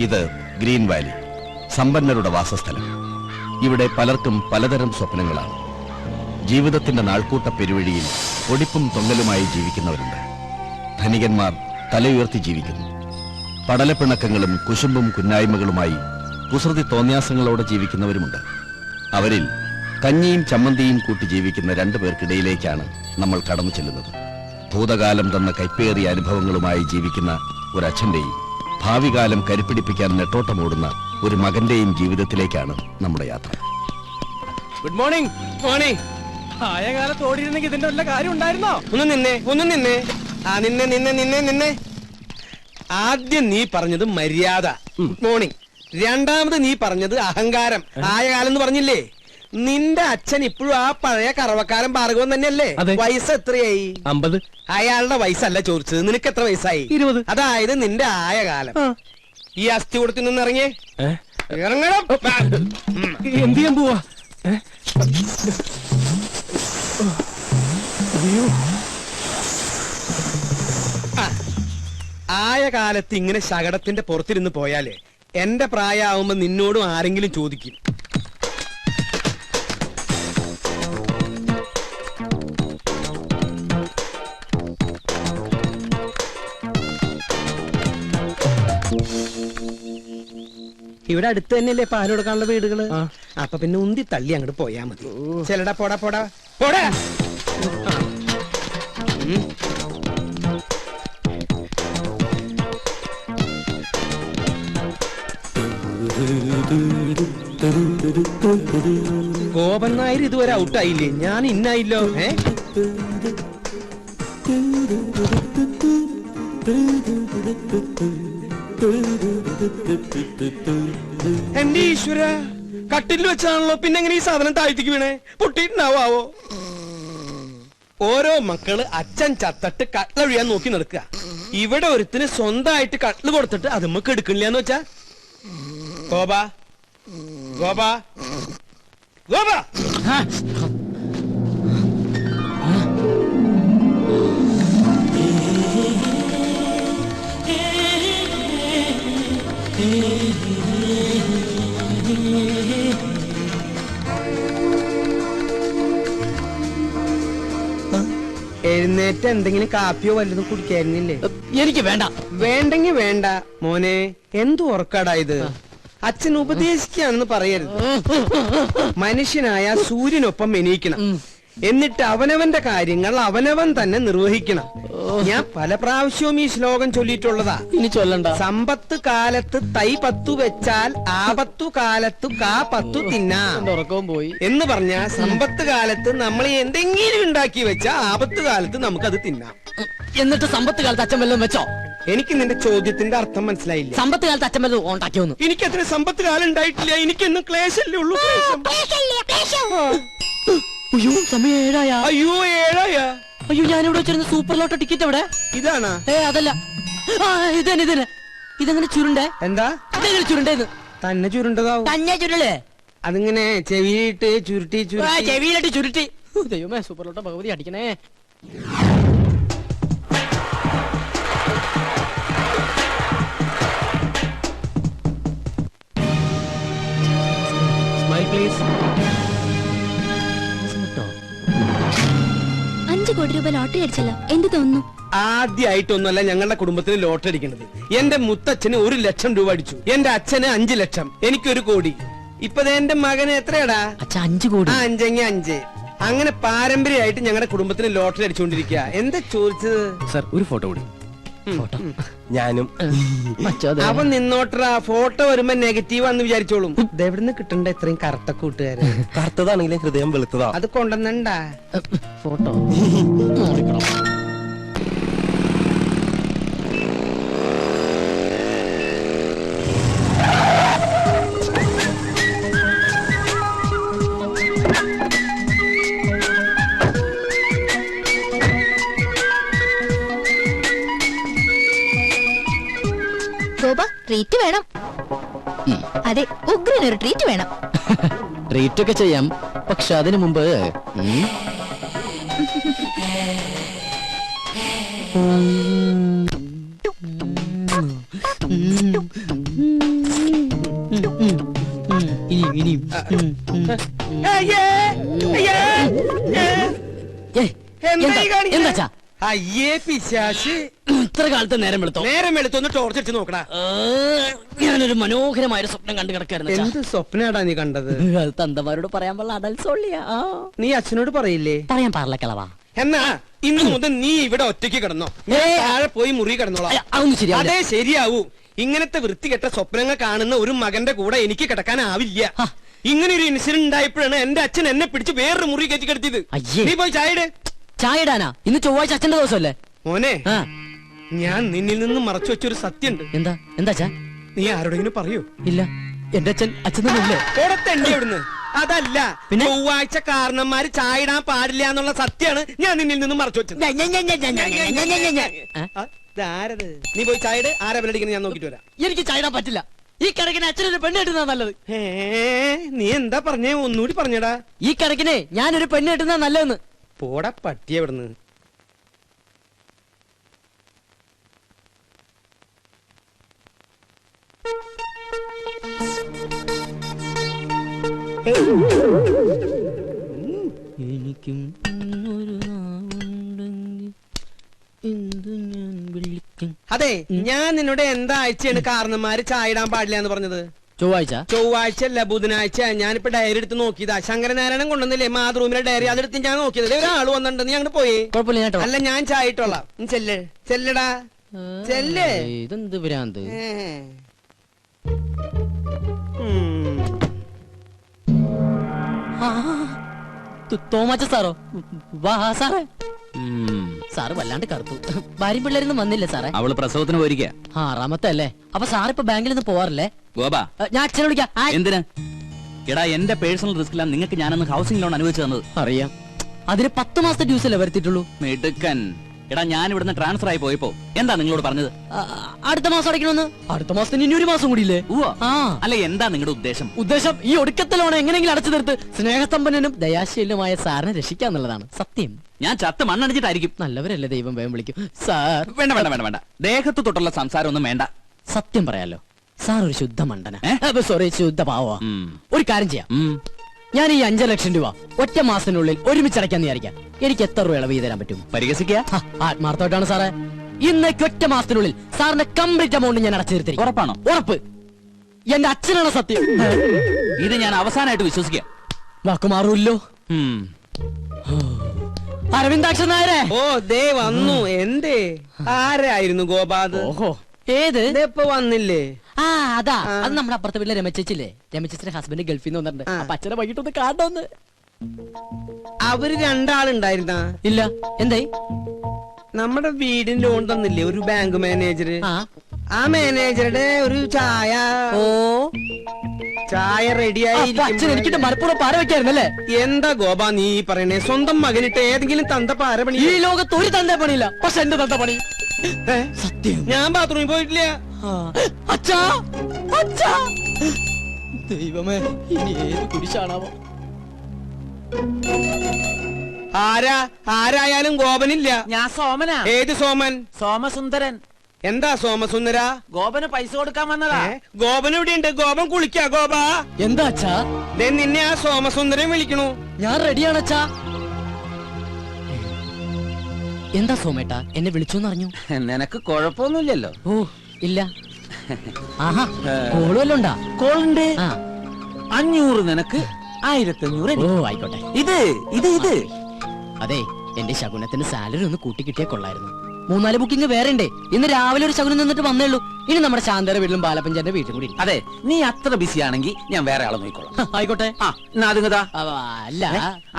ഇത് green Valley, സമ്പന്നരുടെ വാസസ്ഥലം. ഇവിടെ പലർക്കും പലതരം സ്വപ്നങ്ങളാണ്. ജീവിതത്തിന്റെ നാൾക്കൂട്ട പെരുവഴിയിൽ ഒടിപ്പും തൊങ്ങലുമായി ജീവിക്കുന്നവരുണ്ട്. ധനികന്മാർ തലയുയർത്തി ജീവിക്കുന്നു. പടലപ്പിണക്കങ്ങളും കുശുമ്പും കുന്നായ്മകളുമായി കുസൃതി തോന്യാസങ്ങളോടെ ജീവിക്കുന്നവരുമുണ്ട്. അവരിൽ കഞ്ഞിയും ചമ്മന്തിയും കൂട്ടി ജീവിക്കുന്ന രണ്ടു പേർക്കിടയിലേക്കാണ് നമ്മൾ കടന്നു ചെല്ലുന്നത്. ഭൂതകാലം തന്ന കൈപ്പേറിയ അനുഭവങ്ങളുമായി ജീവിക്കുന്ന ഒരച്ഛന്റെയും ഭാവി കാലം കരുപ്പിടിപ്പിക്കാൻ നെട്ടോട്ടമോടുന്ന ഒരു മകന്റെയും ജീവിതത്തിലേക്കാണ് നമ്മുടെ യാത്ര. Good morning. മോർണിംഗ്. ആയ കാലത്ത് ഓടിയിരുന്നെങ്കിൽ ഇതിന്റെ വല്ല കാര്യം ഉണ്ടായിരുന്നോ? ഒന്ന് നിന്നെ. ആ നിന്നെ. ആദ്യം നീ പറഞ്ഞത് മര്യാദ, ഗുഡ് മോർണിംഗ്. രണ്ടാമത് നീ പറഞ്ഞത് അഹങ്കാരം, ആയ കാലം എന്ന് പറഞ്ഞില്ലേ? നിന്റെ അച്ഛൻ ഇപ്പോഴും ആ പഴയ കറവക്കാരൻ ഭാർഗവൻ തന്നെയല്ലേ? വയസ്സ് എത്രയായി? 50. അയാളുടെ വയസ്സല്ല ചോദിച്ചത്, നിനക്ക് എത്ര വയസ്സായി? 20. അതായത് നിന്റെ ആയ കാലം. ഈ അസ്ഥി കൊടുത്തു നിന്ന് ഇറങ്ങിയേ. ഇറങ്ങണം. എന്ത് ചെയ്യാൻ പോവാ? ആയ കാലത്ത് ഇങ്ങനെ ശകടത്തിന്റെ പുറത്തിരുന്ന് പോയാലേ എന്റെ പ്രായമാവുമ്പോ നിന്നോടും ആരെങ്കിലും ചോദിക്കും. ഇവിടെ അടുത്ത് തന്നെയല്ലേ പാല് കൊടുക്കാനുള്ള വീടുകള്? അപ്പൊ പിന്നെ ഉന്തി തള്ളി അങ്ങോട്ട് പോയാ മതി. ചെലടാ പോടാ പോടാ പോടാ. ഗോപൻ നായർ ഇതുവരെ ഔട്ടായില്ലേ? ഞാൻ ഇന്നായില്ലോ. എന്റെ ഈശ്വര, കട്ടിൽ വെച്ചാണല്ലോ. പിന്നെ എങ്ങനെ ഈ സാധനം താഴ്ത്തിക്ക് വീണേ? പൊട്ടിയിട്ടുണ്ടാവോ? ഓരോ മക്കള് അച്ഛൻ ചത്തട്ട് കട്ടിലൊഴിയാൻ നോക്കി നടക്കുക. ഇവിടെ ഒരുത്തിന് സ്വന്തമായിട്ട് കട്ടില് കൊടുത്തിട്ട് അത് നമുക്ക് എടുക്കണില്ലാന്ന് വെച്ചാ. ഗോപാ ഗോപാ ഗോപാ, എഴുന്നേറ്റ് എന്തെങ്കിലും കാപ്പിയോ വല്ലതും കുടിക്കായിരുന്നില്ലേ? എനിക്ക് വേണ്ട. വേണ്ടെങ്കി വേണ്ട മോനെ. എന്തു ഉറക്കാടാ ഇത്? അച്ഛൻ ഉപദേശിക്കുകയാണെന്ന് പറയരുത്. മനുഷ്യനായ സൂര്യനൊപ്പം എണീക്കണം. എന്നിട്ട് അവനവന്റെ കാര്യങ്ങൾ അവനവൻ തന്നെ നിർവഹിക്കണം. ഞാൻ പല പ്രാവശ്യവും ഈ ശ്ലോകം ചൊല്ലിയിട്ടുള്ളതാ. ഇനി ചൊല്ലണ്ട. സമ്പത്ത് കാലത്ത് തൈ 10 വെച്ചാൽ ആപത്തു കാലത്തു കാ 10 തിന്നാം ഉറക്കവും പോയി എന്ന് പറഞ്ഞ സമ്പത്ത് കാലത്ത് നമ്മൾ എന്തെങ്കിലും ഉണ്ടാക്കി വെച്ചാ ആപത്ത് കാലത്ത് നമുക്കത് തിന്നാം. എന്നിട്ട് സമ്പത്ത് കാലത്ത് അച്ഛൻ വല്ലതും വെച്ചോ? എനിക്ക് നിന്റെ ചോദ്യത്തിന്റെ അർത്ഥം മനസ്സിലായില്ല. സമ്പത്ത് കാലത്ത് അച്ഛൻ വല്ലതും ഉണ്ടാക്കിയോന്ന്? എനിക്ക് അത്ര സമ്പത്ത് കാലം ഉണ്ടായിട്ടില്ല. എനിക്കെന്നും ക്ലേശല്ലേ ഉള്ളൂ. അയ്യോ, സമയം 7 അയ്യോ 7. അയ്യോ, ഞാനിവിടെ വെച്ചിരുന്ന സൂപ്പർ ലോട്ടോ ടിക്കറ്റ് എവിടെ? ഇതാണാ? അതല്ല, ഇതന്നെ. ഇതെങ്ങനെ ചുരുണ്ടേ? എന്താ ഇതെങ്ങനെ ചുരുണ്ടേന്ന്? തന്നെ ചുരുണ്ടതാവും. തന്നെ ചുരുളേ? അതിങ്ങനെ ചെവിയിട്ട് ചുരുട്ടി ചെവിയിലിട്ട് ചുരുട്ടി. ദൈവമേ, സൂപ്പർ ലോട്ടോ ഭഗവതി അടിക്കണേ. Smile please. 5 കോടി രൂപ ലോട്ടറി അടിച്ചല്ലോ, എന്ത് തോന്നുന്നു? ആദ്യമായിട്ടൊന്നുമല്ല ഞങ്ങളുടെ കുടുംബത്തിന് ലോട്ടറി അടിക്കുന്നത്. എന്റെ മുത്തച്ഛന് 1 ലക്ഷം രൂപ അടിച്ചു, എന്റെ അച്ഛന് 5 ലക്ഷം, എനിക്ക് 1 കോടി. ഇപ്പൊ എന്റെ മകന് എത്രയാടാ? 5 കോടി. 5 അങ്ങനെ പാരമ്പര്യമായിട്ട് ഞങ്ങളുടെ കുടുംബത്തിന് ലോട്ടറി അടിച്ചുകൊണ്ടിരിക്കുക. എന്താ ചോദിച്ചത്? സർ ഒരു ഫോട്ടോ കൂടി. ഞാനും. അവൻ നിന്നോട്ടറാ, ഫോട്ടോ വരുമ്പോ നെഗറ്റീവ് ആണെന്ന് വിചാരിച്ചോളും. ഇതെവിടുന്ന് കിട്ടണ്ട ഇത്രയും കറുത്ത കൂട്ടുകാരെ? കറുത്തതാണെങ്കിലും ഹൃദയം വെളുത്തതാ. അത് കൊണ്ടുവന്നണ്ടാ ഫോട്ടോ. ഗോപ, ട്രീറ്റ് വേണം. അതെ, ഉഗ്രനൊരു ട്രീറ്റ് വേണം. ട്രീറ്റ് ഒക്കെ ചെയ്യാം, പക്ഷെ അതിനു മുമ്പ് എന്താ? അയ്യേ പിശാശ്, ഇത്ര കാലത്ത് നേരം വെളുത്തോ? നേരം വെളുത്തൊന്ന് ടോർച്ച് അടിച്ച് നോക്കടാ. ഞാനൊരു മനോഹരമായ സ്വപ്നം കണ്ടു കിടക്കായിരുന്നു. എന്ത് സ്വപ്നാടാ നീ കണ്ടത്? അത് തന്തമാരോട് പറയാൻ പാടില്ല, അടൽസോളിയാ. നീ അച്ഛനോട് പറയില്ലേ? പറയാൻ പാടില്ല കിളവാ. എന്നാ ഇന്ന് മുതൽ നീ ഇവിടെ ഒറ്റയ്ക്ക് കിടന്നോ, ഞാൻ താഴെ പോയി മുറി കിടന്നോളാം. അതൊന്നും ശരിയാ. അതേ ശരിയാവൂ. ഇങ്ങനത്തെ വൃത്തികെട്ട സ്വപ്നങ്ങൾ കാണുന്ന ഒരു മകന്റെ കൂടെ എനിക്ക് കിടക്കാനാവില്ല. ഇങ്ങനെ ഒരു ഇൻസിഡന്റ് ഉണ്ടായപ്പോഴാണ് എന്റെ അച്ഛൻ എന്നെ പിടിച്ച് വേറൊരു മുറി കയറ്റി കിടത്തിയത്. നീ പോയി ചായയുടെ. ചായ ഇടാനാ? ഇന്ന് ചൊവ്വാഴ്ച അച്ഛന്റെ ദിവസമല്ലേ മോനെ? ഞാൻ നിന്നിൽ നിന്ന് മറച്ചു വെച്ചൊരു സത്യമുണ്ട്. എന്താ? എന്താ? നീ ആരോടെങ്കിലും പറയൂ? ഇല്ല, എന്റെ അച്ഛൻ തന്നെ. ഓടത്തണ്ടി അവിടുന്ന്. അതല്ല, പിന്നെ ചൊവ്വാഴ്ച കാരണന്മാര് ചായ ഇടാൻ പാടില്ല എന്നുള്ള സത്യമാണ് ഞാൻ നിന്നിൽ നിന്ന് മറച്ചു വെച്ചത്. നീ പോയി ചായ ഇട്. ആരാ പെണ്ണടിക്കുന്നത് ഞാൻ നോക്കിട്ട് വരാം. എനിക്ക് ചായ ഇടാൻ പറ്റില്ല. ഈ കണക്കിന് അച്ഛനൊരു പെണ്ണ് കിട്ടുന്ന നല്ലത്. നീ എന്താ പറഞ്ഞേ? ഒന്നുകൂടി പറഞ്ഞടാ. ഈ കണക്കിന് ഞാനൊരു പെണ്ണ് കിട്ടുന്ന നല്ലതെന്ന്. പോടാ പട്ടി അവിടുന്ന്. എനിക്കും ഒരു അതെ, ഞാൻ നിന്നോട് എന്താ ആഴ്ചയാണ് കാരണന്മാര് ചായ ഇടാൻ പാടില്ല എന്ന് പറഞ്ഞത്? ചൊവ്വാഴ്ച അല്ല, ബുധനാഴ്ച. ഞാനിപ്പോ ഡയറി എടുത്ത് നോക്കിയതാ. ശങ്കരനാരായണൻ കൊണ്ടുവന്നില്ലേ മാതൃഭൂമിയിലെ ഡയറി, അതെടുത്ത് ഞാൻ നോക്കിയത്. ഒരാൾ വന്നിട്ടുണ്ട്, നീ അങ്ങോട്ട് പോയി. അല്ല, ഞാൻ ചായ ഇട്ടോളാം. ചെല്ലടാ, ചെല്ലേ. ഇതെന്ത് ഭ്രാന്ത്? തോമാച്ച സാറോ? വാ സാറേ. സാറ് വല്ലാണ്ട് കറുത്തു. ഭാര്യയും പിള്ളേരൊന്നും വന്നില്ല സാറേ. അവള് പ്രസവത്തിന് പോയിരിക്ക. 6ാമത്തെ അല്ലേ? അപ്പൊ സാറിപ്പോ ബാങ്കിൽ നിന്ന് പോവാറില്ലേ? ഗോപാ, ഞാൻ അച്ഛനെ വിളിക്കാം. എന്തിനാ? എടാ, എന്റെ പേഴ്സണൽ റിസ്കിലാണ് നിങ്ങൾക്ക് ഞാനന്ന് ഹൗസിംഗ് ലോൺ അനുവദിച്ചു തന്നത്. അറിയാം. അതിന് 10 മാസത്തെ ഡ്യൂസ് അല്ലേ വരുത്തിയിട്ടുള്ളൂ? മിടുക്കൻ. എടാ, ഞാൻ ഇവിടുന്ന് ട്രാൻസ്ഫർ ആയി പോയപ്പോ എന്താ നിങ്ങളോട് പറഞ്ഞത്? അടുത്ത മാസം അടയ്ക്കണമെന്ന്. അടുത്ത മാസത്തിന് ഇനി 1 മാസം കൂടിയില്ലേ? അല്ല, എന്താ നിങ്ങളുടെ ഉദ്ദേശം? ഉദ്ദേശം ഈ ഒടുക്കത്തെ ലോൺ എങ്ങനെയെങ്കിലും അടച്ചു തീർത്ത് സ്നേഹസമ്പന്നനും ദയാശീലനുമായ സാറിനെ രക്ഷിക്കാന്നുള്ളതാണ്. സത്യം. ഞാൻ ചത്ത് മണ്ണടിച്ചിട്ടായിരിക്കും. നല്ലവരല്ലേ, ദൈവം വേഗം വിളിക്കും. സാർ വേണ്ട വേണ്ട വേണ്ട വേണ്ട, ദേഹത്ത് തൊട്ടുള്ള സംസാരം ഒന്നും വേണ്ട. സത്യം പറയാലോ, സാർ ഒരു ശുദ്ധ മണ്ടന. സോറി, ശുദ്ധ പാവ. ഒരു കാര്യം ചെയ്യാം. ഞാൻ ഈ 5 ലക്ഷം രൂപ ഒറ്റ മാസത്തിനുള്ളിൽ ഒരുമിച്ച് അടയ്ക്കാന്ന് വിചാരിക്കാം. എനിക്ക് എത്ര രൂപ ഇളവ് തരാൻ പറ്റും? പരിഹസിക്കുക? ആത്മാർത്ഥമായിട്ടാണ് സാറേ. ഇന്നേക്ക് ഒറ്റ മാസത്തിനുള്ളിൽ സാറിന്റെ കംപ്ലീറ്റ് എമൗണ്ട് ഞാൻ അടച്ചു തീർത്തിരിക്കും. ഉറപ്പാണോ? ഉറപ്പ്. എന്റെ അച്ഛനാണ് സത്യം. ഇത് ഞാൻ അവസാനമായിട്ട് വിശ്വസിക്കാം. വാക്ക് മാറൂല്ലോ. അരവിന്ദാക്ഷൻ നായരെ. ഓ, ദേ വന്നു. എന്തേ? ആരായിരുന്നു ഗോപാദ്? ഓഹോ, ഏത്? ഇപ്പൊ വന്നില്ലേ? അതാ, അത് നമ്മുടെ അപ്പുറത്തെ വീട്ടിലെ രമചേച്ചില്ലേ? രമചേച്ചിന്റെ ഹസ്ബൻഡ് ഗൾഫിൽ നിന്ന് വന്നിട്ടുണ്ട്. അപ്പൊ അച്ഛനെ വൈകിട്ടൊന്ന് കാണണമെന്ന്. അവര് 2 ആളുണ്ടായിരുന്ന? ഇല്ല. എന്തായി? നമ്മുടെ വീടിന്റെ ലോൺ തന്നില്ലേ ഒരു ബാങ്ക് മാനേജർ? ആ മാനേജറുടെ ഒരു ചായ. ഓ, ചായ റെഡിയായി. എനിക്ക് മലപ്പുറം പാര വെക്കായിരുന്നല്ലേ? എന്താ ഗോപാ നീ പറയണേ? സ്വന്തം മകനിട്ട് ഏതെങ്കിലും തന്ത പാര പണി? ഈ ലോകത്ത് ഒരു തന്ത പണിയില്ല, പക്ഷെ എന്റെ തന്ത പണി. സത്യം. ഞാൻ ബാത്റൂമിൽ പോയിട്ടില്ല. അച്ഛാ, അച്ഛാ, ദൈവമേ, ഇനി ഏത് കുരിശാണാവോ? ആരായാലും ഗോപനില്ല. ഞാൻ സോമനാ. ഏത് സോമൻ? സോമസുന്ദരൻ. എന്താ സോമസുന്ദര? ഗോപന് പൈസ കൊടുക്കാൻ വന്നതാ. ഗോപൻ ഇവിടെ ഉണ്ട്. ഗോപൻ കുളിക്കാ. ഗോപാ, എന്താ അച്ഛാ? നിന്നെ ആ സോമസുന്ദരൻ വിളിക്കണു. ഞാൻ റെഡിയാണ് അച്ഛാ. എന്താ സോമേട്ടാ എന്നെ വിളിച്ചോന്ന് അറിഞ്ഞു? നിനക്ക് കുഴപ്പമൊന്നുമില്ലല്ലോ? ഓ ഇല്ല. ആഹാ കോള് വല്ലതും ഉണ്ടാ? കോളുണ്ട്. ആ 500 നിനക്ക്, 1500 ഓ എനിക്ക്. ആയിക്കോട്ടെ. ഇത് അതെ എന്റെ ശകുനത്തിന് സാലറി ഒന്ന് കൂട്ടി കിട്ടിയാ കൊള്ളായിരുന്നു. 3-4 ബുക്കിംഗ് വേറെ ഉണ്ട്. ഇന്ന് രാവിലെ ഒരു ശകുനം നിന്നിട്ട് വന്നേ ഉള്ളൂ. ഇനി നമ്മുടെ ശാന്തര വീട്ടിലും ബാലപ്പഞ്ചാന്റെ വീട്ടിലും കൂടി ഇരിക്കും. അതെ, നീ അത്ര ബിസി ആണെങ്കിൽ ഞാൻ വേറെ ആളെ നോക്കിക്കോളാം. ആയിക്കോട്ടെ. ആ എന്നാ അതുങ്ങതാ. അല്ല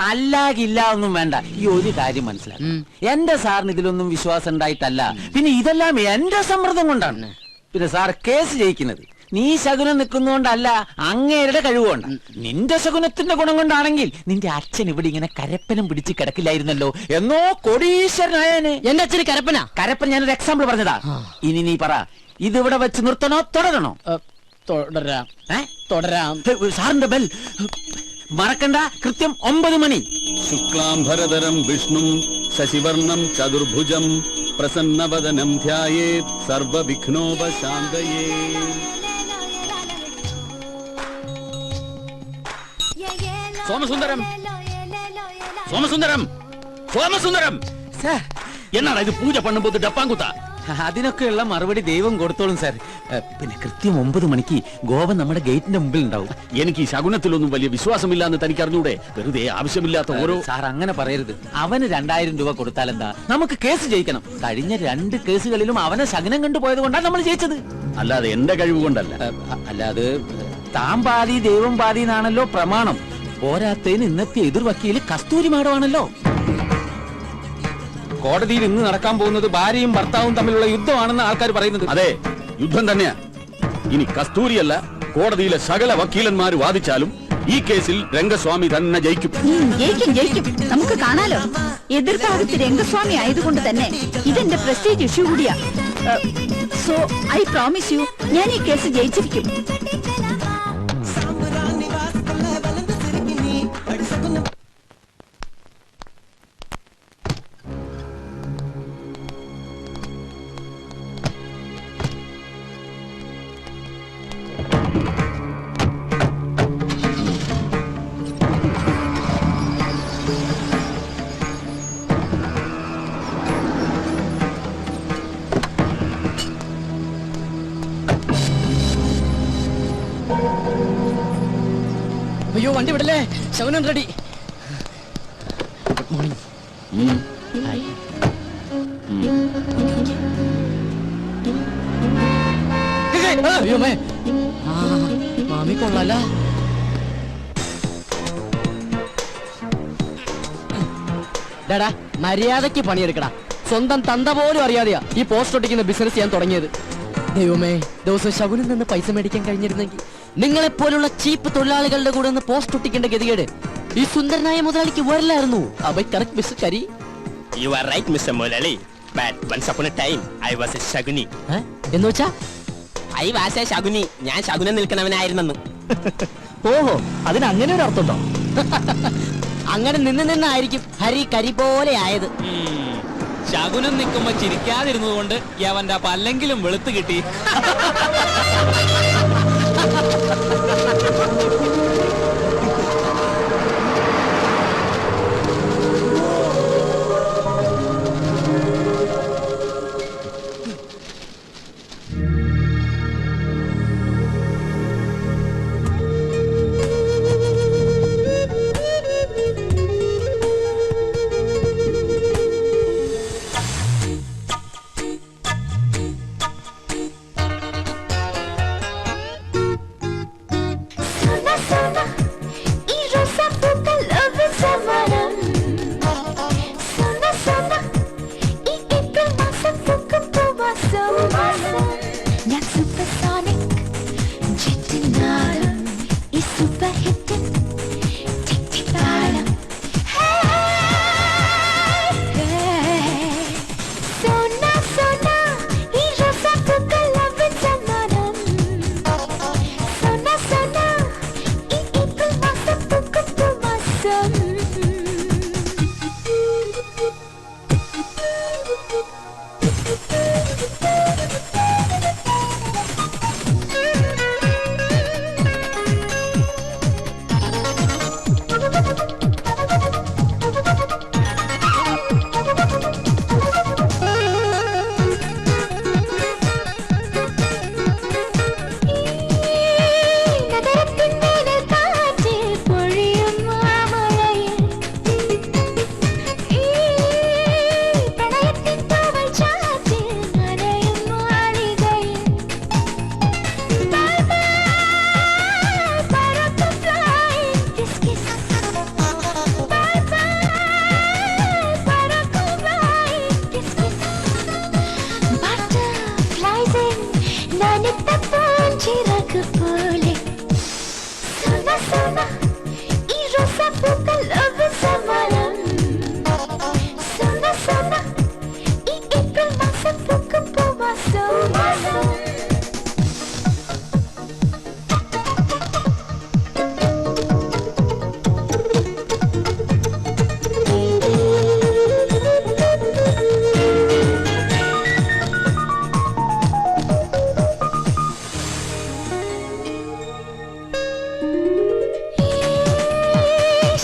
അല്ലാകില്ല ഒന്നും വേണ്ട. ഈ ഒരു കാര്യം മനസ്സിലാക്കും, എന്റെ സാറിന് ഇതിലൊന്നും വിശ്വാസം ഉണ്ടായിട്ടല്ല, പിന്നെ ഇതെല്ലാം എന്റെ സമ്മർദ്ദം കൊണ്ടാണ്. പിന്നെ സാർ കേസ് ജയിക്കുന്നത് നീ ശകുനം നിൽക്കുന്നോണ്ടല്ല, അങ്ങേരുടെ കഴിവുകൊണ്ട. നിന്റെ ശകുനത്തിന്റെ ഗുണം കൊണ്ടാണെങ്കിൽ നിന്റെ അച്ഛൻ ഇവിടെ ഇങ്ങനെ കരപ്പനം പിടിച്ച് കിടക്കില്ലായിരുന്നല്ലോ, എന്നോ കോടീശ്വരനായനെ. എന്റെ അച്ഛന് കരപ്പനാ? കരപ്പൻ ഞാനൊരു എക്സാമ്പിൾ പറഞ്ഞതാ. ഇനി നീ പറ, ഇതിവിടെ വെച്ച് നിർത്തണോ തുടരണോ? തുടരാം. തുടരാം. സാറിന്റെ ബെൽ മറക്കണ്ട, കൃത്യം 9 മണി. ശുക്ലാംബരധരം വിഷ്ണും ശശിവർണം ചതുർഭുജം പ്രസന്നവദനം ധ്യായേത് സർവവിഘ്നോപശാന്തയേ. സോമസുന്ദരം, സോമസുന്ദരം, സോമസുന്ദരം, എന്നാണ് ഇത്? പൂജ പണ്ണുമ്പോ ഡപ്പാങ്കുത്ത. അതിനൊക്കെയുള്ള മറുപടി ദൈവം കൊടുത്തോളും സാർ. പിന്നെ കൃത്യം 9 മണിക്ക് ഗോവൻ നമ്മുടെ ഗേറ്റിന്റെ മുമ്പിൽ ഉണ്ടാവും. എനിക്ക് ഈ ശകുനത്തിലൊന്നും വലിയ വിശ്വാസമില്ലാന്ന് തനിക്ക് അറിഞ്ഞൂടെ? വെറുതെ ആവശ്യമില്ലാത്ത ഓരോ... സാർ അങ്ങനെ പറയരുത്. അവന് 2000 രൂപ കൊടുത്താലെന്താ? നമുക്ക് കേസ് ജയിക്കണം. കഴിഞ്ഞ 2 കേസുകളിലും അവനെ ശകുനം കണ്ടുപോയത് കൊണ്ടാണ് നമ്മൾ ജയിച്ചത്, അല്ലാതെ എന്റെ കഴിവ് കൊണ്ടല്ല. അല്ലാതെ താൻ പാതി ദൈവം പാതി എന്നാണല്ലോ പ്രമാണം. പോരാത്തതിന് ഇന്നത്തെ എതിർ വക്കീല് കസ്തൂരി മാഡമാണല്ലോ. കോടതിയിൽ ഇന്ന് നടക്കാൻ പോകുന്നത് ഭാര്യയും ഭർത്താവും തമ്മിലുള്ള യുദ്ധമാണെന്ന് ആൾക്കാർ പറയുന്നത്. അതെ, യുദ്ധം തന്നെയാ. ഇനി കസ്തൂരിയല്ല, കോടതിയിലെ സകല വക്കീലന്മാർ വാദിച്ചാലും ഈ കേസിൽ രംഗസ്വാമി തന്നെ ജയിക്കും. ജയിക്കും. നമുക്ക് കാണാലോ. എതിർഭാഗത്ത് രംഗസ്വാമി ആയതുകൊണ്ട് തന്നെ ഇതെന്റെ പ്രസ്റ്റീജ് ഇഷ്യൂ കൂടിയാ. സോ ഐ പ്രോമിസ് യു, ഞാൻ ഈ കേസ് ജയിച്ചിരിക്കും. അയ്യോ വണ്ടി വിടല്ലേ, ശകുനം റെഡി. Good morning. അയ്യോ മേ, മാമി കൊള്ളാല. ഡാടാ മര്യാദക്ക് പണിയെടുക്കടാ. സ്വന്തം തന്ത പോലും അറിയാതെയാ ഈ പോസ്റ്റ് ഒട്ടിക്കുന്ന ബിസിനസ് ചെയ്യാൻ തുടങ്ങിയത്. ദൈവമേ, ദിവസം ശകുനം നിന്ന് പൈസ മേടിക്കാൻ കഴിഞ്ഞിരുന്നെങ്കിൽ നിങ്ങളെപ്പോലുള്ള ചീപ്പ് തൊഴിലാളികളുടെ കൂടെ ഒന്ന് പോസ്റ്റ് ഒട്ടിക്കേണ്ട ഗതികേട് ഈ സുന്ദരനായ മുതലാളിക്ക് വരില്ലായിരുന്നു. അബൈ കറക്റ്റ് മിസ്റ്റർ കരി. You are right, Mr. Molali. But once upon a time, I was a shaguni. എന്ന് വെച്ചാ? I was a shaguni. ഞാൻ ശകുനം നിൽക്കുന്നവനായിരുന്നെന്ന്. ഓഹോ, അതിന് അങ്ങനെ ഒരു അർത്ഥമുണ്ടോ? അങ്ങനെ നിന്നായിരിക്കും ഹരി കരി പോലെ ആയത്. ശകുനം നിൽക്കുമ്പോ ചിരിക്കാതിരുന്നത് കൊണ്ട് അവന്റെ പല്ലെങ്കിലും വെളുത്ത് കിട്ടി. So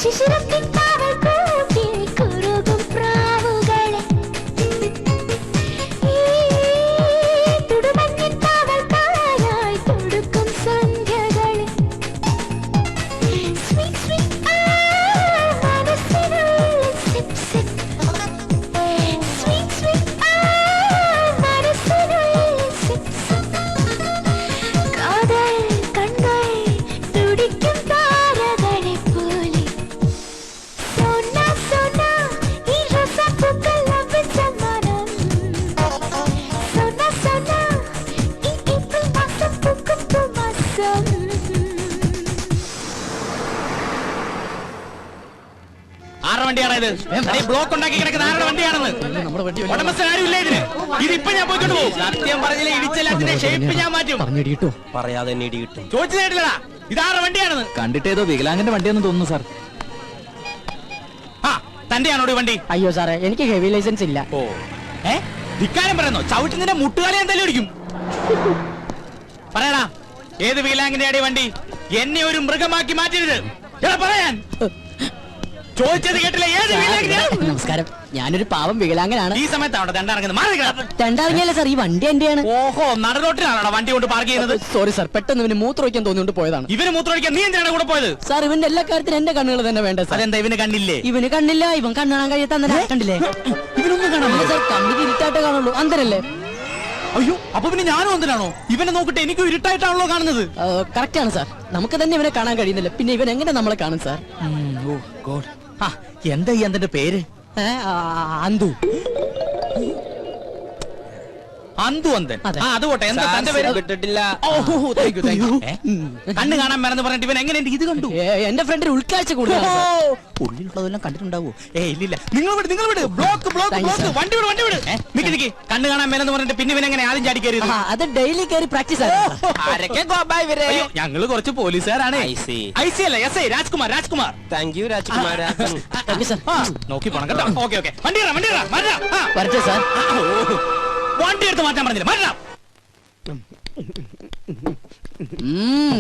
ശിശിരത്തിൻ കാവൽ കൂട്ടിൽ കുറുകും പ്രാവുകളെ ഈ തുടുമഞ്ഞിൻ കാവൽക്കാരായി തുടുക്കും സന്ധ്യകളെ സ്വീറ്റ് സ്വീറ്റ് മനസ്സിനുള്ളിൽ സിപ് സിപ് സ്വീറ്റ് സ്വീറ്റ് മനസ്സിനുള്ളിൽ സിപ് സിപ് കാതൽ കണ്ണുകൾ തുടിക്കും താരകളെ പോലെ സോന സോന ഈ റോസാപ്പൂക്കൾ ലഭിച്ച മനം സോന സോന ഈ ഏപ്രിൽ മാസം പൂക്കും പൂമാസം ആരുടെ വണ്ടിയാണ് ഇത്? ഈ ബ്ലോക്ക് ഉണ്ടാക്കി കിടക്കുന്ന ആരുടെ വണ്ടിയാണെന്ന് നമ്മുടെ വണ്ടി ഉടമസ്ഥൻ ആരും ഇല്ല ഇതിന്. ഇതിപ്പോ ഞാൻ പോയിക്കൊണ്ട് പോകും. സത്യം പറഞ്ഞില്ല, ഇടിച്ചെല്ലാത്തിന്റെ ഷേപ്പ് ഞാൻ മാറ്റും. പറഞ്ഞിട്ടോ പറയാതെ തന്നെ ഇടി കിട്ടും. ചോദിച്ചതായിട്ടില്ലടാ, ഇതാരുടെ വണ്ടിയാണെന്ന്. കണ്ടിട്ട് ഏതോ വികലാംഗന്റെ വണ്ടിയാണെന്ന് തോന്നുന്നു സാർ. ആ, തന്റെയാണോ ഈ വണ്ടി? അയ്യോ സാറേ, എനിക്ക് ഹെവി ലൈസൻസ് ഇല്ല. ഓ, ധിക്കാരം പറയുന്നോ? ചവിട്ടുന്നതിന്റെ മുട്ടുകാലി എന്തായാലും ഇടിക്കും. പറയടാ, ഏത് വികലാംഗന്റെ വണ്ടി? എന്നെ ഒരു മൃഗമാക്കി മാറ്റരുത്. എടാ പറയാൻ ചോദിച്ചത് കേട്ടില്ല. ഏത് വികലാംഗനെയാ? നമസ്കാരം, ഞാനൊരു പാവം വികലാംഗനാണ്. ഈ സമയത്താണ് രണ്ടിറങ്ങുന്നത്. മാറി നിൽക്കണം. രണ്ടറിഞ്ഞാലേ സാർ, ഈ വണ്ടി എന്റെയാണ്. ഓഹോ, നടുറോട്ടിലാണോ വണ്ടി കൊണ്ട് പാർക്ക് ചെയ്യുന്നത്? സോറി സാർ, പെട്ടെന്ന് ഇവന് മൂത്രമൊഴിക്കാൻ തോന്നിയോണ്ട് പോയതാണ്. ഇവന് മൂത്രമൊഴിക്കാൻ നീ എന്തിനാണ് കൂടെ പോയത്? സാർ, ഇവന്റെ എല്ലാ കാര്യത്തിനും എന്റെ കണ്ണുകൾ തന്നെ വേണ്ട സാർ. അതെന്താ ഇവന് കണ്ടില്ലേ? ഇവന് കണ്ണില്ല, ഇവൻ കണ്ണാൻ കഴിയാത്ത കണ്ടില്ലേ? ഇവനൊന്നും കാണാൻ സാർ, കണ്ണിന് ഇരുട്ടായിട്ടേ കാണുള്ളൂ. അന്തരല്ലേ? അയ്യോ, അപ്പൊ പിന്നെ ഞാനും എന്തിനാണോ? ഇവനെ നോക്കിട്ട് എനിക്കും ഇരുട്ടായിട്ടാണല്ലോ കാണുന്നത്. കറക്റ്റ് ആണ് സാർ, നമുക്ക് തന്നെ ഇവനെ കാണാൻ കഴിയുന്നില്ല, പിന്നെ ഇവൻ എങ്ങനെ നമ്മളെ കാണും സാർ? എന്താ ഈ അന്തന്റെ പേര്? അന്തു. അന്തു അന്തൻ. അതെ. അത് പോട്ടെ. എന്താ തന്റെ പേര്? കിട്ടിട്ടില്ല. കണ്ണ് കാണാൻ മറന്ന് പറഞ്ഞിട്ട് ഇവൻ എങ്ങനെ ഇത് കണ്ടു? എന്റെ ഫ്രണ്ടിന് ഉൾക്കാഴ്ച കൂടുതലാണ് സാർ. ഉള്ളിലുള്ളതെല്ലാം കണ്ടിട്ടുണ്ടാവോ? ഇല്ലില്ല. നിങ്ങൾ വിട്. Block Thank you, sir. വണ്ടി വിട്. നിക്ക്. കണ്ണ് കാണാൻ മേലെന്ന് പറഞ്ഞിട്ട് പിന്നെ ഇവൻ എങ്ങനെ ആദ്യം ചാടി കയറിയത്? അത് ഡെയിലി കയറി പ്രാക്ടീസ് ആണ്. അയ്യോ, ഞങ്ങള് കുറച്ച് പോലീസുകാരാണ്. I see. ഐ അല്ല, S I Rajkumar. Thank you രാജ്കുമാര. Thank you, sir. നോക്കി പോണം കേട്ടോ. ഓക്കെ. വണ്ടി വരട്ടെ സാർ. വണ്ടി എടുത്ത് മാറ്റാൻ പറഞ്ഞില്ല. മാറ്റാം.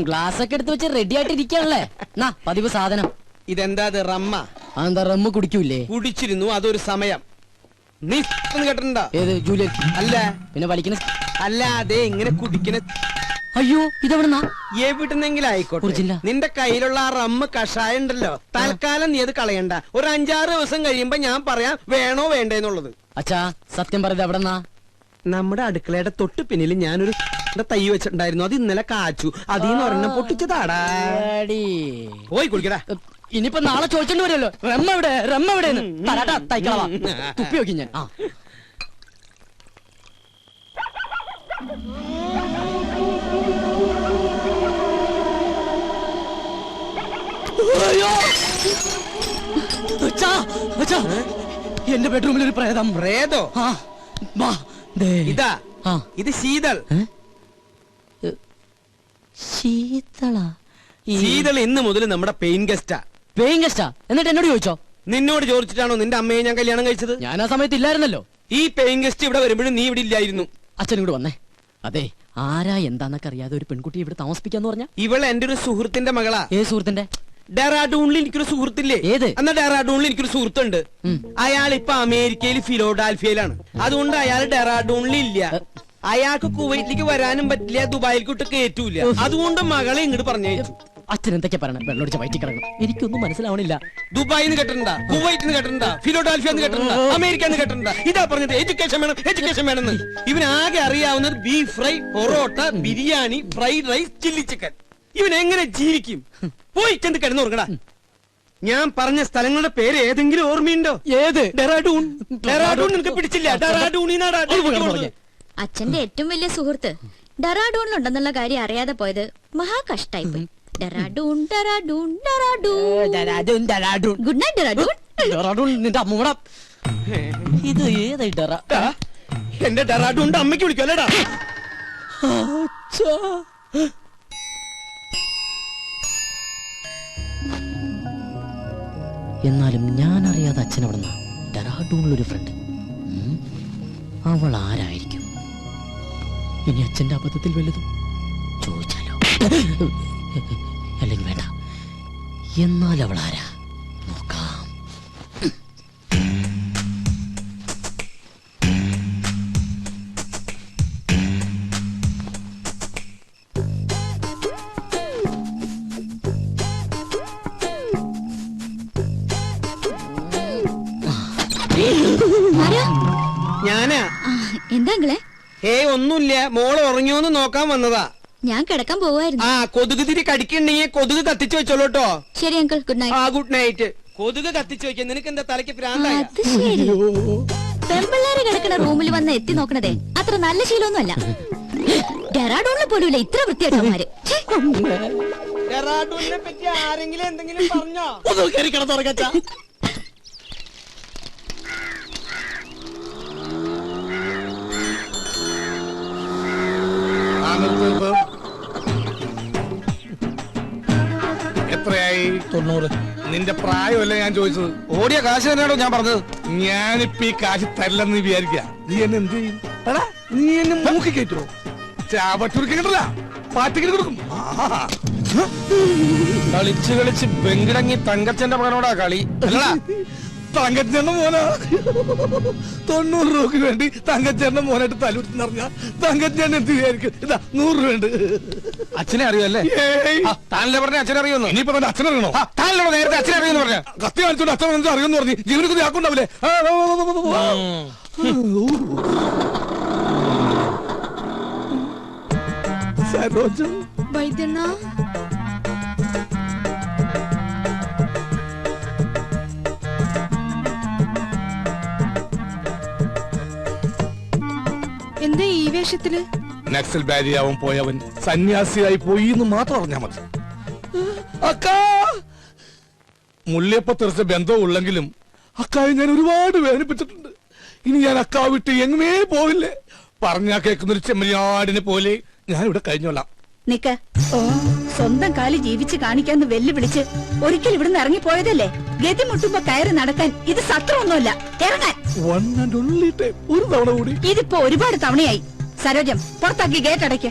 ഗ്ലാസ് ഒക്കെ എടുത്ത് വെച്ച് റെഡി ആയിട്ട് ഇരിക്കാണല്ലേ? നാ പതിവ് സാധനം. ഇതെന്താ ഇത്? റമ്മ അതെന്താ, റമ്മ് കുടിക്കൂലേ? കുടിച്ചിരുന്നു, അതൊരു സമയം. നീ കേട്ടിട്ടുണ്ടോ? ഏത് ജൂലിയൻ? അല്ല പിന്നെ വലിക്കുന്ന അല്ല, അതെ ഇങ്ങനെ കുടിക്കുന്ന അയ്യോ, ഇതെവിടുന്നാ? എവിടുന്നെങ്കിലും ആയിക്കോട്ടെ. കുടിച്ചില്ല. നിന്റെ കയ്യിലുള്ള ആ റമ്മ് കഷായം ഉണ്ടല്ലോ, തൽക്കാലം നീ അത് കളയണ്ട. ഒരു 5-6 ദിവസം കഴിയുമ്പോ ഞാൻ പറയാം വേണോ വേണ്ടേന്നുള്ളത്. അച്ഛാ, സത്യം പറയുന്നത് എവിടെന്നാ? നമ്മുടെ അടുക്കളയുടെ തൊട്ട് പിന്നിൽ ഞാനൊരു തൈ വെച്ചിട്ടുണ്ടായിരുന്നു. അത് ഇന്നലെ കാച്ചു. അതീന്ന് ഒരെണ്ണം പൊട്ടിച്ചതാടാ. പോയി കുടിക്കടാ. ഇനിയിപ്പോ നാളെ ചോദിച്ചോണ്ട് വരുമല്ലോ, റമ്മ എവിടെ തരാട്ടാ തൈക്കളവാ. തുപ്പി നോക്കി ഞാൻ. എന്റെ ബെഡ്റൂമിൽ ഒരു പ്രേതം. പ്രേതോ? ഇതാ, ഇത് ശീതൾ. ശീതൾ ഇന്ന് മുതൽ നമ്മുടെ പെയിൻ ഗസ്റ്റാ. പേയിങ് ഗസ്റ്റാ? എന്നിട്ട് എന്നോട് ചോദിച്ചോ? നിന്നോട് ചോദിച്ചിട്ടാണോ നിന്റെ അമ്മയെ ഞാൻ കല്യാണം കഴിച്ചത്? ഞാൻ ആ സമയത്ത് ഇല്ലായിരുന്നല്ലോ. ഈ പെയിൻ ഗസ്റ്റ് ഇവിടെ വരുമ്പോഴും നീ ഇവിടെ ഇല്ലായിരുന്നു. അച്ഛൻ ഇങ്ങോട്ട് വന്നേ. അതെ, ആരാ എന്താന്നൊക്കെ അറിയാതെ ഒരു പെൺകുട്ടി ഇവിടെ താമസിപ്പിക്കാന്ന് പറഞ്ഞ? ഇവൾ എന്റെ ഒരു സുഹൃത്തിന്റെ മകളാ. ഏത് സുഹൃത്തിന്റെ? ഡെറാഡൂണിൽ എനിക്കൊരു സുഹൃത്തില്ലേ? ഏത്? എന്നാ ഡെറാഡൂണിൽ എനിക്കൊരു സുഹൃത്തുണ്ട്. അയാൾ ഇപ്പൊ അമേരിക്കയിൽ ഫിലോഡാൽഫിയയിലാണ്. അതുകൊണ്ട് അയാൾ ഡെറാഡൂണിൽ ഇല്ല. അയാൾക്ക് കുവൈറ്റിലേക്ക് വരാനും പറ്റില്ല, ദുബായിൽക്കോട്ട് കയറ്റൂല. അതുകൊണ്ട് മകളെ ഇങ്ങോട്ട് പറഞ്ഞയച്ചു. അച്ഛൻ എന്തൊക്കെ പറയണം? വെള്ളമൊടിച്ച വയറ്റി കിടക്കണം. എനിക്കൊന്നും മനസ്സിലാവണില്ല. ദുബായിന്ന് കേട്ടിട്ടുണ്ടാ, കുവൈറ്റിന്ന് കേട്ടിട്ടുണ്ടാ, ഫിലോഡാൽഫിയെന്ന് കേട്ടിട്ടുണ്ടാ, അമേരിക്കന്ന് കേട്ടിട്ടുണ്ടാ. ഇതാ പറഞ്ഞത് എഡ്യൂക്കേഷൻ വേണമെന്ന്. ഇവനാകെ അറിയാവുന്നത് beef fry, parotta, biryani, fried rice, chilli chicken. ഇവൻ എങ്ങനെ ജീവിക്കും? പോയി ചെന്ന് കിടന്നുറങ്ങടാ. ഞാൻ പറഞ്ഞ സ്ഥലങ്ങളുടെ പേര് ഏതെങ്കിലും ഓർമ്മയുണ്ടോ? ഏത്? ഡെറാഡൂൺ. ഡെറാഡൂൺ നിനക്ക് പിടിച്ചില്ല? ഡെറാഡൂണിനാടാ. അച്ഛന്റെ ഏറ്റവും വലിയ സുഹൃത്ത് ഡെറാഡൂണിലുണ്ടെന്നുള്ള കാര്യം അറിയാതെ പോയത് മഹാ കഷ്ടായിപ്പോയി. ഡെറാഡൂൺ. Good night Dehradun. നിന്റെ അമ്മൂട. ഇത് ഏതായി ഡെറാ? എന്റെ ഡെറാഡൂണിന്റെ അമ്മയ്ക്ക് വിളിക്കല്ലേടാ. എന്നാലും ഞാൻ അറിയാതെ അച്ഛൻ അവിടുന്ന് ഡെറാഡൂണിലൊരു ഫ്രണ്ട്. അവൾ ആരായിരിക്കും? ഇനി അച്ഛന്റെ അബദ്ധത്തിൽ വല്ലതും ചോദിച്ചാലോ? അല്ലെങ്കിൽ വേണ്ട. എന്നാൽ അവൾ ആരാ? ഞാനാ. എന്താ അങ്കിളെ? ഒന്നുമില്ല, മോള് ഉറങ്ങിയോന്ന് നോക്കാൻ വന്നതാ. ഞാൻ കിടക്കാൻ പോവായിരുന്നു. കൊതുക് തിരി കടിക്കണ്ടെങ്കിൽ കൊതുക് കത്തിച്ചു വെച്ചോളൂട്ടോ. ശരി uncle, good night. Good night. കൊതുക് കത്തിച്ചു വെക്കാൻ നിനക്ക് എന്താ തലയ്ക്ക് പ്രാന്തായ? അത് ശരി. പെമ്പിള്ളേര് കിടക്കുന്ന റൂമിൽ വന്ന് എത്തി നോക്കണതേ അത്ര നല്ല ശീലമൊന്നുമല്ല. ഡെറാഡൂണിൽ പോലും ഇല്ല ഇത്ര വൃത്തിയായിട്ടവന്മാര്. ഡെറാഡൂണിനെ പറ്റി ആരെങ്കിലും എന്തെങ്കിലും പറഞ്ഞോ? എത്രയായി? 90. നിന്റെ പ്രായമല്ലേ ഞാൻ ചോദിച്ചത്? ഓടിയ കാശ് തന്നെയാണോ ഞാൻ പറഞ്ഞത്? ഞാനിപ്പ ഈ കാശ് തരില്ലെന്ന് വിചാരിക്ക. നീ എന്നെ എന്ത് ചെയ്യും? എടാ, നീ എന്നെ മൂക്കി കയറ്റുമോ? ചാവട്ടുരുക്കി കിട്ടില്ല, പാറ്റിക്കിട്ട് കൊടുക്കും. കളിച്ച് കളിച്ച് ബെങ്കിടങ്ങി തങ്കച്ചന്റെ മകനോടാ കളി. അല്ലടാ, തങ്കച്ചേട്ടന്റെ മോനാ. 90 രൂപക്ക് വേണ്ടി തങ്കച്ചേട്ടന്റെ മോനായിട്ട് തലൂർന്ന് പറഞ്ഞ തങ്കച്ചേട്ടൻ എന്ത് വിചാരിക്കും? ഇതാ 100 രൂപ ഉണ്ട്. അച്ഛനെ അറിയുമല്ലേ? താനല്ലേ പറഞ്ഞ അച്ഛനെ അറിയുന്നു? ഇനിയിപ്പോ തന്റെ അച്ഛനറിയണോ? താനല്ലോ നേരത്തെ അച്ഛനെ അറിയുന്നു പറഞ്ഞ. കത്തി കാണിച്ചോണ്ട് അച്ഛൻ എന്താ അറിയുമെന്ന് പറഞ്ഞു. ജീവനക്ക് ആക്കുണ്ടാവില്ലേ? വൈദ്യണ്ണ, എന്താ ഈ വേഷത്തില്? നക്സൽ ബാരിയാവും പോയവൻ സന്യാസിയായി പോയി എന്ന് മാത്രം അറിഞ്ഞാ മതി. അക്കാ, മുല്ലയപ്പ തെറിച്ച ബന്ധവും ഉള്ളെങ്കിലും അക്കായെ ഞാൻ ഒരുപാട് വേദനിപ്പിച്ചിട്ടുണ്ട്. ഇനി ഞാൻ അക്കാ വിട്ട് എങ്ങുമേ പോവില്ലേ. പറഞ്ഞാ കേൾക്കുന്നൊരു ചെമ്മരിയാടിനെ പോലെ ഞാൻ ഇവിടെ കഴിഞ്ഞോളാം. നിക്ക, സ്വന്തം കാലി ജീവിച്ച് കാണിക്കാന്ന് വെല്ലുവിളിച്ച് ഒരിക്കൽ ഇവിടുന്ന് ഇറങ്ങിപ്പോയതല്ലേ? ഗതി മുട്ടുമ്പോ കയറി നടക്കാൻ ഇത് സത്രമൊന്നുമല്ല. ഇറങ്ങാൻ ഒരു തവണ കൂടി. ഇതിപ്പോ ഒരുപാട് തവണയായി. സരോജം, പുറത്താക്കി ഗേറ്റ് അടയ്ക്ക്.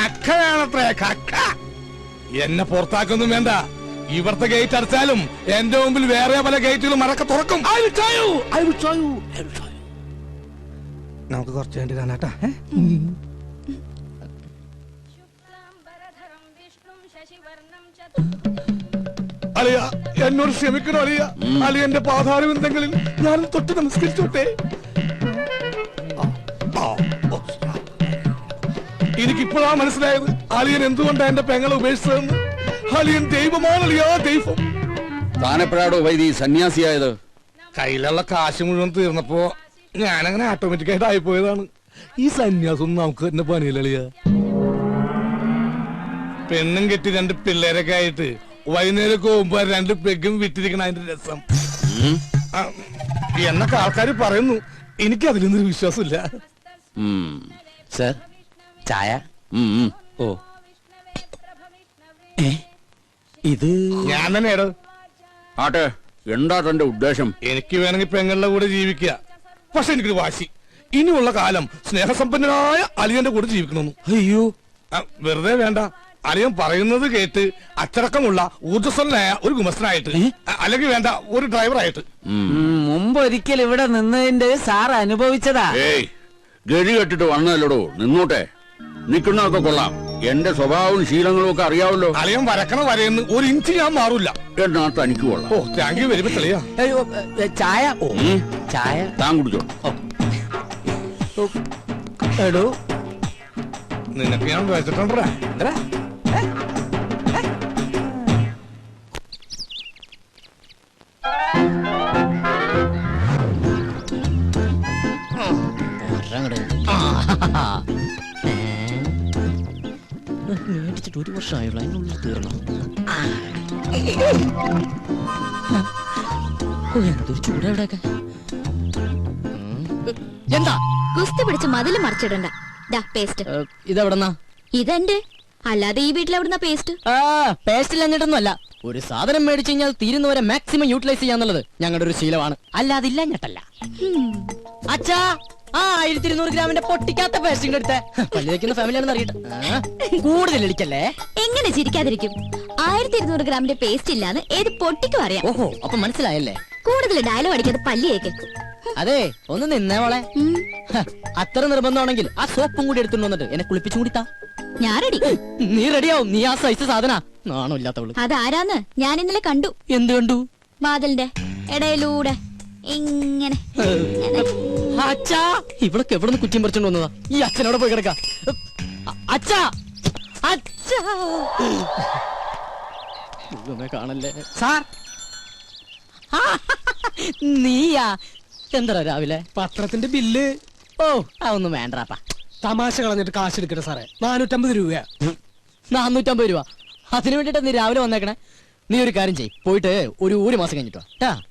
അക്കയാണത്രേ കക്ക. എന്നെ പുറത്താക്കൊന്നും വേണ്ട. ഇവിടുത്തെ ഗേറ്റ് അടച്ചാലും എന്റെ മുമ്പിൽ വേറെ പല ഗേറ്റുകളും മറക്ക തുറക്കും. നമുക്ക് കുറച്ച് വേണ്ടി കാണാട്ടാ. അലിയ, എന്നോട് ക്ഷമിക്കണോ അലിയ? അലിയന്റെ പാതാരവിന്ദങ്ങളിൽ ഞാൻ തൊട്ട് നമസ്കരിച്ചോട്ടെ. എനിക്കിപ്പോഴാ മനസ്സിലായത് അലിയൻ എന്തുകൊണ്ടാ എന്റെ പെങ്ങളെ ഉപേക്ഷിച്ചതെന്ന്. അലിയൻ ദൈവമാണ് അലിയ, ദൈവം. താനെപ്പോഴാടോ വൈദി സന്യാസിയായത്? കയ്യിലുള്ള കാശ് മുഴുവൻ തീർന്നപ്പോ ഞാനങ്ങനെ ഓട്ടോമാറ്റിക്കായിട്ട് ആയിപ്പോയതാണ്. ഈ സന്യാസം നമുക്ക് തന്നെ പണിയില്ല. പെണ്ണും കെട്ടി 2 പിള്ളേരൊക്കെ ആയിട്ട് വൈകുന്നേരം പോകുമ്പോ 2 പെഗും വിട്ടിരിക്കണ അതിന്റെ രസം എന്നൊക്കെ ആൾക്കാർ പറയുന്നു. എനിക്ക് അതിലൊന്നും വിശ്വാസമില്ല. സർ, ചായ. ഓ, ഇത് ഞാൻ തന്നെയാടോ. ആട്ടെ, എന്താ തന്റെ ഉദ്ദേശം? എനിക്ക് വേണമെങ്കിൽ പെങ്ങളുടെ കൂടെ ജീവിക്കുക. പക്ഷെ എനിക്കൊരു വാശി, ഇനിയുള്ള കാലം സ്നേഹസമ്പന്നനായ അലിയന്റെ കൂടെ ജീവിക്കണമെന്ന്. അയ്യോ, വെറുതെ വേണ്ട. അലിയൻ പറയുന്നത് കേട്ട് അച്ചടക്കമുള്ള ഊർജ്ജസ്വലനായ ഒരു ഗുമസ്തനായിട്ട്, അല്ലെങ്കിൽ വേണ്ട ഒരു ഡ്രൈവറായിട്ട്. മുമ്പ് ഒരിക്കൽ ഇവിടെ നിന്നതിന്റെ സാർ അനുഭവിച്ചതാ. ഏയ്, ഗതി കെട്ടിട്ട് വന്നല്ലോ, നിന്നോട്ടെ. നിക്കുന്നതൊക്കെ കൊള്ളാം. എന്റെ സ്വഭാവവും ശീലങ്ങളും ഒക്കെ അറിയാവല്ലോ. അലിയൻ വരക്കണ വരയെന്ന് 1 ഇഞ്ച് ഞാൻ മാറൂല. എന്നാ തനിക്ക് കൊള്ളാം. ഓ, താങ്ക് യു വെരി മച്ച് അളിയാ. ചായ. ചായ താൻ കുടിച്ചോ. എടോ, നിനക്ക് ഞാൻ വെച്ചിട്ടുണ്ടാ. മേടിച്ചിട്ട് 1 വർഷമായുള്ള അതിനുള്ളിൽ തീർന്നു. എന്തൊരു ചൂടാ ഇവിടെയൊക്കെ. എന്താ കുസ്തി പിടിച്ച് മതില് മറിച്ചിടണ്ട. പേസ്റ്റ് ഇതെവിടെന്നാ? ഇതെന്റെ, അല്ലാതെ ഈ വീട്ടിൽ എവിടുന്ന പേസ്റ്റ്? പേസ്റ്റ് ഇല്ലഞ്ഞിട്ടൊന്നും അല്ല. ഒരു സാധനം മേടിച്ചു കഴിഞ്ഞാൽ തീരുന്നവരെ മാക്സിമം യൂട്ടിലൈസ് ചെയ്യാന്നുള്ളത് ഞങ്ങളുടെ ഒരു ശീലമാണ്. അല്ലാതെ ഇല്ലഞ്ഞിട്ടല്ല. അച്ഛാ, 1200 ഗ്രാമിന്റെ പൊട്ടിക്കാത്ത പേസ്റ്റിംഗ് എടുത്തേ. പല്ല് വയ്ക്കുന്ന ഫാമിലിയാണെന്ന് അറിയട്ടെ. കൂടുതൽ ഇടിക്കല്ലേ. എങ്ങനെ ചിരിക്കാതിരിക്കും? 1200 ഗ്രാമിന്റെ പേസ്റ്റ് ഇല്ലാന്ന് ഏത് പൊട്ടിക്കും അറിയാം. ഓഹോ, അപ്പൊ മനസ്സിലായല്ലേ. കൂടുതൽ ഡയലോഗ് അടിക്കാതെ പല്ലിയേക്ക്. അതെ, ഒന്ന് നിന്നേ മോളെ. അത്ര നിർബന്ധമാണെങ്കിൽ ആ സോപ്പും കൂടി എടുത്തുകൊണ്ട് വന്നിട്ട് എന്നെ കുളിപ്പിച്ചും കൂടി താ. ഞാൻ റെഡി. നീ റെഡിയാവും. നീ ആ സൈസ് സാധന. നാണോ ഇല്ലാത്തവള്. അതാരാന്ന് ഞാൻ ഇന്നലെ കണ്ടു. എന്ത് കണ്ടു? വാതിലിന്റെ ഇടയിലൂടെ ഇങ്ങനെ അച്ഛാ ഇവളൊക്കെ എവിടെ നിന്ന് കുറ്റിയും പറിച്ചോണ്ട് വന്നതാ? ഈ അച്ഛനോട് പോയി കിടക്ക. അച്ഛാ അച്ഛാ കാണല്ലേ സാർ നീയാ? എന്താ രാവിലെ പത്രത്തിന്റെ ബില്ല്. ഓ അതൊന്നും വേണ്ടപ്പാ. തമാശ കളഞ്ഞിട്ട് കാശ് എടുക്കട്ടെ സാറേ. 450 രൂപയാ. 450 രൂപ അതിനു വേണ്ടിട്ട് നീ രാവിലെ വന്നേക്കണേ. നീ ഒരു കാര്യം ചെയ്യ്, പോയിട്ട് ഒരു മാസം കഴിഞ്ഞിട്ടോ.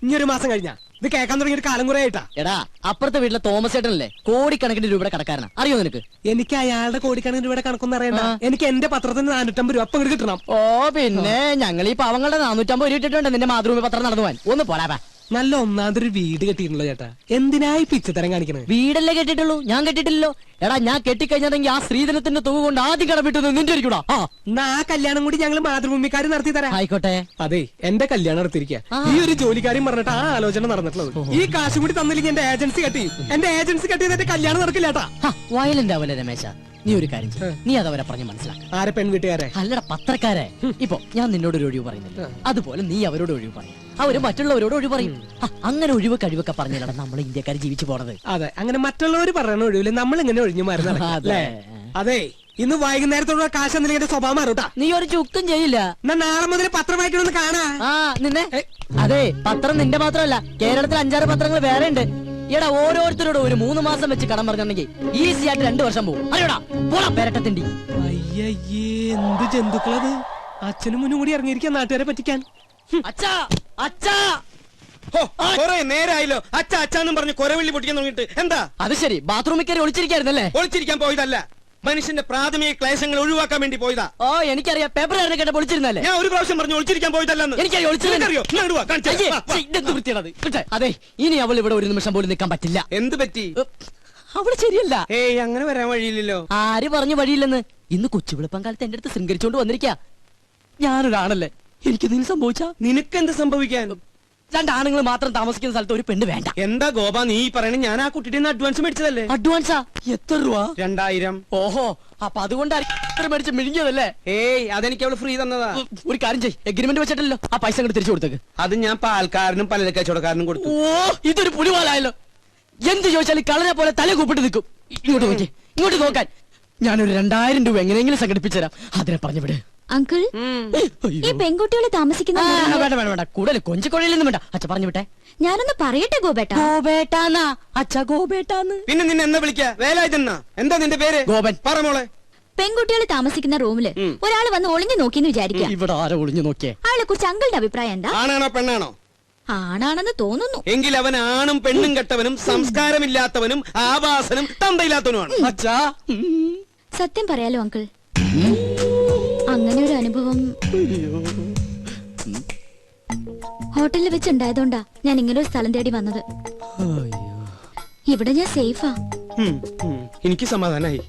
ഇനി ഒരു മാസം കഴിഞ്ഞാ ഇത് കേൾക്കാൻ തുടങ്ങിയിട്ട് കാലം കുറെ ആയിട്ടാ. എടാ അപ്പുറത്തെ വീട്ടിലെ തോമസ് ചേട്ടനല്ലേ കോടിക്കണക്കിന് രൂപയുടെ കടക്കാരനാ, അറിയോ നിനക്ക്? എനിക്ക് അയാളുടെ കോടിക്കണക്കിന് രൂപയുടെ കണക്കൊന്നും അറിയണ്ട. എനിക്ക് എന്റെ പത്രത്തിന് 450 രൂപ അപ്പം കിട്ടണം. ഓ പിന്നെ ഞങ്ങൾ ഈ പാവങ്ങളുടെ 450 രൂപ ഇട്ടിട്ടുണ്ട് നിന്റെ മാതൃഭൂമി പത്രം നടന്നു പോവാൻ. ഒന്ന് പോരാ. നല്ല ഒന്നാമതൊരു വീട് കെട്ടിയിട്ടുണ്ടല്ലോ ചേട്ടാ. എന്തിനായി പിച്ചത്തരം കാണിക്കണേ? വീടല്ലേ കെട്ടിട്ടുള്ളൂ, ഞാൻ കെട്ടിട്ടില്ലല്ലോ. എടാ ഞാൻ കെട്ടിക്കഴിഞ്ഞതെങ്കിൽ ആ സ്ത്രീധനത്തിന്റെ തുക കൊണ്ട് ആദ്യം കടമിട്ടത് നിന്റെ ഇരിക്കൂടാ. എന്നാ ആ കല്യാണം കൂടി ഞങ്ങൾ മാതൃഭൂമിക്കാർ നടത്തി തരാം. ആയിക്കോട്ടെ. അതെ എന്റെ കല്യാണം നടത്തിയിരിക്കുക. ഈ ഒരു ജോലിക്കാരും പറഞ്ഞിട്ട് ആ ആലോചന നടന്നിട്ടുള്ളത്. ഈ കാശ് കൂടി തന്നില്ലെങ്കിൽ എന്റെ ഏജൻസി കെട്ടിയതിന്റെ കല്യാണം നടക്കില്ലേട്ടാ. വയലന്റ് ആവല്ലേ രമേശ? നീ ഒരു കാര്യം ചെയ്യ്, നീ അതവരെ പറഞ്ഞ് മനസ്സിലാക്ക. ആരെ പെൺവീട്ടുകാരെ? അല്ലടാ പത്രക്കാരെ. ഇപ്പൊ ഞാൻ നിന്നോട് ഒരു ഒഴിവ് പറയുന്നില്ല, അതുപോലെ നീ അവരോട് ഒഴിവ് പറയും, അവര് മറ്റുള്ളവരോട് ഒഴിവ് പറയും. അങ്ങനെ ഒഴിവ് കഴിവൊക്കെ പറഞ്ഞാലാണ് നമ്മൾ ഇന്ത്യക്കാർ ജീവിച്ചു പോണത്. അതെ, അങ്ങനെ മറ്റുള്ളവർ പറയുന്ന ഒഴിവില് നമ്മൾ ഇങ്ങനെ ഒഴിഞ്ഞു മാറുന്നല്ലേ? അതെ, ഇന്ന് വൈകുന്നേരത്തോടുള്ള കാശ് എന്തെങ്കിലും എന്റെ സ്വഭാവം മാറൂട്ടാ. നീ ഒരു ചുക്കും ചെയ്യില്ല. നാളെ മുതൽ പത്രം വായിക്കണമെന്ന് കാണാ. നിന്നെ അതെ, പത്രം നിന്റെ മാത്രമല്ല, കേരളത്തിൽ 5-6 പത്രങ്ങൾ വേറെ ഉണ്ട്. എടാ ഓരോരുത്തരോട് ഒരു 3 മാസം വെച്ച് കടം പറഞ്ഞിട്ടുണ്ടെങ്കിൽ ഈസി ആയിട്ട് 2 വർഷം പോകും. അറിയോടാ, പോടാ പെരട്ടത്തിണ്ടി. അയ്യേ, എന്ത് ജന്തുക്കളത്! അച്ഛനും മുന്നും കൂടി ഇറങ്ങിയിരിക്കാൻ നാട്ടുകാരെ പറ്റിക്കാൻ. അച്ഛാ അച്ഛാ, നേരായല്ലോ അച്ഛ അച്ഛാന്നും പറഞ്ഞ് കൊരവള്ളി പൊട്ടിക്കാൻ തുടങ്ങിയിട്ട്. എന്താ അത് ശരി, ബാത്റൂമിൽ കയറി ഒളിച്ചിരിക്കായിരുന്നല്ലേ? ഒളിച്ചിരിക്കാൻ പോയതല്ല, മനുഷ്യന്റെ പ്രാഥമിക ക്ലേശങ്ങൾ ഒഴിവാക്കാൻ വേണ്ടി പോയതാ. ഓ എനിക്കറിയാം, പേപ്പർ കേട്ട ഒളിച്ചിരുന്നല്ലേ? ഞാൻ ഒരു പ്രാവശ്യം പറഞ്ഞു ഒളിച്ചിരിക്കാൻ പോയതല്ലെന്ന്. എനിക്കറിയോ അതെ, ഇനി അവൾ ഇവിടെ ഒരു നിമിഷം പോലും നിൽക്കാൻ പറ്റില്ല. എന്ത് പറ്റി? അവള് ശരിയല്ല. ഏയ് അങ്ങനെ വരാൻ വഴിയില്ലല്ലോ. ആര് പറഞ്ഞു വഴിയില്ലെന്ന്? ഇന്ന് കൊച്ചുവിളപ്പം കാലത്ത് എന്റെ അടുത്ത് ശൃംഗരിച്ചോണ്ട് വന്നിരിക്കാ. ഞാനൊരാണല്ലേ, എനിക്ക് എന്തെങ്കിലും സംഭവിച്ചാ? നിനക്കെന്ത് സംഭവിക്കാൻ? 2 ആണുങ്ങൾ മാത്രം താമസിക്കുന്ന സ്ഥലത്ത് ഒരു പെണ്ണ് വേണ്ട. എന്താ ഗോപ നീ പറയണ? ഞാൻ ആ കുട്ടിയുടെ അഡ്വാൻസ് മേടിച്ചതല്ലേ. അഡ്വാൻസാ? എത്ര രൂപ? 2000. ഓഹോ, അപ്പൊ അതുകൊണ്ടാണ് മേടിച്ച് മിഴുങ്ങിയതല്ലേ? ഏയ് അതെനിക്ക് അവള് ഫ്രീ തന്നതാ. ഒരു കാര്യം ചെയ്യ്, എഗ്രിമെന്റ് വെച്ചിട്ടല്ലോ ആ പൈസ അങ്ങോട്ട് തിരിച്ചു കൊടുത്തേക്ക്. അത് ഞാൻ പാൽക്കാരനും പലചരക്ക് കച്ചവടക്കാരനും കൊടുത്തു. ഓ ഇതൊരു പുലിവാലായല്ലോ. എന്ത് ചോദിച്ചാലും കളനെ പോലെ തല കൂപ്പിട്ട് നിൽക്കും. ഇങ്ങോട്ട് നോക്കി, ഇങ്ങോട്ട് നോക്കാൻ. ഞാനൊരു 2000 രൂപ എങ്ങനെയെങ്കിലും സംഘടിപ്പിച്ചുതരാം. അതിനെ പറഞ്ഞു വിട്. അങ്കിൾ, ഈ പെൺകുട്ടികളെ താമസിക്കുന്ന വേണ്ട വേണ്ട വേണ്ട, കൂടുതൽ കൊഞ്ചിക്കൊഴയിലൊന്നും വേണ്ട. അച്ഛ പറഞ്ഞു വിട്ടെ. ഞാനൊന്ന് പറയട്ടെ ഗോപേട്ട. ഗോപേട്ടാന്നാ അച്ഛ, ഗോപേട്ടാന്ന്. പിന്നെ നിന്നെ എന്താ വിളിക്കാ? വേലായുധനാ? എന്താ നിന്റെ പേര്? ഗോപൻ. പറ മോളെ. പെൺകുട്ടികൾ താമസിക്കുന്ന റൂമില് ഒരാൾ വന്ന് ഒളിഞ്ഞു നോക്കിന്ന് വിചാരിക്കുക. ഇവിടെ ആരോ ഒളിഞ്ഞു നോക്കിയേ? അയാളെ കുറിച്ച് അങ്കിളുടെ അഭിപ്രായം എന്താ? ആണാണോ പെണ്ണാണോ? ആണാണെന്ന് തോന്നുന്നു. എങ്കിൽ അവൻ ആണും പെണ്ണും കെട്ടവനും സംസ്കാരമില്ലാത്തവനും ആവാസനും തന്തയില്ലാത്തവനുമാണ്. അച്ഛാ സത്യം പറയാലോ അങ്കിൾ, അങ്ങനെ ഒരു അനുഭവം ഹോട്ടലിൽ വെച്ചുണ്ടായതുകൊണ്ടാ ഞാൻ ഇങ്ങനെ ഒരു സ്ഥലം തേടി വന്നത്. ഇവിടെ ഞാൻ സേഫാ. എനിക്ക് സമാധാനായി.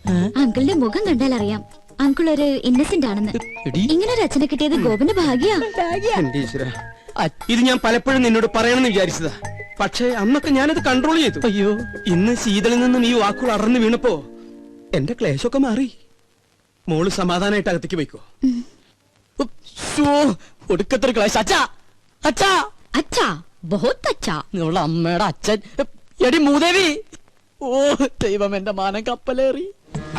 അങ്കിളിന്റെ മുഖം കണ്ടാൽ അറിയാം അങ്കിൾ ഒരു ഇന്നസെന്റ് ആണെന്ന്. ഇങ്ങനെ ഒരു അച്ഛനെ കിട്ടിയത് ഗോപന്റെ ഭാഗ്യാ. ഇത് ഞാൻ പലപ്പോഴും നിന്നോട് പറയണമെന്ന് വിചാരിച്ചതാ, പക്ഷേ അന്നൊക്കെ ഞാനത് കൺട്രോൾ ചെയ്തു. അയ്യോ, ഇന്ന് ശീതളിൽ നിന്നും ഈ വാക്കുകൾ അറന്നു വീണപ്പോ എന്റെ ക്ലേശമൊക്കെ മാറി. മോള് സമാധാനായിട്ട് അകത്തേക്ക് പോയിക്കോ. ഒടുക്കത്തൊരു ക്ലാസ്. അച്ഛാ അച്ഛാ അച്ഛാ, ബഹുത്ത് അച്ഛാ. നിങ്ങളുടെ അമ്മയുടെ അച്ഛൻ. എടി മൂദേവി. ഓ ദൈവം, എന്റെ മാനം കപ്പലേറി.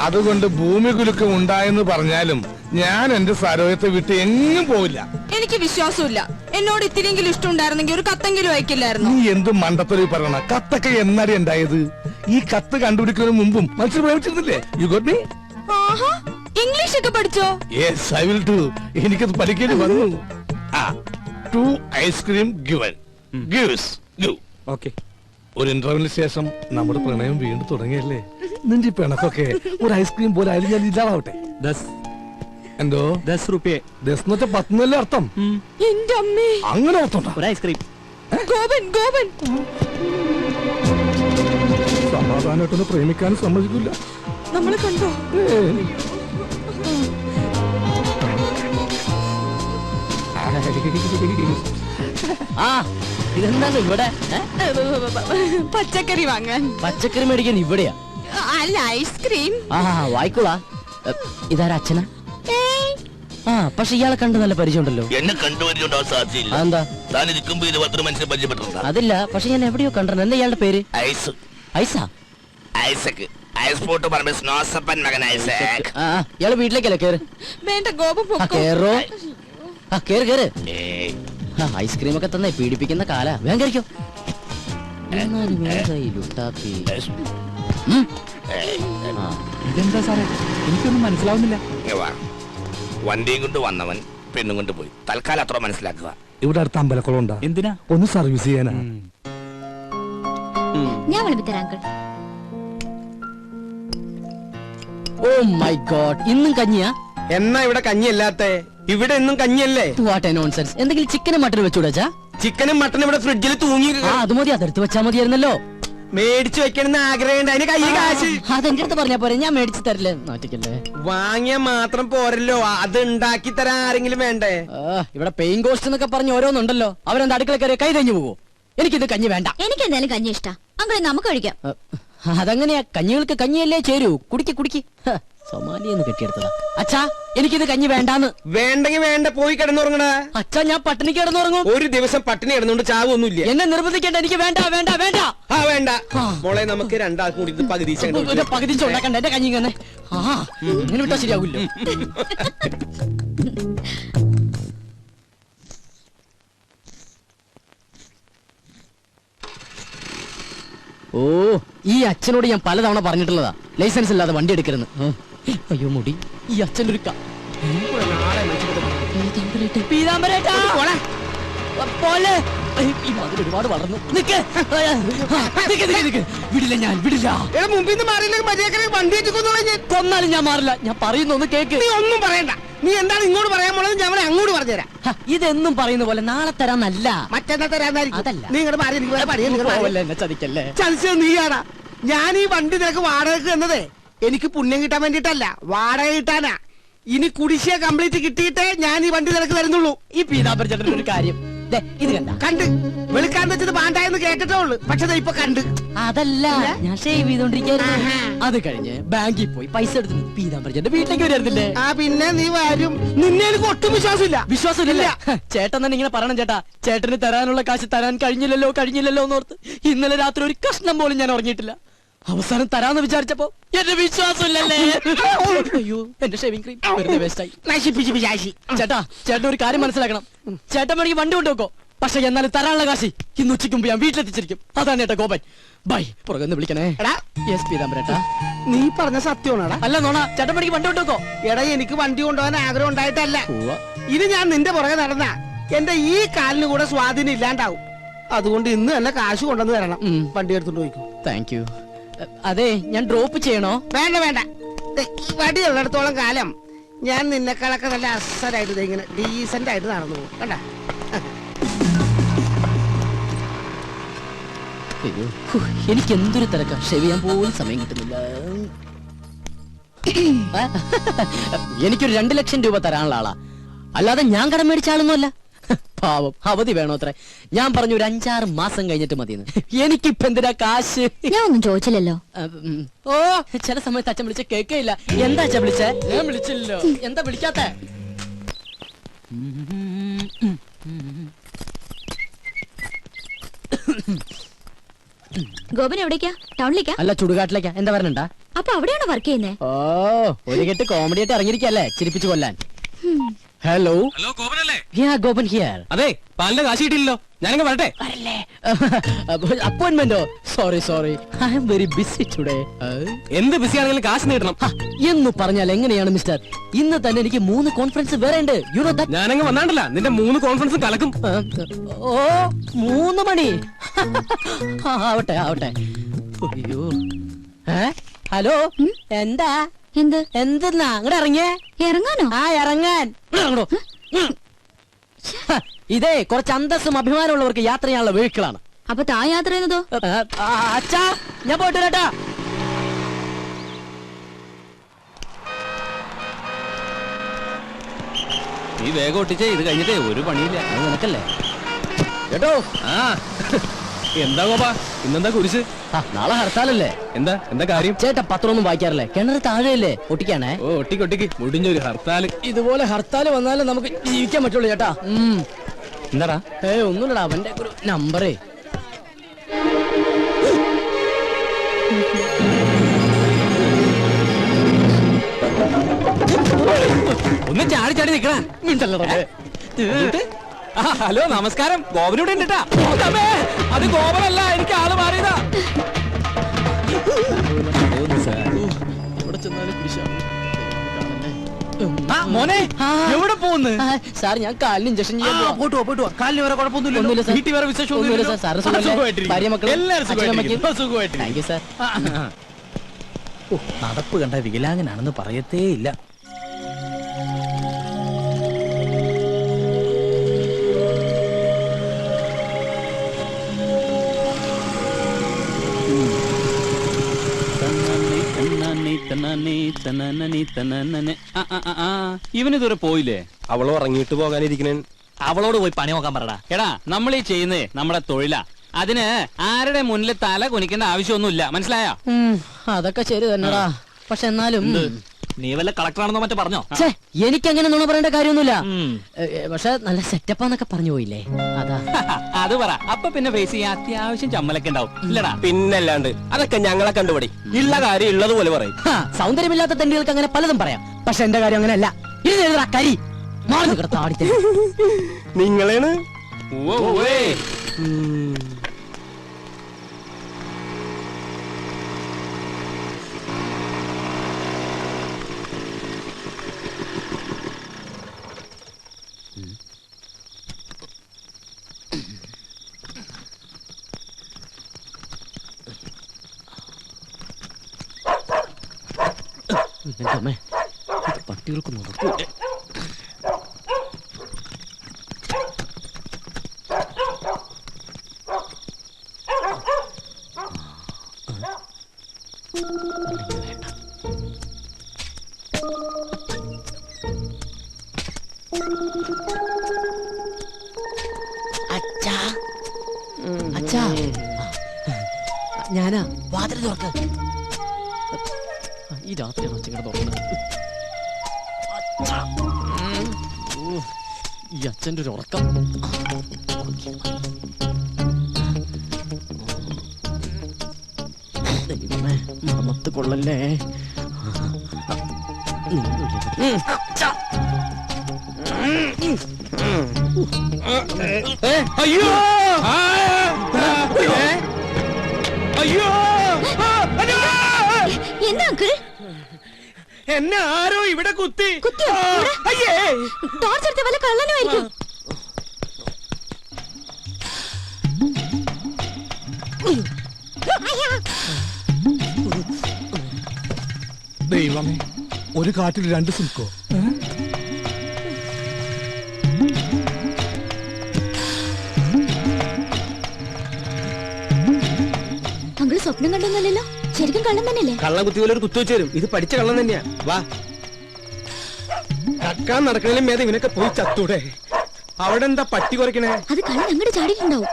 അതുകൊണ്ട് ഭൂമി കുലുക്കം ഉണ്ടായെന്ന് പറഞ്ഞാലും ഞാൻ എന്റെ സരോയത്തെ വിട്ട് എങ്ങും പോവില്ല. എനിക്ക് വിശ്വാസമില്ല. എന്നോട് ഇത്തിരിയെങ്കിലും ഇഷ്ടം ഉണ്ടായിരുന്നെങ്കിൽ ഒരു കത്തെങ്കിലും അയക്കില്ലായിരുന്നു. നീ എന്ത് മണ്ടത്തൊരു പറയണ? കത്തൊക്കെ എന്നാടി ഉണ്ടായത്? ഈ കത്ത് കണ്ടുപിടിക്കുന്നതിന് മുമ്പും മനുഷ്യർ പ്രേമിച്ചിരുന്നില്ലേ? You got me? ഇംഗ്ലീഷ് ഒക്കെ പഠിച്ചോ? Yes, I will do. എനിക്കത് പഠിക്കേണ്ടി വന്നു. 2 ice cream given. Gives give. Okay. ഒരു ഇന്റർവ്യൂവിന് ശേഷം നമ്മുടെ പ്രണയം വീണ്ടും തുടങ്ങിയല്ലേ? നിന്റെ പിണക്കൊക്കെ ഒരു ഐസ്ക്രീം പോലെ ആയാലും ഞാൻ ഇല്ലാതാവട്ടെ. എന്തോ 10 രൂപയെ? 10 എന്ന് വെച്ചാൽ 10 എന്നല്ലേ അർത്ഥം? എന്റെ അമ്മേ, അങ്ങനെ അർത്ഥം? ഒരു ഐസ്ക്രീം. ഗോപൻ ഗോപൻ സമാധാനമായിട്ടൊന്ന് പ്രേമിക്കാനും സമ്മതിക്കില്ല. നമ്മളെ കണ്ടോ? ആ ഇതെന്താണ് ഇവിടെ? പച്ചക്കറി വാങ്ങാൻ. പച്ചക്കറി മേടിക്കാൻ ഇവിടെയാ? അല്ല, ഐസ്ക്രീം. ആ വായിക്കോളാ. ഇതാരാ അച്ഛനാ? ആ പക്ഷെ ഇയാളെ കണ്ട് നല്ല പരിചയമുണ്ടല്ലോ. എന്നെ കണ്ടുപരിചയമുണ്ടാവാൻ സാധ്യതയില്ല. എന്താ? താൻ ഇരിക്കുമ്പോ 20 മനുഷ്യരെ പരിചയപ്പെട്ടിട്ടുണ്ടോ? അതില്ല, പക്ഷെ ഞാൻ എവിടെയോ കണ്ടിരുന്നു. എന്താ ഇയാളുടെ പേര്? ഐസ്. ഐസാ? ഐസക് ഐസ്പോർട്ട് പറമ്പ് സ്നോസപ്പൻ മകൻ ഐസക്. ആ ഇയാള് വീട്ടിലേക്കല്ലേ കേറ്. വേണ്ട ഗോപം കേറോ? കേറ് കേറ്. ഏയ് ഐസ്ക്രീം ഒക്കെ തന്നെ പീഡിപ്പിക്കുന്ന കാല. വേഗം കഴിക്കോ. ഇതെന്താ സാറേ, എനിക്കൊന്നും മനസ്സിലാവുന്നില്ല. ഇങ്ങ് വാ. വണ്ടിയും കൊണ്ട് വന്നവൻ പെണ്ണും കൊണ്ട് പോയി. തൽക്കാലം അത്ര മനസ്സിലാക്കുക. ഇവിടെ അടുത്ത അമ്പലക്കുളം ഉണ്ടാ? എന്തിനാ? ഒന്ന് സർവീസ് ചെയ്യാനാ. ഞാൻ വിളിപ്പിത്തരാം അങ്കിൾ. ഓ മൈ ഗോഡ്, ഇന്നും കഞ്ഞിയാ? എന്നാ ഇവിടെ കഞ്ഞിയല്ലാത്ത? ഇവിടെ എന്നും കഞ്ഞിയല്ലേ? What A nonsense. എന്തെങ്കിലും ചിക്കനും മട്ടനും വെച്ചൂടാ? ചിക്കനും മട്ടനും ഇവിടെ ഫ്രിഡ്ജിൽ തൂങ്ങി. അത് മതി, അതെടുത്ത് വെച്ചാ മതിയായിരുന്നല്ലോ. മേടിച്ചു വെക്കണമെന്ന് ആഗ്രഹമുണ്ട്. അതിന് കയ്യിൽ കാശ്. അതെന്റെ അടുത്ത് പറഞ്ഞാ പോരെ, ഞാൻ മേടിച്ചു തരില്ലേ. നാട്ടിക്കല്ലേ. വാങ്ങിയ മാത്രം പോരല്ലോ, അത് ഉണ്ടാക്കി തരാൻ ആരെങ്കിലും വേണ്ടേ? ഇവിടെ പെയിൻ കോസ്റ്റ് എന്നൊക്കെ പറഞ്ഞ് ഓരോന്നുണ്ടല്ലോ. അവരെന്താ അടുക്കള കയറി കൈ തഞ്ഞു പോവോ? എനിക്കിത് കഞ്ഞി വേണ്ട. എനിക്ക് എന്തായാലും കഞ്ഞി ഇഷ്ടാ അങ്കിൾ, നമുക്ക് കഴിക്കാം. അതങ്ങനെയാ, കഞ്ഞികൾക്ക് കഞ്ഞിയല്ലേ ചേരൂ. കുടിക്ക്. സൊമാലിയെന്ന് കെട്ടിയെടുത്തതാ. അച്ഛാ, എനിക്കിത് കഞ്ഞി വേണ്ടാന്ന്. വേണ്ടെങ്കിൽ വേണ്ട, പോയി കിടന്നുറങ്ങണ. അച്ഛാ, ഞാൻ പട്ടിണി കിടന്നുറങ്ങും. ഒരു ദിവസം പട്ടിണി കിടന്നുകൊണ്ട് ചാവൊന്നുമില്ല. എന്നെ നിർബന്ധിക്കേണ്ട. എനിക്ക് വേണ്ട. ആ വേണ്ട മോളെ, നമുക്ക് രണ്ടാൾക്കും കൂടി ഇത് പകുതി ഉണ്ടാക്കണ്ട. എന്റെ കഞ്ഞി തന്നെ. ഇങ്ങനെ വിട്ടാ ശരിയാവില്ല. ഓ, ഈ അച്ഛനോട് ഞാൻ പലതവണ പറഞ്ഞിട്ടുള്ളതാ ലൈസൻസ് ഇല്ലാതെ വണ്ടി എടുക്കരുന്ന്. അയ്യോ മുടി, ഈ അച്ഛൻ്റെ ഒരു ഒരുപാട് വളർന്നു. വിടില്ല, ഞാൻ വിടില്ല. കൊന്നാലും ഞാൻ മാറില്ല. ഞാൻ പറയുന്നൊന്ന് കേക്ക്. ഒന്നും പറയണ്ട. നീ എന്താണ് ഇങ്ങോട്ട് പറയാൻ പോണത്? ഞാൻ അങ്ങോട്ട് പറഞ്ഞുതരാം. ഇതെന്നും പറയുന്ന പോലെ നാളെ തരാന്നല്ല, മറ്റന്നാ തരാന്നായിരിക്കും. അതല്ല. നീ ഇങ്ങോട്ട് മാറി. എന്നെ ചതിക്കല്ലേ. ചതിച്ചത് നീയാടാ. ഞാൻ ഈ വണ്ടി നിനക്ക് വാടകയ്ക്ക് എന്നതേ എനിക്ക് പുണ്യം കിട്ടാൻ വേണ്ടിട്ടല്ല, വാടക കിട്ടാനാ. ഇനി കുടിശ്ശിക കംപ്ലീറ്റ് കിട്ടിയിട്ടേ ഞാൻ ഈ വണ്ടി നിനക്ക് തരുന്നുള്ളൂ. ഈ പീതാംബര ചേട്ടൻ ഒരു കാര്യം ഇത് കണ്ട് വെളുക്കാൻ വെച്ചത് പാണ്ടായെന്ന് കേട്ടിട്ടേ ഉള്ളു. പക്ഷെ ഇപ്പൊ കണ്ട്. അതല്ല, ഞാൻ ഷേവ് ചെയ്തോണ്ടിരിക്കുന്നു. അത് കഴിഞ്ഞ് ബാങ്കിൽ പോയി പൈസ എടുത്ത് പീതാംബര ചേട്ടന്റെ വീട്ടിലേക്ക് വരുന്നില്ലേ? ആ പിന്നെ നീ വരും. നിന്നെ എനിക്ക് ഒട്ടും വിശ്വാസമില്ല. ചേട്ടൻ തന്നെ ഇങ്ങനെ പറയണം. ചേട്ടന് തരാനുള്ള കാശ് തരാൻ കഴിഞ്ഞില്ലല്ലോ എന്നോർത്ത് ഇന്നലെ രാത്രി ഒരു കഷ്ണം പോലും ഞാൻ ഉറങ്ങിയിട്ടില്ല. അവസാനം തരാന്ന് വിചാരിച്ചപ്പോ എന്റെ വിശ്വാസമില്ലല്ലേ. അയ്യോ, എന്റെ ഷേവിംഗ് ക്രീം വെറുതെ വേസ്റ്റായി. ചേട്ടൻ ഒരു കാര്യം മനസ്സിലാക്കണം. ചേട്ടൻ വേണമെങ്കിൽ വണ്ടി കൊണ്ടുവെക്കോ, പക്ഷെ എന്നാലും തരാനുള്ള കാശി ഇന്ന് ഉച്ചയ്ക്ക് മുമ്പ് ഞാൻ വീട്ടിലെത്തിച്ചിരിക്കും. അതാണ് ഏട്ടാ ഗോപൻ. ബൈ. പുറകെന്ന് വിളിക്കണേ. പീതാംബരേട്ടാ, നീ പറഞ്ഞ സത്യമാണോടാ? അല്ല നോണ. ചേട്ടൻ വേണമെങ്കിൽ വണ്ടി കൊണ്ടുവെക്കോ. എടാ, എനിക്ക് വണ്ടി കൊണ്ടുപോകാൻ ആഗ്രഹം ഉണ്ടായിട്ടല്ല. ഇനി ഞാൻ നിന്റെ പുറകെ നടന്ന എന്റെ ഈ കാലിന് കൂടെ സ്വാധീനം ഇല്ലാണ്ടാവും. അതുകൊണ്ട് ഇന്ന് തന്നെ കാശ് കൊണ്ടുവന്ന് തരണം. വണ്ടി എടുത്തോണ്ട് പോയിക്കോ. Thank you. അതെ, ഞാൻ ഡ്രോപ്പ് ചെയ്യണോ? വേണ്ട. ഈ വടി ഉള്ളിടത്തോളം കാലം ഞാൻ നിന്നെക്കാളൊക്കെ നല്ല അസലായിട്ട് ഇങ്ങനെ ഡീസന്റ് ആയിട്ട് നടന്നു പോകും. കണ്ട. എനിക്ക് എന്തൊരു തിരക്കാ. ഷേവ് ചെയ്യാൻ പോലും സമയം കിട്ടുന്നില്ല. എനിക്കൊരു 2 ലക്ഷം രൂപ തരാനുള്ള ആളാ, അല്ലാതെ ഞാൻ കടം മേടിച്ച ആളൊന്നുമല്ല. പാവം, അവധി വേണോ അത്ര? ഞാൻ പറഞ്ഞു ഒരു 5-6 മാസം കഴിഞ്ഞിട്ട് മതിയെന്ന്. എനിക്കിപ്പ എന്തിനാ കാശ്? ഞാൻ ഒന്നും ചോദിച്ചില്ലല്ലോ. ഓ, ചില സമയത്ത് അച്ഛൻ വിളിച്ച കേൾക്കയില്ല. എന്താ അച്ഛൻ വിളിച്ചേ? ഞാൻ വിളിച്ചില്ലല്ലോ. എന്താ വിളിക്കാത്ത? ഗോപൻ എവിടേക്കാ? ടൗണിലേക്കാ? അല്ല, ചുടുകാട്ടിലേക്കാ. എന്താ പറഞ്ഞാ? അപ്പൊ അവിടെയാണോ വർക്ക് ചെയ്യുന്നേ? ഓ, ഒരു കെട്ട് കോമഡി ആയിട്ട് ഇറങ്ങിയിരിക്കല്ലേ ചിരിപ്പിച്ചു കൊല്ലാൻ. ഹലോ ഗോപനല്ലേ? ഗോപൻ ഹിയർ. അതെ, പാലിന്റെ കാശ് കിട്ടിയില്ലല്ലോ. ഞാനങ്ങ് വരട്ടെ. അപ്പോയിന്റ്മെന്റോ? Sorry, I am very busy today. എന്ത് ബിസി ആണെങ്കിലും കാശ് നേടണം എന്ന് പറഞ്ഞാൽ എങ്ങനെയാണ് മിസ്റ്റർ? ഇന്ന് തന്നെ എനിക്ക് 3 കോൺഫറൻസ് വേറെ ഉണ്ട്. You know that. ഞാനങ്ങ് വന്നാണ്ടല്ല, നിന്റെ 3 കോൺഫറൻസും കലക്കും. ഓ, 3 മണി. ആവട്ടെ. അയ്യോ, ഹലോ, എന്താ? എന്തെന്നാ അങ്ങോട്ട് ഇറങ്ങിയേ? ഇറങ്ങാനോ? ഇറങ്ങാൻ. ഇതേ കുറച്ച് അന്തസ്സും അഭിമാനമുള്ളവർക്ക് യാത്ര ചെയ്യാനുള്ള വെഹിക്കിളാണ്. അപ്പൊ താ യാത്ര ചെയ്യുന്നതോ? അച്ഛാ, ഞാൻ പോയിട്ട് വരാട്ടാ. നീ വേഗം ഒട്ടിച്ചേ, ഇത് കഴിഞ്ഞിട്ടേ ഒരു പണിയില്ല. അത് നിനക്കല്ലേ കേട്ടോ. എന്താ ഗോപാ, ഇന്നെന്താ കുരിശ്? നാളെ ഹർത്താലല്ലേ? എന്താ കാര്യം? ചേട്ടാ, പത്രമൊന്നും വായിക്കാറില്ലേ? കിണറ് താഴെയല്ലേ? ഒട്ടിക്കാണേ. ഓ, ഒട്ടിക്ക് മുടിഞ്ഞൊരു ഹർത്താല്. ഇതുപോലെ ഹർത്താല് വന്നാലും നമുക്ക് ജീവിക്കാൻ പറ്റുള്ളൂ ചേട്ടാ. എന്താടാ? ഒന്നുമില്ലടാ, അവന്റെ ഒരു നമ്പറേ. ഒന്ന് ചാടി ചാടി നിക്കണ. ഹലോ നമസ്കാരം, ഗോപനൂടെ ഉണ്ട്. അത് ഗോപനല്ല, എനിക്ക് ആള് മാറിയതാ. മോനെ എവിടെ പോകുന്നു? സാർ ഞാൻ കാലിന് ഇഞ്ചക്ഷൻ ചെയ്യാൻ പോവാ. പോയിട്ട് കാലിന് വേറെ ഒന്നുമില്ല കുഴപ്പമൊന്നുമില്ല. സാർ. വീട്ടിൽ വേറെ വിശേഷം ഒന്നുമില്ല സാർ. സാറ് സുഖമല്ലേ? ഭാര്യ മക്കള് എല്ലാവരും സുഖമായിട്ട്. Thank you sir. നടപ്പ് കണ്ട വികലാംഗനാണെന്ന് പറയത്തേ ഇല്ല. ഇവനിതുവരെ പോയില്ലേ? അവൾ ഉറങ്ങിയിട്ട് പോകാനിരിക്കണേ. അവളോട് പോയി പണി നോക്കാൻ പറടാ. എടാ, നമ്മൾ ഈ ചെയ്യുന്നേ നമ്മുടെ തൊഴിലാ. അതിന് ആരുടെ മുന്നിൽ തല കുനിക്കേണ്ട ആവശ്യമൊന്നുമില്ല, മനസ്സിലായോ? അതൊക്കെ ശരി തന്നെടാ. പക്ഷെ എന്നാലും നീ വല്ല കളക്ടറാണെന്നോ മറ്റോ പറഞ്ഞോ? എനിക്കങ്ങനെ നുണ പറയേണ്ട കാര്യമൊന്നുമില്ല. പക്ഷെ നല്ല സെറ്റപ്പാന്നൊക്കെ പറഞ്ഞു പോയില്ലേ, അതാ. അത് പറ. അപ്പൊ പിന്നെ ഫേസ് ചെയ്യാൻ അത്യാവശ്യം ചമ്മലൊക്കെ ഉണ്ടാവും, ഇല്ലടാ? പിന്നല്ലാണ്ട് അതൊക്കെ ഞങ്ങളെ കണ്ടുപിടി. ഉള്ള കാര്യം ഉള്ളതുപോലെ പറയും. സൗന്ദര്യമില്ലാത്ത തെണ്ടികൾക്ക് അങ്ങനെ പലതും പറയാം. പക്ഷെ എന്റെ കാര്യം അങ്ങനെയല്ല. ഇത് എഴുതാ കരി മാറി താടി. നിങ്ങളാണ് പട്ടികൾക്ക് നടക്കൂ. അച്ഛാ, ഞാനാ. വാതിൽ തുറക്ക്. ഈ രാത്രിയാണ് അച്ഛൻ തുറക്കുന്നത്. ഈ അച്ഛൻ്റെ ഒരു ഉറക്കം. മണത്ത് കൊള്ളല്ലേ. അയ്യോ അയ്യോ, എന്താ അങ്കിൾ? എന്നെ ആരോ ഇവിടെ കുത്തി. അയ്യേ, ടോർച്ചെടുത്ത വല്ല കള്ളനുമായിരിക്കും. ദൈവമേ, ഒരു കാട്ടിൽ രണ്ട് സിൽക്കോ? അങ്കിൾ സ്വപ്നം കണ്ടൊന്നുമല്ലല്ലോ, ശരിക്കും കള്ളം തന്നെയല്ലേ? കള്ളം കുത്തി പോലെ ഒരു കുത്തു വെച്ച് തരും. ഇത് പഠിച്ച കള്ളം തന്നെയാ. വാ, കക്കാൻ നടക്കണേലും മേധ ഇവനൊക്കെ പോയി ചത്തൂടെ. അവിടെ എന്താ പട്ടി കുറയ്ക്കണേ? അത് കള്ളൻ അങ്ങോട്ട് ചാടിയിട്ടുണ്ടാവും.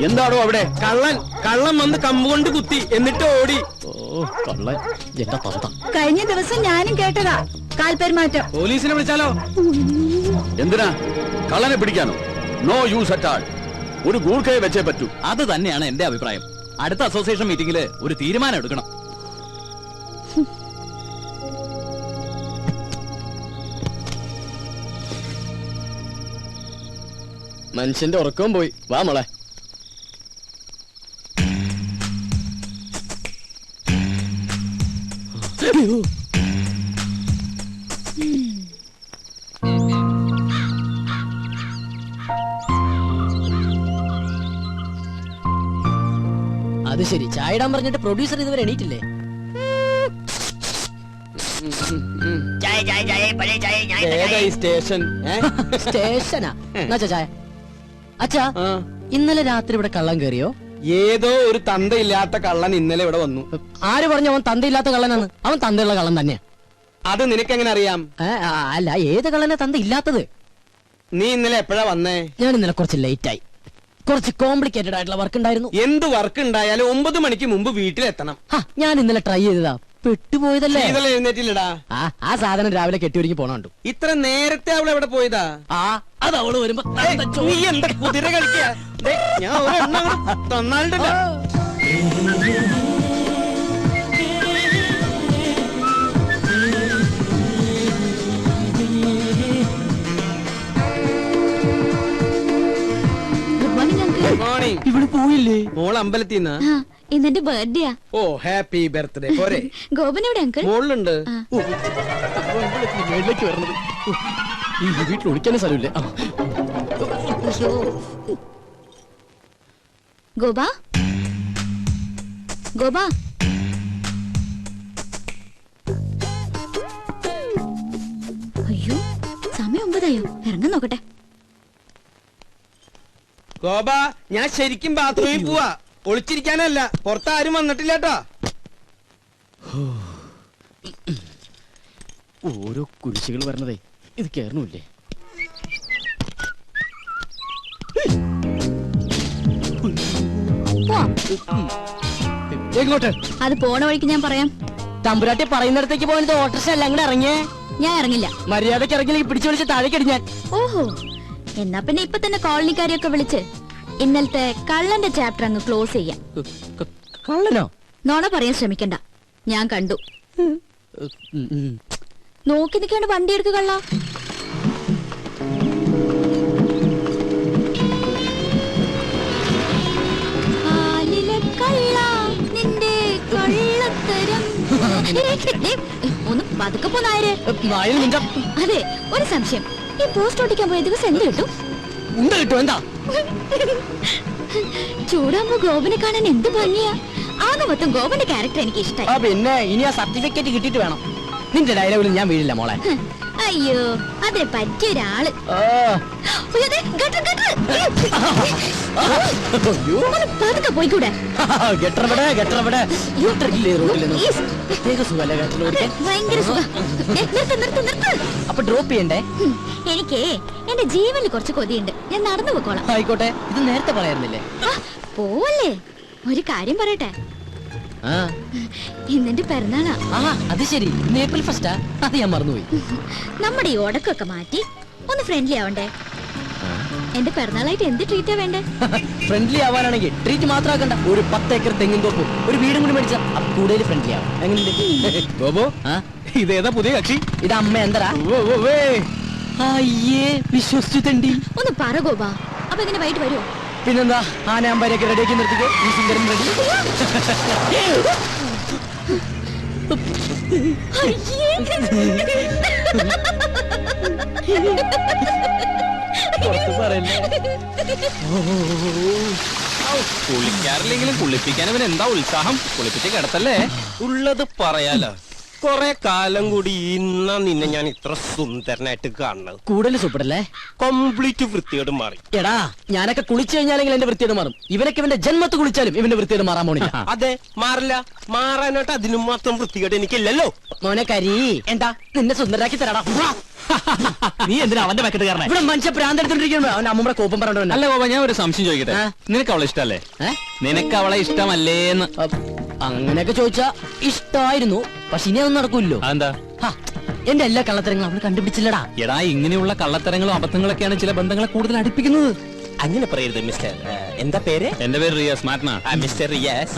എന്താണോ അവിടെ? കള്ളൻ വന്ന് കമ്പ് കൊണ്ട് കുത്തി, എന്നിട്ട് ഓടി. കള്ളൻ എന്റെ തന്ത. കഴിഞ്ഞ ദിവസം ഞാനും കേട്ടതാ കാൽപെരുമാറ്റം. പോലീസിനെ വിളിച്ചാലോ? എന്തിനാ? കള്ളനെ പിടിക്കാനോ? No use at all. ഒരു ഗൂർഖയെ വെച്ചേ പറ്റൂ. അത് തന്നെയാണ് എന്റെ അഭിപ്രായം. അടുത്ത അസോസിയേഷൻ മീറ്റിംഗില് ഒരു തീരുമാനം എടുക്കണം. മനുഷ്യന്റെ ഉറക്കവും പോയി. വാ മോളെ. അത് ശരി, ചായ ഇടാൻ പറഞ്ഞിട്ട് പ്രൊഡ്യൂസർ ഇതുവരെ എണീറ്റില്ലേ? സ്റ്റേഷനാ? എന്നാ ചായ. അച്ഛാ, ഇന്നലെ രാത്രി ഇവിടെ കള്ളൻ കയറിയോ? ഏതോ ഒരു തന്തയില്ലാത്ത കള്ളൻ ഇന്നലെ ഇവിടെ വന്നു. ആര് പറഞ്ഞു അവൻ തന്തയില്ലാത്ത കള്ളനാണ്? അവൻ തന്തയുള്ള കള്ളൻ തന്നെയാ. അത് നിനക്കെങ്ങനെ അറിയാം? അല്ല, ഏത് കള്ളനെ തന്ത ഇല്ലാത്തത്? നീ ഇന്നലെ എപ്പോഴാ വന്നേ? ഞാൻ ഇന്നലെ കുറച്ച് ലേറ്റ് ആയി. കുറച്ച് കോംപ്ലിക്കേറ്റഡ് ആയിട്ടുള്ള വർക്ക് ഉണ്ടായിരുന്നു. എന്ത് വർക്ക് ഉണ്ടായാലും 9 മണിക്ക് മുമ്പ് വീട്ടിലെത്തണം. ഞാൻ ഇന്നലെ ട്രൈ ചെയ്തതാ, പെട്ടുപോയതല്ലേ? ശീതള എഴുന്നേറ്റില്ലടാ. ആ സാധനം രാവിലെ കെട്ടിയൊരുങ്ങി പോണുണ്ടു. ഇത്ര നേരത്തെ അവൾ എവിടെ പോയതാ? അത് അവള് വരുമ്പോ നീ എന്താ കുതിര കളിക്കാ? ഞാൻ ഒരെണ്ണം തന്നാലുണ്ടല്ലോ. Good morning uncle. മോർണിംഗ്. ഇവിടെ പോയില്ലേ? മോൾ അമ്പലത്തിന്നാ? ഇന്നെന്റെ ബർത്ത്ഡേയാ. ഓ ഹാപ്പി ബർത്ത്ഡേ. പോരെ? ഗോപൻ എവിടെ അങ്കിൾ? മോളിലുണ്ട്. മേളിലേക്ക് വരണത്. ഈ വീട്ടിൽ ഒളിക്കാനും സ്ഥലമില്ലേ? ഗോപാ, ഗോപാ. അയ്യോ, സമയം 9 ഇറങ്ങാൻ നോക്കട്ടെ. ഗോപ, ഞാൻ ശരിക്കും ബാത്റൂമിൽ പോവാ. ഒളിച്ചിരിക്കാനല്ല. പുറത്താരും വന്നിട്ടില്ല കേട്ടോ. ഓരോ കുരിശുകൾ വരണതേ ഇത് കേറണില്ലേ? എങ്ങോട്ട്? അത് പോണ വഴിക്ക് ഞാൻ പറയാം. തമ്പുരാട്ടി പറയുന്നിടത്തേക്ക് പോയത് ഓട്ടർഷ അല്ല, അങ്ങനെ ഇറങ്ങിയേ. ഞാൻ ഇറങ്ങില്ല. മര്യാദക്ക് ഇറങ്ങില്ലെങ്കിൽ പിടിച്ചു വിളിച്ച് താഴേക്ക് ഞാൻ. ഓഹോ, എന്നാ പിന്നെ ഇപ്പൊ തന്നെ കോളനിക്കാരെയൊക്കെ വിളിച്ച് ഇന്നലത്തെ കള്ളന്റെ ചാപ്റ്റർ അങ്ങ് ക്ലോസ് ചെയ്യാം. കള്ളനോ? നോണ പറയാൻ ശ്രമിക്കണ്ട, ഞാൻ കണ്ടു. നോക്കി നിൽക്കാണ്ട് വണ്ടി എടുക്കുക കള്ള. ഒന്ന് പതുക്കെ പോന്നായര്. അതെ, ഒരു സംശയം. ഈ പോസ്റ്റ് ഓടിക്കാൻ പോയ ദിവസം എന്ത് കിട്ടും? എന്താ ചൂടാകുമ്പോ ഗോപനെ കാണാൻ എന്ത് ഭംഗിയാ. ആകെ മൊത്തം ഗോപന്റെ ക്യാരക്ടർ എനിക്ക് ഇഷ്ടമായി. പിന്നെ ഇനി ആ സർട്ടിഫിക്കറ്റ് കിട്ടിയിട്ട് വേണം. നിന്റെ ഡയലോഗിൽ ഞാൻ വീഴില്ല മോളെ. അയ്യോ, അതിന് പറ്റിയ ഒരാള്. പതുക്കെ പോയിക്കൂടെ? ഭയങ്കര സുഖം. അപ്പൊ ഡ്രോപ്പ് ചെയ്യണ്ടേ? എനിക്ക് എന്റെ ജീവനിൽ കുറച്ച് കൊതിയുണ്ട്. ഞാൻ നടന്നു പോക്കോളാം. ആയിക്കോട്ടെ, ഇത് നേരത്തെ പറയാറുന്നില്ലേ? പോവല്ലേ, ഒരു കാര്യം പറയട്ടെ. ഇന്നെന്റെ പിറന്നാളാ. അത് ശരി, ഏപ്രിൽ ഫസ്റ്റാ. അത് ഞാൻ മറന്നുപോയി. നമ്മുടെ ഈ ഉടക്കൊക്കെ മാറ്റി ഒന്ന് ഫ്രണ്ട്ലി ആവണ്ടേ? എന്റെ പിറന്നാളായിട്ട് എന്ത് ട്രീറ്റാ വേണ്ടേ? ഫ്രണ്ട്ലി ആവാനാണെങ്കിൽ ട്രീറ്റ് മാത്രമാക്കണ്ട, ഒരു 10 ഏക്കർ തെങ്ങിൻ തോപ്പും ഒരു വീടും കൂടി മേടിച്ച കൂടുതൽ ഫ്രണ്ട്ലി ആവും. ഗോപോ, ഇതേതാ പുതിയ കക്ഷി? ഇത് അമ്മ എന്തരാ? അയ്യേ, വിശ്വസിച്ചു തണ്ടി. ഒന്ന് പറ ഗോപാ, അപ്പൊ എങ്ങനെ വൈകിട്ട് വരുമോ? പിന്നെന്താ, ആനയാമ്പാരൊക്കെ റെഡിയാക്കി നിർത്തിക്കോ. ഈ സുന്ദരൻ റെഡി. കുളിക്കാറില്ലെങ്കിലും കുളിപ്പിക്കാൻ അവൻ എന്താ ഉത്സാഹം. കുളിപ്പിച്ച് കിടത്തല്ലേ? ഉള്ളത് പറയാലോ. കൊറേ കാലം കൂടി ഇന്നാ നിന്നെ ഞാൻ ഇത്ര സുന്ദരനായിട്ട് കാണുന്നത്. കൂടുതൽ സൂപ്പറല്ലേ? കംപ്ലീറ്റ് വൃത്തിയോട് മാറി. എടാ, ഞാനൊക്കെ കുളിച്ചു കഴിഞ്ഞാലെങ്കിൽ എന്റെ വൃത്തിയോട് മാറും. ഇവനൊക്കെ ഇവന്റെ ജന്മത്ത് കുളിച്ചാലും ഇവന്റെ വൃത്തിയോട് മാറാൻ പോണില്ല. അതെ, മാറില്ല. മാറാനായിട്ട് അതിനും മാത്രം വൃത്തികേട് എനിക്കില്ലല്ലോ. മോനെ കരി, എന്താ നിന്നെ സുന്ദരാക്കി തരാടാ. നീ എന്തിനാ അവന്റെ പാക്കറ്റ് കാരണം? ഇവിടെ മനുഷ്യ പ്രാന്തെടുത്തോണ്ടിരിക്കുന്നു. അവൻ അമ്മൂടെ കോപ്പം പറഞ്ഞോ. അല്ല ഗോപ, ഞാൻ ഒരു സംശയം ചോദിക്കട്ടെ. നിനക്ക് അവളെ ഇഷ്ടല്ലേ? നിനക്ക് അവളെ ഇഷ്ടമല്ലേന്ന്? അങ്ങനെയൊക്കെ ചോദിച്ചാ ഇഷ്ടമായിരുന്നു, പക്ഷെ ഇനി അതൊന്നും നടക്കൂല്ലോ. എന്താ? എന്റെ എല്ലാ കള്ളത്തരങ്ങളും അവള് കണ്ടുപിടിച്ചില്ലടാ. എടാ, ഇങ്ങനെയുള്ള കള്ളത്തരങ്ങളും അബദ്ധങ്ങളൊക്കെയാണ് ചില ബന്ധങ്ങളെ കൂടുതൽ അടുപ്പിക്കുന്നത്. അങ്ങനെ പറയരുത് മിസ്റ്റർ. എന്താ പേര്? എന്റെ പേര് റിയാസ്. മാറ്റനാ മിസ്റ്റർ റിയാസ്.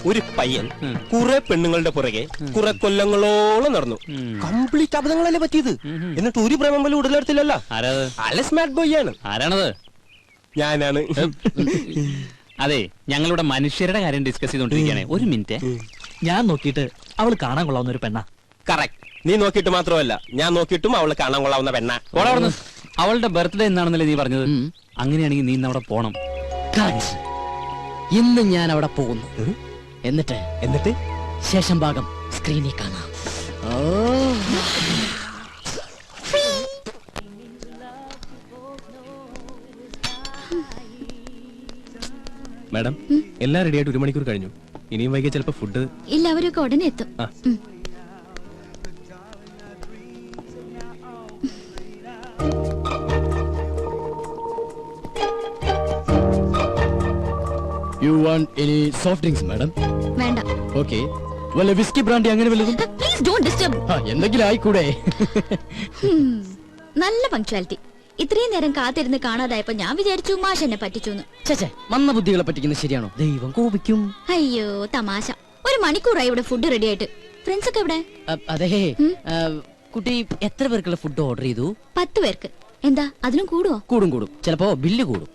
ഒരു പയ്യൻ കുറെ പെണ്ണുങ്ങളുടെ പുറകെ കുറെ കൊല്ലങ്ങളോളം നടന്നു. കംപ്ലീറ്റ് അബദ്ധങ്ങളല്ലേ പറ്റിയത്. എന്നിട്ട് ഒരു പ്രേമം പോലും ഉടലെടുത്തില്ലല്ലോ. ആരാത്? സ്മാർട്ട് ബോയ് ആണ്. ആരാണത്? ഞാനാണ്. അതെ, ഞങ്ങളുടെ മനുഷ്യരുടെ കാര്യം ഡിസ്കസ് ചെയ്തോണ്ടിരിക്കുകയാണ്. ഒരു മിനിറ്റ്. ഞാൻ നോക്കിയിട്ട് അവള് കാണാൻ കൊള്ളാവുന്ന ഒരു പെണ്ണ. കറക്റ്റ്. നീ നോക്കിയിട്ട് മാത്രമല്ല, ഞാൻ നോക്കിയിട്ടും അവള് കാണാൻ കൊള്ളാവുന്ന പെണ്ണ. അവളുടെ ബർത്ത്ഡേ എന്നാണെന്നല്ലേ നീ പറഞ്ഞത്? അങ്ങനെയാണെങ്കിൽ നീ ഇന്ന് അവിടെ പോണം. ഇന്ന് ഞാൻ അവിടെ പോകുന്നു. എന്നിട്ട് ശേഷം ഭാഗം സ്ക്രീനിൽ കാണാം. മാഡം, എല്ലാം റെഡിയായിട്ട് 1 മണിക്കൂർ കഴിഞ്ഞു. ഇനിയും വൈകിയ ചിലപ്പോ ഫുഡ് ഇല്ല, അവരൊക്കെ ഉടനെ എത്തും. You want any soft drinks, madam? വേണ്ട. Okay. വല്ല വിസ്കി ബ്രാൻഡി അങ്ങനെ വല്ലതും? Please don't disturb. എന്തെങ്കിലും ആയിക്കൂടെ? നല്ല പങ്ക്ച്വാലിറ്റി. ഇത്രയും നേരം കാത്തിരുന്ന് കാണാതായപ്പോ ഞാൻ വിചാരിച്ചു മാഷ് എന്നെ പറ്റിച്ചു. ചേച്ചേ, മന്ന ബുദ്ധികളെ പറ്റിക്കുന്നത് ശരിയാണോ? ദൈവം കോപിക്കും. അയ്യോ തമാശ. ഒരു മണിക്കൂറായി ഇവിടെ ഫുഡ് റെഡി ആയിട്ട്. ഫ്രണ്ട്സ് ഒക്കെ എവിടെ? അതെ, കുട്ടി എത്ര പേർക്കുള്ള ഫുഡ് ഓർഡർ ചെയ്തു? 10 പേർക്ക്. എന്താ അതിനും കൂടുവോ? കൂടും. ചിലപ്പോ ബില്ല് കൂടും.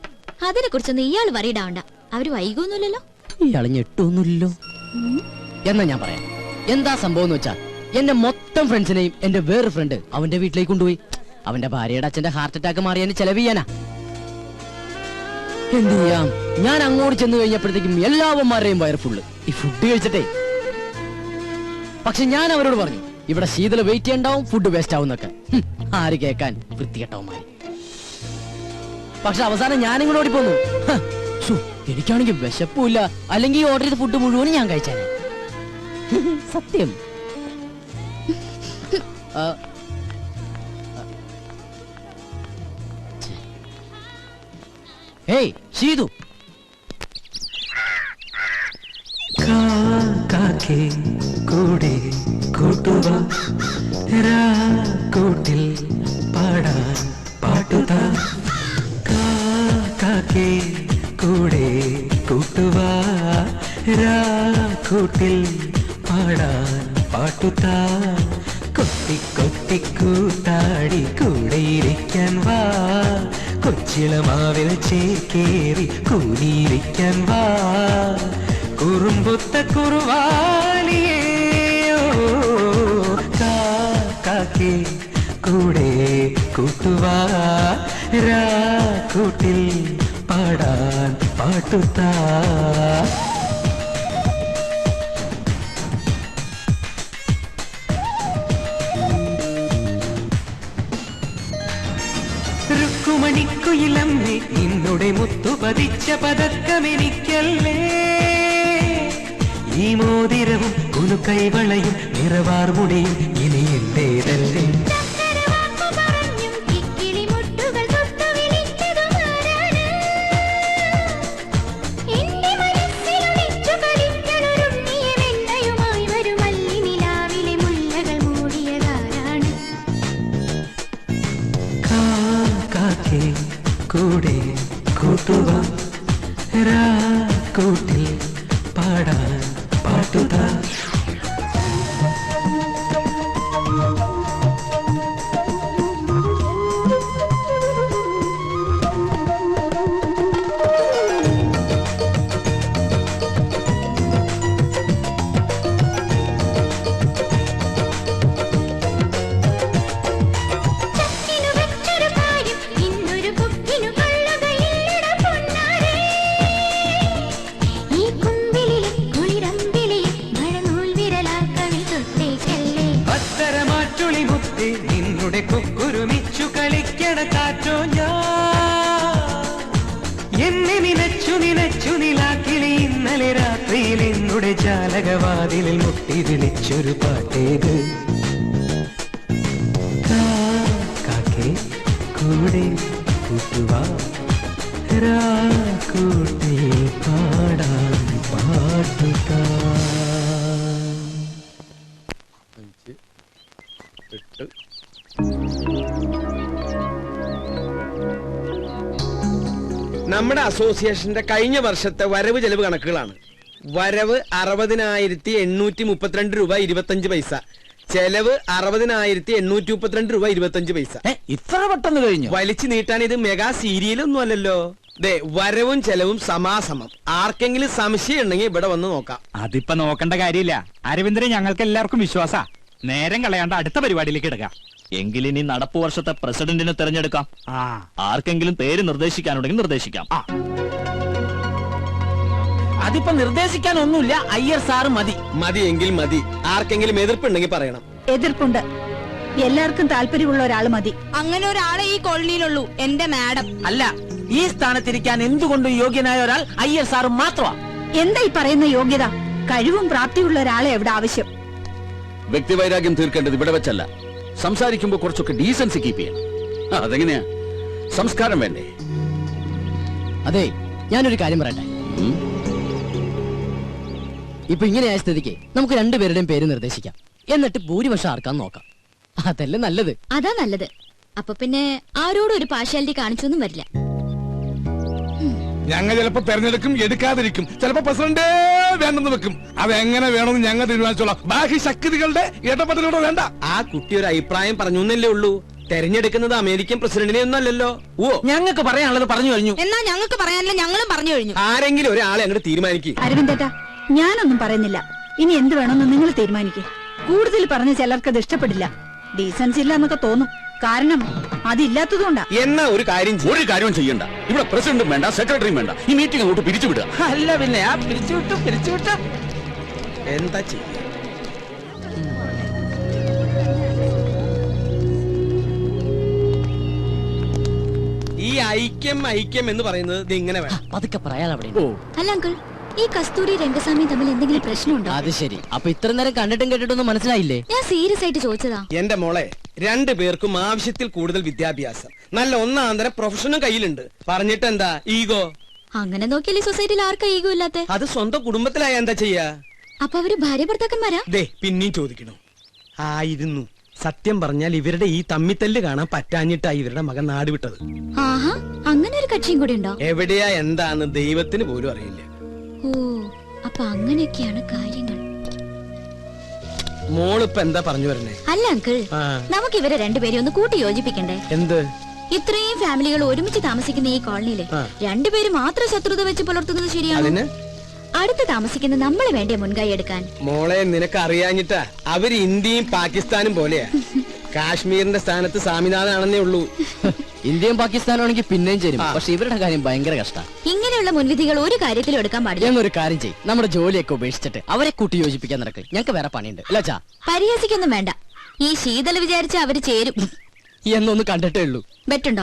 അതിനെ കുറിച്ചൊന്നും ഇയാൾ വറിയിടാവണ്ട. അവര് വൈകൊന്നുമില്ലല്ലോ. ഇയാള് ഞെട്ടൊന്നുമില്ലല്ലോ. എന്നാ ഞാൻ പറയാം എന്താ സംഭവം എന്ന് വെച്ചാ, എന്റെ മൊത്തം ഫ്രണ്ട്സിനെയും എന്റെ വേറെ ഫ്രണ്ട് അവന്റെ വീട്ടിലേക്ക് കൊണ്ടുപോയി. അവന്റെ ഭാര്യയുടെ അച്ഛന്റെ ഹാർട്ട് അറ്റാക്ക് മാറിയതിന് ചെലവ് ചെയ്യാനാ. എന്ത് ചെയ്യാം, ഞാൻ അങ്ങോട്ട് ചെന്ന് കഴിഞ്ഞപ്പോഴത്തേക്കും എല്ലാവന്മാരുടെയും വയർ ഫുള്ള് ഈ ഫുഡ് കഴിച്ചിട്ടേ. പക്ഷെ ഞാൻ അവരോട് പറഞ്ഞു, ഇവിടെ ശീതള വെയിറ്റ് ചെയ്യണ്ടാവും, ഫുഡ് വേസ്റ്റ് ആവുന്നൊക്കെ. ആര് കേക്കാൻ, വൃത്തികെട്ടവന്മാര്. പക്ഷെ അവസാനം ഞാനിങ്ങോട്ട് ഓടിപ്പോന്നു. എനിക്കാണെങ്കിൽ വിശപ്പില്ല, അല്ലെങ്കിൽ ഈ ഓർഡർ ചെയ്ത ഫുഡ് മുഴുവനും ഞാൻ കഴിച്ചേനെ. സത്യം. ഹേയ് ഷീതു, കാക്കേ കൂടെ കൂട്ടുക കൂട്ടിൽ പാടാൻ പാട്ടുതാ. കാക്കേ കൂടെ കൂട്ടുക കൂട്ടിൽ പാടാൻ പാട്ടുതാ. കൊത്തി കൊത്തി കൂത്താടി കൂടെയിരിക്കാൻ വാ. കൊച്ചിളമാവിൽ ചേക്കേറി കൂടിയിരിക്കാൻ വാ. കുറുമ്പുത്ത കുറുവാലിയേ കാക്കേ കൂടെ കൂട്ടുവാ. കൂട്ടിൽ പാടാൻ പാട്ടുതാ. രുക്കുമണിക്കുയിലമ്മേ നിന്നുടെ മുത്തു പതിച്ച പതക്കമെനിക്കല്ലേ. ഈ മോതിരവും കുലുക്കൈവളയും നിറവാർമുടിയും ഇനി എന്റേതല്ലേ. കൂടെ കൂട്ടുക കൂട്ടിൽ പാടാൻ പാട്ടുതാ. നിന്നുടെ കുക്കുരുമിച്ചു കളിക്കണ കാറ്റോ ഞാൻ. എന്നെ നിനച്ചു നിലാക്കിളി ഇന്നലെ രാത്രിയിൽ എന്നുടെ ജാലകവാതിലിൽ മുട്ടി വിളിച്ചൊരു പാട്ടേത്. കാക്കേ കൂടെ കൂട്ടുവാ കൂട്ടിൽ പാടാൻ പാട്ടുതാ. നമ്മുടെ അസോസിയേഷന്റെ കഴിഞ്ഞ വർഷത്തെ വരവ് ചെലവ് കണക്കുകളാണ്. വരവ് 60,832 രൂപ 25 പൈസ. ചെലവ് 60,832 രൂപ 25 പൈസ. ഇത്ര പെട്ടെന്ന് കഴിഞ്ഞു? വലിച്ചു നീട്ടാൻ ഇത് മെഗാ സീരിയലൊന്നും അല്ലല്ലോ. വരവും ചെലവും സമാസമം. ആർക്കെങ്കിലും സംശയം ഉണ്ടെങ്കിൽ ഇവിടെ വന്ന് നോക്കാം. അതിപ്പോ നോക്കേണ്ട കാര്യമില്ല. അരവിന്ദനെ ഞങ്ങൾക്ക് എല്ലാവർക്കും വിശ്വാസാ. നേരം കളയാണ്ട് അടുത്ത പരിപാടിയിലേക്ക് എടുക്കാം. എങ്കിലിനി നടപ്പു വർഷത്തെ പ്രസിഡന്റിനെ തെരഞ്ഞെടുക്കാം. ആർക്കെങ്കിലും പേര് നിർദ്ദേശിക്കാനുണ്ടെങ്കിൽ നിർദ്ദേശിക്കാം. അതിപ്പോ നിർദ്ദേശിക്കാനൊന്നുമില്ല, അയ്യർ സാറ് മതി. മതിയെങ്കിൽ മതി. ആർക്കെങ്കിലും എതിർപ്പുണ്ടെങ്കിൽ പറയണം. എതിർപ്പുണ്ട്. എല്ലാവർക്കും താല്പര്യമുള്ള ഒരാൾ മതി. അങ്ങനെ ഒരാളെ ഈ കോളനിയിലുള്ളൂ, എന്റെ മാഡം. അല്ല, ഈ സ്ഥാനത്തിരിക്കാൻ എന്തുകൊണ്ടും യോഗ്യനായ ഒരാൾ അയ്യർ സാറ് മാത്രമാ. എന്താ ഈ പറയുന്ന യോഗ്യത? കഴിവും പ്രാപ്തിയുള്ള ഒരാളെ എവിടെ ആവശ്യം. വ്യക്തിവൈരാഗ്യം തീർക്കേണ്ടത് ഇവിടെ വെച്ചല്ല. സംസാരിക്കുമ്പോ കുറച്ചൊക്കെ ഡീസൻസി കീപ്പ് ചെയ്യണം. അതെങ്ങനെയാ? സംസ്കാരം വേണ്ടേ? അതെ, ഞാനൊരു കാര്യം പറയട്ടെ. ഇപ്പൊ ഇങ്ങനെയായ സ്ഥിതിക്ക് നമുക്ക് രണ്ടുപേരുടെയും പേര് നിർദ്ദേശിക്കാം, എന്നിട്ട് ഭൂരിപക്ഷം ആർക്കാന്ന് നോക്കാം. അതല്ലേ നല്ലത്. അതാ നല്ലത്. അപ്പൊ പിന്നെ ആരോടും ഒരു പാർഷ്യാലിറ്റി കാണിച്ചൊന്നും വരില്ല. ഞങ്ങൾ ചിലപ്പോ തെരഞ്ഞെടുക്കും, എടുക്കാതിരിക്കും, ചിലപ്പോ പ്രസിഡന്റേ വേണ്ടെന്ന് വെക്കും. അതെങ്ങനെ വേണമെന്ന് ഞങ്ങൾ തീരുമാനിച്ചോളാം. ബാക്കി ശക്തികളുടെ ഇടപെടലുകൂടെ വേണ്ട. ആ കുട്ടി ഒരു അഭിപ്രായം പറഞ്ഞു എന്നല്ലേ ഉള്ളൂ. തെരഞ്ഞെടുക്കുന്നത് അമേരിക്കൻ പ്രസിഡന്റിനെ ഒന്നും അല്ലല്ലോ. ഓ, ഞങ്ങൾക്ക് പറയാനുള്ളത് പറഞ്ഞു കഴിഞ്ഞു. എന്നാ ഞങ്ങൾക്ക് പറയാനില്ല, ഞങ്ങളും പറഞ്ഞു കഴിഞ്ഞു. ആരെങ്കിലും ഒരാളെ അങ്ങോട്ട് തീരുമാനിക്കും. അരവിന്ദേട്ടാ, ഞാനൊന്നും പറയുന്നില്ല. ഇനി എന്ത് വേണമെന്ന് നിങ്ങൾ തീരുമാനിക്കേ. കൂടുതൽ പറഞ്ഞ ചിലർക്ക് അത് ഇഷ്ടപ്പെടില്ല, ഡീസൻസ് ഇല്ല എന്നൊക്കെ തോന്നും. കാരണം അതില്ലാത്തതുകൊണ്ടാ. എന്നാ ഒരു കാര്യം ഒരു കാര്യവും ചെയ്യണ്ട. ഇവിടെ പ്രസിഡന്റും വേണ്ട, സെക്രട്ടറിയും വേണ്ട. ഈ മീറ്റിംഗ് അങ്ങോട്ട് പിരിച്ചുവിടുക. അല്ല പിന്നെ ആ പിരിച്ചുവിട്ട എന്താ ചെയ്യ? ഈ ഐക്യം എന്ന് പറയുന്നത് ഇത് ഇങ്ങനെ വേണം. പതുക്കെ പറയാൻ അവിടെ. അല്ല അങ്കിൾ, ഈ കസ്തൂരി രംഗസ്വാമി തമ്മിൽ എന്തെങ്കിലും പ്രശ്നമുണ്ടോ? അത് ശരി. അപ്പൊ ഇത്ര നേരം കണ്ടിട്ടും കേട്ടിട്ടൊന്നും മനസ്സിലായില്ലേ? ഞാൻ സീരിയസ് ആയിട്ട് ചോദിച്ചതാ. എന്റെ മോളെ, രണ്ടുപേർക്കും ആവശ്യത്തിൽ കൂടുതൽ വിദ്യാഭ്യാസം, നല്ല ഒന്നാന്തരം പ്രൊഫഷനും കയ്യിലുണ്ട്. പറഞ്ഞിട്ട് എന്താ ഈഗോ? അങ്ങനെ നോക്കിയാൽ ഈ സൊസൈറ്റിയിൽ ആർക്കാ ഈഗോ ഇല്ലാത്തെ? അത് സ്വന്തം കുടുംബത്തിലായ എന്താ ചെയ്യാ? അപ്പൊ അവര് ഭാര്യ ഭർത്താക്കന്മാരാ? ദേ പിന്നെയും ചോദിക്കണോ? ആയിരുന്നു. സത്യം പറഞ്ഞാൽ ഇവരുടെ ഈ തമ്മിത്തല്ല് കാണാൻ പറ്റാഞ്ഞിട്ടാ ഇവരുടെ മകൻ നാട് വിട്ടത്. ആഹാ, അങ്ങനെ ഒരു കക്ഷിയും കൂടി ഉണ്ടോ? എവിടെയാ എന്താന്ന് ദൈവത്തിന് പോലും അറിയില്ല. ഓ, അപ്പൊ അങ്ങനെയൊക്കെയാണ് കാര്യങ്ങൾ. മോളിപ്പ എന്താ പറഞ്ഞു വരണേ? അല്ല അങ്കിൾ, നമുക്ക് ഇവരെ രണ്ടുപേരും ഒന്ന് കൂട്ടി യോജിപ്പിക്കണ്ടേ? എന്ത്? ഇത്രയും ഫാമിലികൾ ഒരുമിച്ച് താമസിക്കുന്ന ഈ കോളനിയില് രണ്ടുപേരും മാത്രം ശത്രുത വെച്ച് പുലർത്തുന്നത് ശരിയാണ്? അടുത്ത് താമസിക്കുന്ന നമ്മളെ വേണ്ടേ മുൻകൈ എടുക്കാൻ? മോളെ, നിനക്ക് അറിയാഞ്ഞിട്ടാ. അവര് ഇന്ത്യയും പാകിസ്ഥാനും പോലെയാ. കാശ്മീരിന്റെ സ്ഥാനത്ത് സ്വാമിനാഥനാണെന്നേ ഉള്ളൂ. ഇന്ത്യയും പാകിസ്ഥാനാണെങ്കിൽ പിന്നെയും ചേരും. പക്ഷെ ഇവരുടെ കാര്യം ഭയങ്കര കഷ്ടം. ഇങ്ങനെയുള്ള മുൻവിധികൾ ഒരു കാര്യത്തിലും എടുക്കാൻ പാടില്ല. ഞങ്ങൾ ഒരു കാര്യം ചെയ്യും, നമ്മുടെ ജോലിയൊക്കെ ഉപേക്ഷിച്ചിട്ട് അവരെ കൂട്ടി യോജിപ്പിക്കാൻ നടക്കും. ഞങ്ങൾക്ക് വേറെ പണിയുണ്ട്. അല്ലാച്ചാ പരിഹസിക്കൊന്നും വേണ്ട. ഈ ശീതൽ വിചാരിച്ച അവര് ചേരും എന്നൊന്ന് കണ്ടിട്ടേ ഉള്ളൂ. ബെറ്റുണ്ടോ?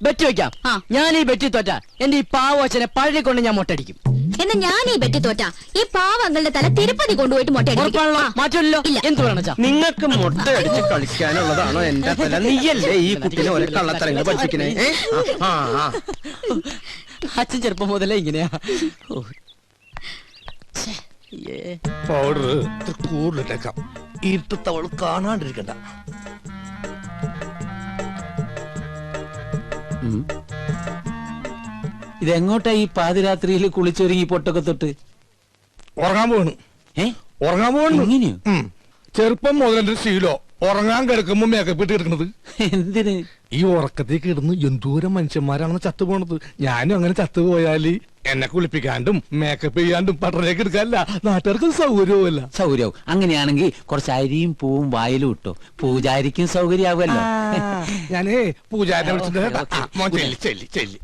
ബെറ്റ് വെക്കാം. ഞാൻ ഈ ബെറ്റി തോറ്റ എന്റെ ഈ പാവച്ചനെ പഴയ കൊണ്ട് ഞാൻ മൊട്ടടിക്കും. എന്നാ ഞാൻ ഈ ബെറ്റി തോറ്റ ഈ പാവങ്ങളുടെ തല തിരുപ്പതി കൊണ്ടുപോയിട്ട് മാറ്റമല്ലോ. എന്ത് വേണം? നിങ്ങൾക്ക് മുട്ട അടിച്ച് കളിക്കാനുള്ളതാണോ എന്റെ തല? നീയല്ലേ ഈ കുട്ടിനെ ഒരു കള്ളത്തരങ്ങൾ പഠിപ്പിക്കണേ? അച്ഛൻ ചെറുപ്പം മുതലേ ഇങ്ങനെയാ. പൗഡർ കൂടുതലിട്ടേക്കാം. ഇരുട്ടത്തവൾ കാണാണ്ടിരിക്കണ്ട. ഇതെങ്ങോട്ടാ ഈ പാതിരാത്രിയിൽ കുളിച്ചൊരുങ്ങി പൊട്ടൊക്കെ തൊട്ട് ഉറങ്ങാൻ പോകണം? ഉറങ്ങാൻ പോകണം. ചെറുപ്പം മുതലെന്റെ ശീലോ ഉറങ്ങാൻ കിടക്കുമ്പോ മേക്കപ്പ് ഇട്ട് കിടക്കുന്നത്. എന്തിന്? ഈ ഉറക്കത്തിൽ കിടന്ന് എന്തോരം മനുഷ്യന്മാരാണെന്ന് ചത്തുപോണത്. ഞാനും അങ്ങനെ ചത്തുപോയാല് എന്നെ കുളിപ്പിക്കാണ്ടും മേക്കപ്പ് ചെയ്യാണ്ടും പട്ടണേക്ക് എടുക്കാനല്ല, നാട്ടുകാർക്ക് സൗകര്യവുമല്ല. സൗകര്യവും അങ്ങനെയാണെങ്കിൽ കുറച്ച് അരിയും പൂവും വായിലും ഇട്ടോ, പൂജാരിക്കും സൗകര്യാവുമല്ലോ. ഞാനേ പൂജാരിനെ വിളിച്ചിട്ട് ചെല്ലി.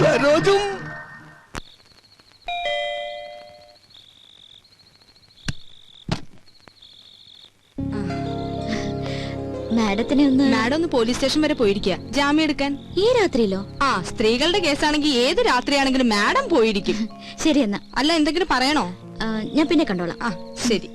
സരോജും മാഡം ഒന്ന് പോലീസ് സ്റ്റേഷൻ വരെ പോയിരിക്കുക ജാമ്യം എടുക്കാൻ. ഈ രാത്രിയിലോ? ആ, സ്ത്രീകളുടെ കേസാണെങ്കിൽ ഏത് രാത്രിയാണെങ്കിലും മാഡം പോയിരിക്കും. ശരി എന്നാ. അല്ല, എന്തെങ്കിലും പറയണോ? ഞാൻ പിന്നെ കണ്ടോളാം. ആ ശരി.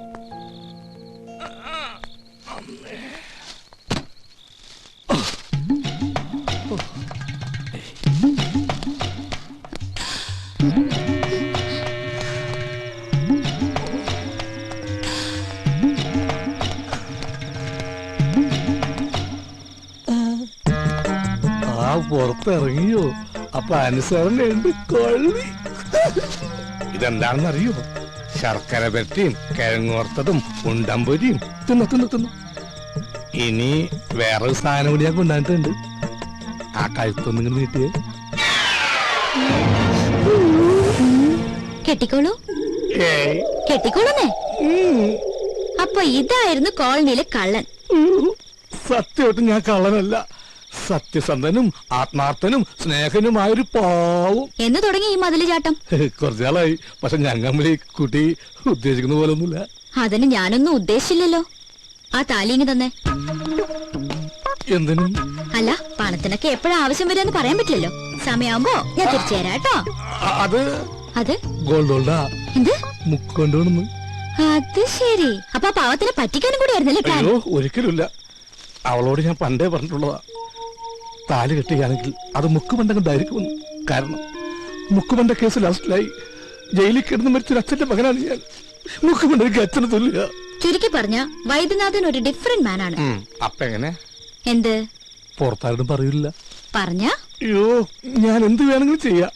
പുറത്തിറങ്ങിയോ? അപ്പൊ അനുസരണയുണ്ട് കൊള്ളി. ഇതെന്താണെന്നറിയോ? ശർക്കര പെരട്ടിയും കിഴങ്ങോർത്തതും ഉണ്ടമ്പൊരിയും തിന്നു. ഇനി വേറൊരു സാധനം കൂടി ഞാൻ കൊണ്ടുവന്നിട്ടുണ്ട്. ആ കഴുത്തൊന്നും നീട്ടിയേ. കെട്ടിക്കോളൂ. കെട്ടിക്കോളൂന്നേ. അപ്പൊ ഇതായിരുന്നു കോളനിയിലെ കള്ളൻ. സത്യമായിട്ട് ഞാൻ കള്ളനല്ല. സത്യസന്ധനും ആത്മാർത്ഥനും സ്നേഹനുമായൊരു പാവം. എന്ന് തുടങ്ങി ഈ മതില് ചാട്ടം? കുറച്ചാളായി. പക്ഷെ ഞങ്ങൾ ഈ കുട്ടി ഉദ്ദേശിക്കുന്ന പോലെ ഒന്നുമില്ല. അതിന് ഞാനൊന്നും ഉദ്ദേശിച്ചില്ലല്ലോ. ആ താലിങ്ങി തന്നെ. എന്തിനും? അല്ല, പണത്തിനൊക്കെ എപ്പോഴാ ആവശ്യം വരാന്ന് പറയാൻ പറ്റില്ലല്ലോ. സമയമാകുമ്പോ ഞാൻ തിരിച്ചു തരാം കേട്ടോ. അത് ഗോൾഡോൾഡാ. എന്ത് മുക്കൊണ്ടോണെന്ന്? അത് ശരി. അപ്പൊ ആ പാവത്തിനെ പറ്റിക്കാനും കൂടി ആയിരുന്നല്ലേ പ്ലാൻ? അയ്യോ, ഒരിക്കലുമില്ല. അവളോട് ഞാൻ പണ്ടേ പറഞ്ഞിട്ടുള്ളതാ, താലി കെട്ടുകയാണെങ്കിൽ അത് മുക്ക് പണ്ടങ്ങ് ധരിക്കുമെന്ന്. കാരണം മുക്കുമന്റെ കേസിൽ അറസ്റ്റിലായി ജയിലിൽ കിടന്ന് മരിച്ചൊരു അച്ഛന്റെ മകനാണ് ഞാൻ. മുക്കുമന്റെ എനിക്ക് അച്ഛനെ തുല്യ. ചുരുക്കി പറഞ്ഞ വൈദ്യനാഥൻ ഒരു ഡിഫറെന്റ് മാൻ ആണ്. അപ്പൊ എങ്ങനെ? എന്ത് പുറത്താരും പറയില്ല പറഞ്ഞ? അയ്യോ, ഞാൻ എന്ത് വേണമെങ്കിലും ചെയ്യാം.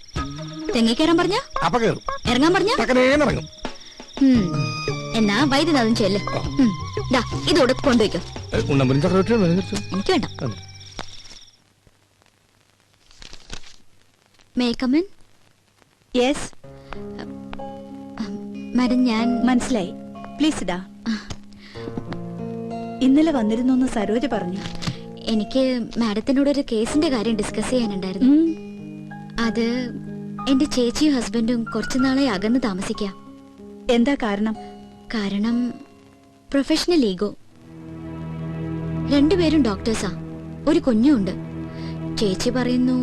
തെങ്ങിക്കയറാൻ പറഞ്ഞ അപ്പൊ കേറും, ഇറങ്ങാൻ പറഞ്ഞ ഇറങ്ങും. എന്നാ വൈദ്യനാഥൻ ചെല്ല്. ഇതോടെ കൊണ്ടുവയ്ക്കോ. ഉണ്ണമ്പനും ചക്രവർത്തിയാണ് എനിക്ക് വേണ്ട. May come in? Yes madam, ഞാൻ മനസ്സിലായി. പ്ലീസ് ഇടാ. ഇന്നലെ വന്നിരുന്നു സരോജ പറഞ്ഞു. എനിക്ക് മാഡത്തിനോട് ഒരു കേസിന്റെ കാര്യം ഡിസ്കസ് ചെയ്യാനുണ്ടായിരുന്നു. അത് എന്റെ ചേച്ചിയും ഹസ്ബൻഡും കുറച്ചുനാളെ അകന്ന് താമസിക്കാം. എന്താ കാരണം? കാരണം പ്രൊഫഷണൽ ഈഗോ. രണ്ടുപേരും ഡോക്ടേഴ്സാ, ഒരു കുഞ്ഞുണ്ട്. ചേച്ചി പറയുന്നു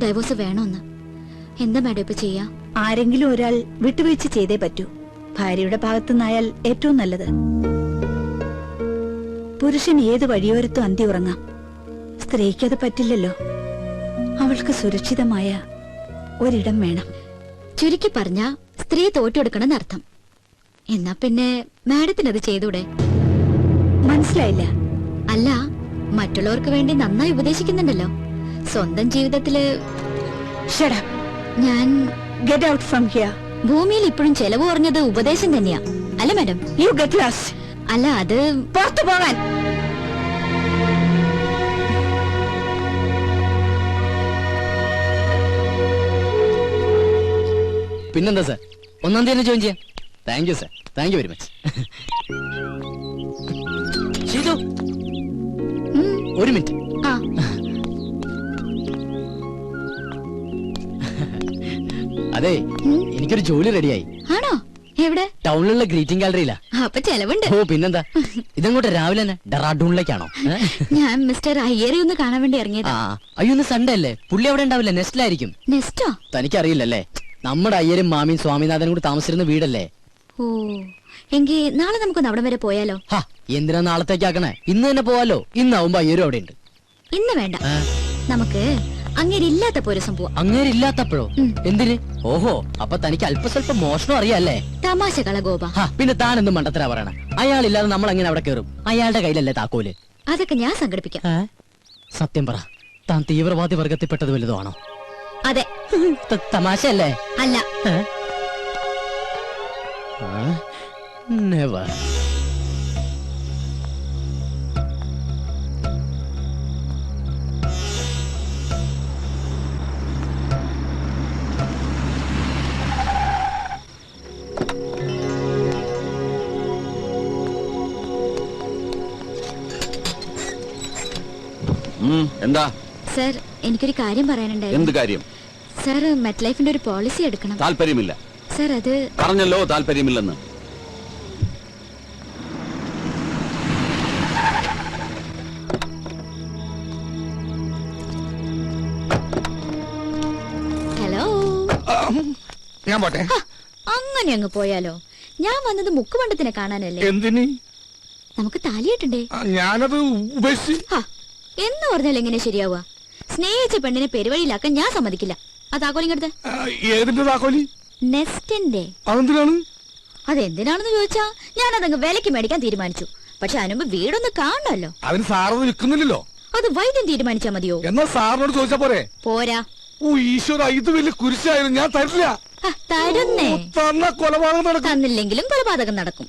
ഡൈവോഴ്സ് വേണമെന്ന്. എന്താ മാഡം ഇപ്പൊ ചെയ്യാ? ആരെങ്കിലും ഒരാൾ വിട്ടുവീഴ്ച ചെയ്തേ പറ്റൂ. ഭാര്യയുടെ ഭാഗത്തുനിന്നായാൽ ഏറ്റവും നല്ലത്. പുരുഷൻ ഏത് വഴിയോരത്തും അന്തി ഉറങ്ങാം. സ്ത്രീക്കത് പറ്റില്ലല്ലോ. അവൾക്ക് സുരക്ഷിതമായ ഒരിടം വേണം. ചുരുക്കി പറഞ്ഞ സ്ത്രീ തോറ്റെടുക്കണമെന്ന് അർത്ഥം. എന്നാ പിന്നെ മാഡത്തിനത് ചെയ്തൂടെ? മനസ്സിലായില്ല. അല്ല, മറ്റുള്ളവർക്ക് വേണ്ടി നന്നായി ഉപദേശിക്കുന്നുണ്ടല്ലോ. സ്വന്തം ജീവിതത്തില് ഞാൻ ഗെറ്റ് ഔട്ട് ഫ്രം ഹിയർ. ഭൂമിയിൽ ഇപ്പോഴും ചെലവ് കുറഞ്ഞത് ഉപദേശം തന്നെയാ, അല്ല മാഡം? You get lost. അല്ല, അത് പുറത്തു പോകാൻ. പിന്നെന്താ സാർ, 1-ാം തീയതി ജോയിൻ ചെയ്യാം. Thank you sir, thank you very much. Sheethu, ഒരു മിനിറ്റ്. അതെ, എനിക്കൊരു ജോലി റെഡിയായി. ആണോ? എവിടെ? ടൗണിലുള്ള ഗ്രീറ്റിംഗ് ഗാലറിയിലാ. അപ്പൊ ചെലവുണ്ട്. ഓ പിന്നെന്താ. ഇതങ്ങോട്ട് രാവിലെ തന്നെ ഡെറാഡൂണിലേക്കാണോ? ഞാൻ മിസ്റ്റർ അയ്യരെ ഒന്ന് കാണാൻ വേണ്ടി ഇറങ്ങിയതാ. അയ്യോ, ഇന്ന് സൺഡേ അല്ലേ? പുള്ളി അവിടെ ഉണ്ടാവില്ല, നെസ്റ്റിലായിരിക്കും. നെസ്റ്റോ? തനിക്കറിയില്ലല്ലേ, നമ്മുടെ അയ്യരും മാമിയും സ്വാമിനാഥനും കൂടി താമസിച്ചിരുന്ന വീടല്ലേ. ഓ, എങ്കിൽ നാളെ നമുക്കൊന്ന് അവിടെ വരെ പോയാലോ? എന്തിനാ നാളത്തേക്കാക്കണേ? ഇന്ന് തന്നെ പോവാലോ. ഇന്നാവുമ്പോ അയ്യരും അവിടെ ഉണ്ട്. ഇന്ന് വേണ്ട, നമുക്ക് അങ്ങേരില്ലാത്തപ്പോ ഒരു സംഭവം. അങ്ങേരില്ലാത്തപ്പോഴോ? എന്തിന്? ഓഹോ, അപ്പൊ തനിക്ക് അല്പസ്വല്പം മോഷണം അറിയാല്ലേ? തമാശ കളഗോപ. പിന്നെ താൻ എന്ത് മണ്ടത്തരാ പറയണ? അയാളില്ലാതെ നമ്മൾ എങ്ങനെ അവിടെ കയറും? അയാളുടെ കയ്യിലല്ലേ താക്കോല്? അതൊക്കെ ഞാൻ സംഘടിപ്പിക്കാം. സത്യം പറ, താൻ തീവ്രവാദി വർഗത്തിൽപ്പെട്ടത് വലുതോ ആണോ? അതെ. തമാശയല്ലേ? അല്ല. നെവർ. എന്താ സർ, എനിക്കൊരു കാര്യം പറയാനുണ്ടായിരുന്നു. എന്ത് കാര്യം? സർ, മെറ്റ് ലൈഫിന്റെ ഒരു പോളിസി എടുക്കണം. താല്പര്യമില്ല. സർ, അത് പറഞ്ഞല്ലോ താല്പര്യമില്ലെന്ന്. ഹലോ, ഞാൻ പോട്ടെ. അങ്ങനെ അങ്ങ് പോയാലോ? ഞാൻ വന്നത് മുക്കുമണ്ടത്തിനെ കാണാനല്ലേ. എന്തിന്? നമുക്ക് താലിയിട്ടണ്ടേ? ഞാനത് ഉപേക്ഷിച്ച്. എന്ന് പറഞ്ഞാൽ എങ്ങനെ ശരിയാവുക? സ്നേഹിച്ച പെണ്ണിനെ പെരുവഴിയിലാക്കാൻ ഞാൻ സമ്മതിക്കില്ല. ആ താക്കോലിങ്ങടുത്ത്. ഏതിന്റെ താക്കോലി? നെസ്റ്റിന്റെ. അതെന്തിനാണ്? അതെന്തിനാണെന്ന് ചോദിച്ചാ ഞാൻ അതങ്ങ് വിലക്ക് മേടിക്കാൻ തീരുമാനിച്ചു. പക്ഷെ അതിനുമ്പ് വീടൊന്ന് കാണണല്ലോ. അതിന് സാറൊന്നും വിൽക്കുന്നില്ലല്ലോ. അത് വൈദ്യം തീരുമാനിച്ചാ മതിയോ? എന്നാ സാറിനോട് ചോദിച്ചാ പോരെ? പോരാ. ഓ ഈശ്വര, ഇത് വലിയ കുരിശായിരുന്നു. ഞാൻ തരില്ല. തരുന്നേ. തന്ന കൊലപാതകം നടക്കും. തന്നില്ലെങ്കിലും കൊലപാതകം നടക്കും.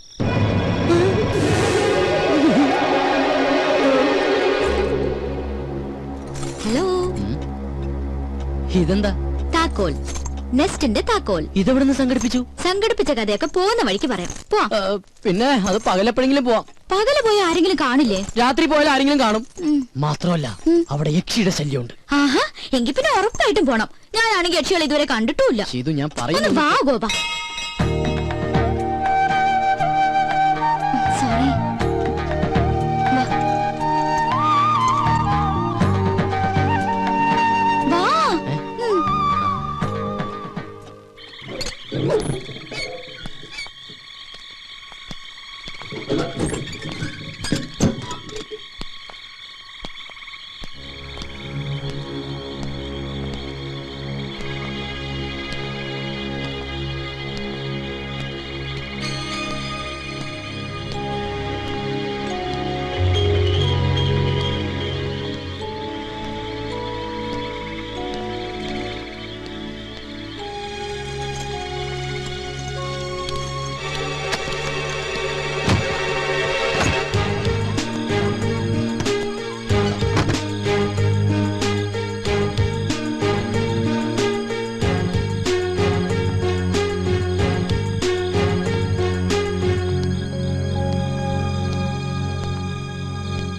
ഹലോ, ഇതെന്താ? താക്കോൽ. നെസ്റ്റിന്റെ താക്കോൽ. ഇതെവിടുന്ന് സംഘടിപ്പിച്ചു? സംഘടിപ്പിച്ച കഥയൊക്കെ പോകുന്ന വഴിക്ക് പറയാം. പിന്നെ അത് പകലെപ്പോഴെങ്കിലും പോവാം. പകല് പോയ ആരെങ്കിലും കാണില്ലേ? രാത്രി പോയാൽ ആരെങ്കിലും കാണും. മാത്രമല്ല, അവിടെ യക്ഷിയുടെ ശല്യമുണ്ട്. ആഹാ, എങ്കിൽ പിന്നെ ഉറപ്പായിട്ടും പോണം. ഞാനാണെങ്കിൽ യക്ഷികളെ ഇതുവരെ കണ്ടിട്ടുമില്ല. ചെയ്തു, ഞാൻ പറയുന്നു. വാ ഗോപ. സോറി. വാ.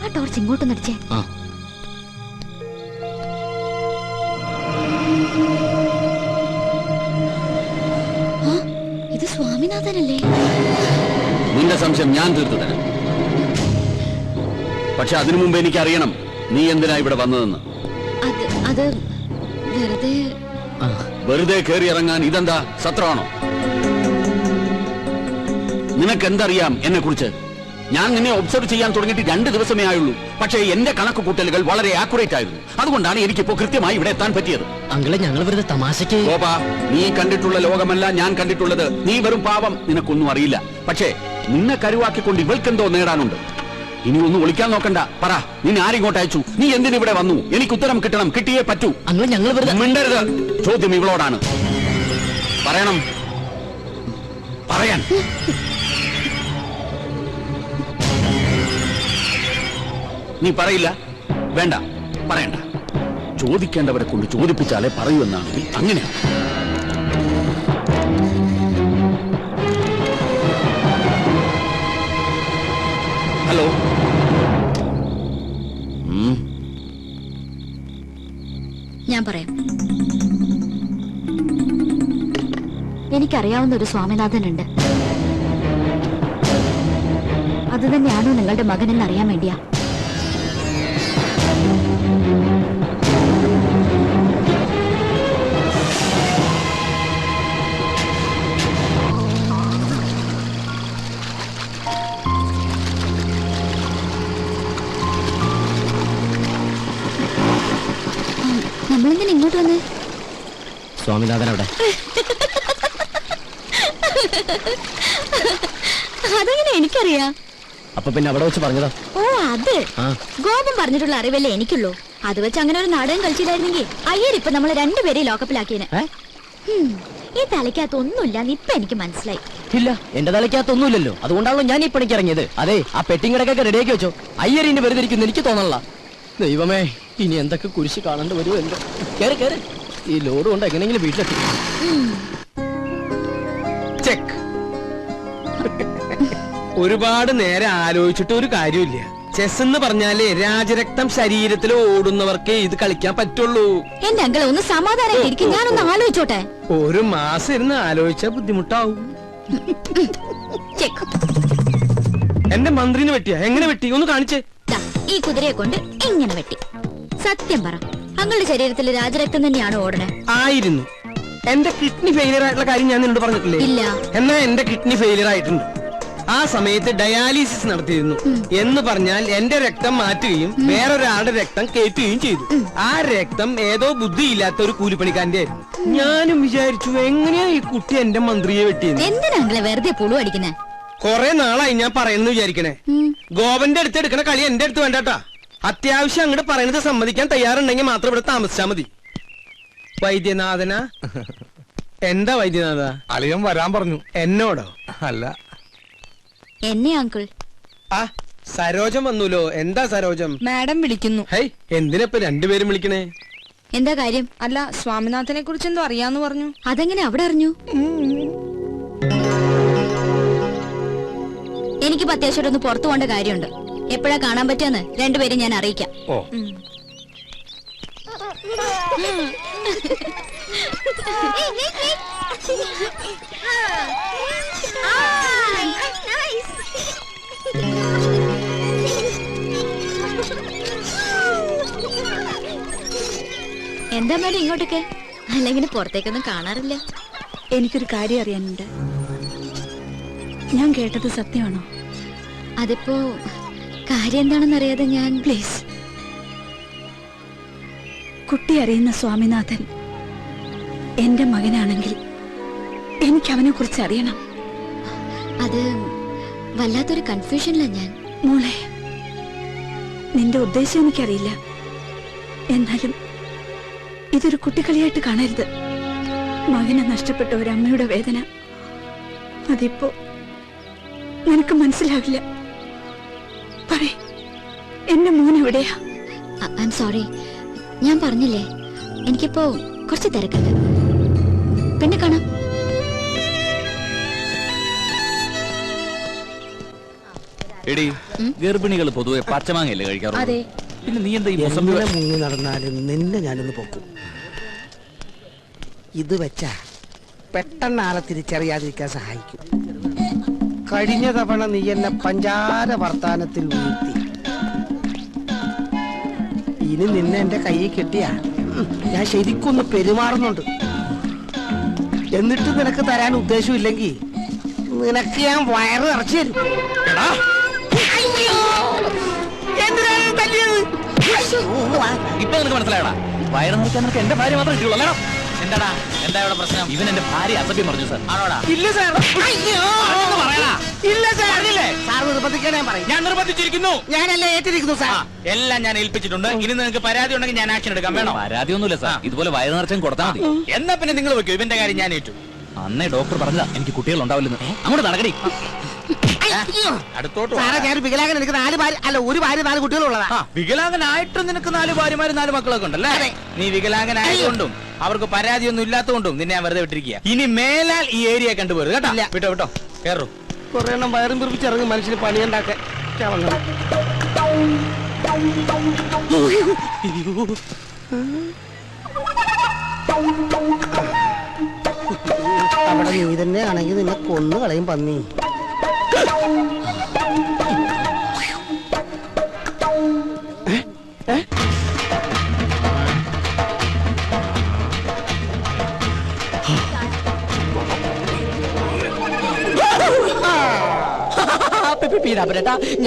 ആ ടോർച്ച് ഇങ്ങോട്ടൊന്ന് അടിച്ചേ. ഇത് സ്വാമിനാഥനല്ലേ? നിന്റെ സംശയം ഞാൻ തീർത്തു തരാം. പക്ഷെ അതിനു മുമ്പ് എനിക്ക് അറിയണം നീ എന്തിനാ ഇവിടെ വന്നതെന്ന്. അത് വെറുതെ വെറുതെ കയറി ഇറങ്ങാൻ ഇതെന്താ സത്രമാണോ? നിനക്കെന്തറിയാം എന്നെ കുറിച്ച്? ഞാൻ നിന്നെ ഒബ്സർവ് ചെയ്യാൻ തുടങ്ങിയിട്ട് 2 ദിവസമേ ആയുള്ളൂ. പക്ഷേ എന്റെ കണക്ക് കൂട്ടലുകൾ വളരെ ആക്യുറേറ്റ് ആയിരുന്നു. അതുകൊണ്ടാണ് എനിക്കിപ്പോ കൃത്യമായി ഇവിടെ എത്താൻ പറ്റിയത്. അങ്കിളെ, ഞങ്ങൾ വെറുതെ തമാശക്ക്. ഗോപാ, നീ കണ്ടിട്ടുള്ള ലോകമല്ല ഞാൻ കണ്ടിട്ടുള്ളത്. നീ വെറും പാവം, നിനക്കൊന്നും അറിയില്ല. പക്ഷേ നിന്നെ കരുവാക്കിക്കൊണ്ട് ഇവൾക്കെന്തോ നേടാനുണ്ട്. ഇനി ഒന്നും ഒളിക്കാൻ നോക്കണ്ട. പറ, നിന്നെ ആരിങ്ങോട്ട് അയച്ചു? നീ എന്തിനിവിടെ വന്നു? എനിക്ക് ഉത്തരം കിട്ടണം, കിട്ടിയേ പറ്റൂ. അങ്കിളെ, ഞങ്ങൾ വെറുതെ. മിണ്ടരുത്. ചോദ്യം ഇവളോടാണ്. പറയണം, പറയാൻ. നീ പറയില്ല? വേണ്ട, പറയണ്ട. ചോദിക്കേണ്ടവരെ കൊണ്ട് ചോദിപ്പിച്ചാലേ പറയൂ എന്നാണെങ്കിൽ അങ്ങനെയാണ്. ഹലോ. ഞാൻ പറയാം. എനിക്കറിയാവുന്ന ഒരു സ്വാമിനാഥനുണ്ട്. അത് തന്നെയാണോ നിങ്ങളുടെ മകനെന്ന് അറിയാൻ വേണ്ടിയാ. നമ്മളെന്തിനാ ഇങ്ങോട്ട് വന്നേ? സ്വാമിനാഥൻ അവിടെ. അതെങ്ങനെ എനിക്കറിയാം? അപ്പൊ പിന്നെ അവിടെ വെച്ച് പറഞ്ഞതാ. ഓ, അത് ഗോപം പറഞ്ഞിട്ടുള്ള അറിവല്ലേ എനിക്കുള്ളൂ. അത് വെച്ച് അങ്ങനെ ഒരു നാടകം കളിച്ചില്ലായിരുന്നെങ്കിൽ അയ്യരിപ്പൊ നമ്മളെ 2 പേരെ ലോക്കപ്പിലാക്കിയേനെ. ഈ തലയ്ക്കകത്തൊന്നുമില്ല ഇപ്പൊ എനിക്ക് മനസ്സിലായി. ഇല്ല, എന്റെ തലയ്ക്കകത്തൊന്നുമില്ലല്ലോ. അതുകൊണ്ടാണല്ലോ ഞാൻ ഈ പണിക്ക് ഇറങ്ങിയത്. അതെ, ആ പെട്ടിങ് കിടക്കൊക്കെ റെഡിയാക്കി വെച്ചോ. അയ്യരിന്റെ വെറുതെ ഇരിക്കുന്നു എനിക്ക് തോന്നണല്ല. ദൈവമേ, ഇനി എന്തൊക്കെ കുരിശ് കാണേണ്ടി വരുമോ എന്തോ. കേറി കേറി, ഈ ലോഡ് കൊണ്ട് എങ്ങനെയെങ്കിലും വീട്ടിലെത്തി. ചെക്ക്. ഒരുപാട് നേരം ആലോചിച്ചിട്ട് ഒരു കാര്യമില്ല. ചെസ് എന്ന് പറഞ്ഞാലേ രാജരക്തം ശരീരത്തിൽ ഓടുന്നവർക്കേ ഇത് കളിക്കാൻ പറ്റുള്ളൂ. എന്റെ അങ്കിളെ ഒന്ന് സമാധാനമായിരിക്കും, ഞാനൊന്ന് ആലോചിച്ചോട്ടെ. ഒരു മാസം ഇരുന്ന് ആലോചിച്ചാ ബുദ്ധിമുട്ടാവും. എന്റെ മന്ത്രിനെ വെട്ടിയാ? എങ്ങനെ വെട്ടി? ഒന്ന് കാണിച്ചേ. ഈ കുതിരയെ കൊണ്ട് എങ്ങനെ വെട്ടി? സത്യം പറ, അങ്ങളുടെ ശരീരത്തിൽ രാജരക്തം തന്നെയാണോ ഓടണേ? ആയിരുന്നു. എന്റെ കിഡ്നി ഫെയിലിയർ ആയിട്ടുള്ള കാര്യം ഞാൻ നിന്നോട് പറഞ്ഞിട്ടില്ലേ? ഇല്ല. എന്നാ എന്റെ കിഡ്നി ഫെയിലിയർ ആയിട്ടുണ്ട്. ആ സമയത്ത് ഡയാലിസിസ് നടത്തിയിരുന്നു. എന്ന് പറഞ്ഞാൽ എന്റെ രക്തം മാറ്റുകയും വേറൊരാളുടെ രക്തം കയറ്റുകയും ചെയ്തു. ആ രക്തം ഏതോ ബുദ്ധിയില്ലാത്ത ഒരു കൂലിപ്പണിക്കാരന്റെ ആയിരുന്നു. ഞാനും വിചാരിച്ചു, എങ്ങനെയാ ഈ കുട്ടി എന്റെ മന്ത്രിയെ വെട്ടിയത്? എന്തിനാ അങ്കിളെ വെറുതെ പുളു അടിക്കുന്നേ? കൊറേ നാളായി ഞാൻ പറയുന്നു വിചാരിക്കണേ. ഗോവന്റെ അടുത്ത് എടുക്കണ കളി എന്റെ അടുത്ത് വേണ്ടാട്ടാ. അത്യാവശ്യം അങ്ങോട്ട് പറയുന്നത് സമ്മതിക്കാൻ തയ്യാറുണ്ടെങ്കിൽ മാത്രം ഇവിടെ താമസിച്ചാ മതി. വൈദ്യനാഥന. എന്താ വൈദ്യനാഥ? അളിയൻ വരാൻ പറഞ്ഞു. എന്നോടോ? അല്ല, എന്നെ അങ്കിൾ. ആ, സരോജം വന്നൂലോ. എന്താ സരോജം? മാഡം വിളിക്കുന്നു. ഹൈ, എന്തിനപ്പൊ 2 പേരും വിളിക്കണേ? എന്താ കാര്യം? അല്ല, സ്വാമിനാഥനെ കുറിച്ച് എന്തോ അറിയാന്ന് പറഞ്ഞു. അതെങ്ങനെ അവിടെ അറിഞ്ഞു? എനിക്കിപ്പോ അത്യാവശ്യം ഒന്ന് പുറത്തു പോകേണ്ട കാര്യമുണ്ട്. എപ്പോഴാ കാണാൻ പറ്റുമെന്ന് 2 പേരും ഞാൻ അറിയിക്കാം. ഓ. എന്താ മേഡം ഇങ്ങോട്ടൊക്കെ? അല്ലെങ്കിൽ പുറത്തേക്കൊന്നും കാണാറില്ല. എനിക്കൊരു കാര്യം അറിയാനുണ്ട്. ഞാൻ കേട്ടത് സത്യമാണോ? അതിപ്പോ കാര്യം എന്താണെന്ന് അറിയാതെ ഞാൻ. പ്ലീസ്, കുട്ടി അറിയുന്ന സ്വാമിനാഥൻ എന്റെ മകനാണെങ്കിൽ എനിക്ക് അവനെ കുറിച്ച് അറിയണം. അത് വല്ലാത്തൊരു കൺഫ്യൂഷനിലാ ഞാൻ. മോളെ, നിന്റെ ഉദ്ദേശം എനിക്കറിയില്ല. എന്നാലും ഇതൊരു കുട്ടിക്കളിയായിട്ട് കാണരുത്. മകനെ നഷ്ടപ്പെട്ട ഒരു അമ്മയുടെ വേദന അതിപ്പോ നിനക്ക് മനസ്സിലാവില്ല. പറയ്, എന്റെ മോൻ എവിടെയാ? ഐ എം സോറി, ഞാൻ പറഞ്ഞില്ലേ എനിക്കിപ്പോ കുറച്ച് തിരക്കുണ്ട്. പിന്നെ കാണാം. എടി ഗർഭിണികൾ പൊതുവെ പച്ചമാങ്ങയല്ലേ കഴിക്കാറുള്ളൂ? അതെ. പിന്നെ നീ എന്താ ഈ മൊസംബി എങ്ങനെ മുങ്ങി നടന്നാലും നിന്നെ ഞാനൊന്ന് പൊക്കും. ഇത് വെച്ചാ പെട്ടെന്ന് ആളെ തിരിച്ചറിയാതിരിക്കാൻ സഹായിക്കും. കഴിഞ്ഞ തവണ നീ എന്നെ പഞ്ചാര വർത്താനത്തിൽ വീഴ്ത്തി. ഇനി നിന്നെ എന്റെ കയ്യിൽ കെട്ടിയാ ഞാൻ ശരിക്കൊന്ന് പെരുമാറുന്നുണ്ട്. എന്നിട്ട് നിനക്ക് തരാൻ ഉദ്ദേശമില്ലെങ്കിൽ നിനക്ക് ഞാൻ വയറ് നിറച്ചു തരും. എന്തിനാണ് തല്ലിയത്? ഇപ്പൊ നിനക്ക് മനസ്സിലായടാ, വയറ് നിറയ്ക്കാൻ നിനക്ക് എന്റെ ഭാര്യ മാത്രമേ കിട്ടുള്ളൂ അല്ലേടാ? എന്താടാ, എന്താ ഇവിടെ പ്രശ്നം? ഇവൻ എന്റെ ഭാര്യ അസഭ്യം പറഞ്ഞു സാർ. ആണോടാ? ഇല്ല സാർ. പറയടാ. ഇല്ല സാർ. സാർ നിർബന്ധിക്കാൻ ഞാൻ പറയും. ഞാൻ നിർബന്ധിച്ചിരിക്കുന്നു. ഞാനല്ലേ ഏറ്റിരിക്കുന്നു സാർ. എല്ലാം ഞാൻ ഏൽപ്പിച്ചിട്ടുണ്ട്. ഇനി നിങ്ങൾക്ക് പരാതി ഉണ്ടെങ്കിൽ ഞാൻ ആക്ഷൻ എടുക്കാം. വേണോ? പരാതിയൊന്നുമില്ല സാർ, ഇതുപോലെ വയറ് നിറച്ചും കൊടുത്താൽ മതി. എന്നാ പിന്നെ നിങ്ങൾ വെക്കൂ, ഇവന്റെ കാര്യം ഞാൻ ഏറ്റു. അന്നേ ഡോക്ടർ പറഞ്ഞതാ എനിക്ക് കുട്ടികൾ ഉണ്ടാവില്ലെന്ന്. അങ്ങോട്ട് നടക്കടി. അടുത്തോട്ട് സാറേ, ഞാൻ വികലാംഗൻ. എനിക്ക് 4 ഭാര്യ, അല്ല 1 ഭാര്യ 4 കുട്ടികളുള്ളതാ. വികലാംഗനായിട്ട് നിനക്ക് 4 ഭാര്യമാര് 4 മക്കളൊക്കെ ഉണ്ടല്ലേ? നീ വികലാംഗനായതുകൊണ്ടും അവർക്ക് പരാതിയൊന്നും ഇല്ലാത്തതുകൊണ്ടും നിന്നെ ഞാൻ വെറുതെ വിട്ടിരിക്കുക. ഇനി മേലാൽ ഈ ഏരിയ കണ്ടുപോരുത് കേട്ടോ. വിട്ടോ വിട്ടോ, കേറൂ. കുറെ എണ്ണം വയറും പിറപ്പിച്ചിറങ്ങി മനുഷ്യന് പണിയുണ്ടാക്കാൻ. അവിടെ നീ തന്നെ ആണെങ്കിൽ നിന്നെ കൊന്നു കളയും പന്നി.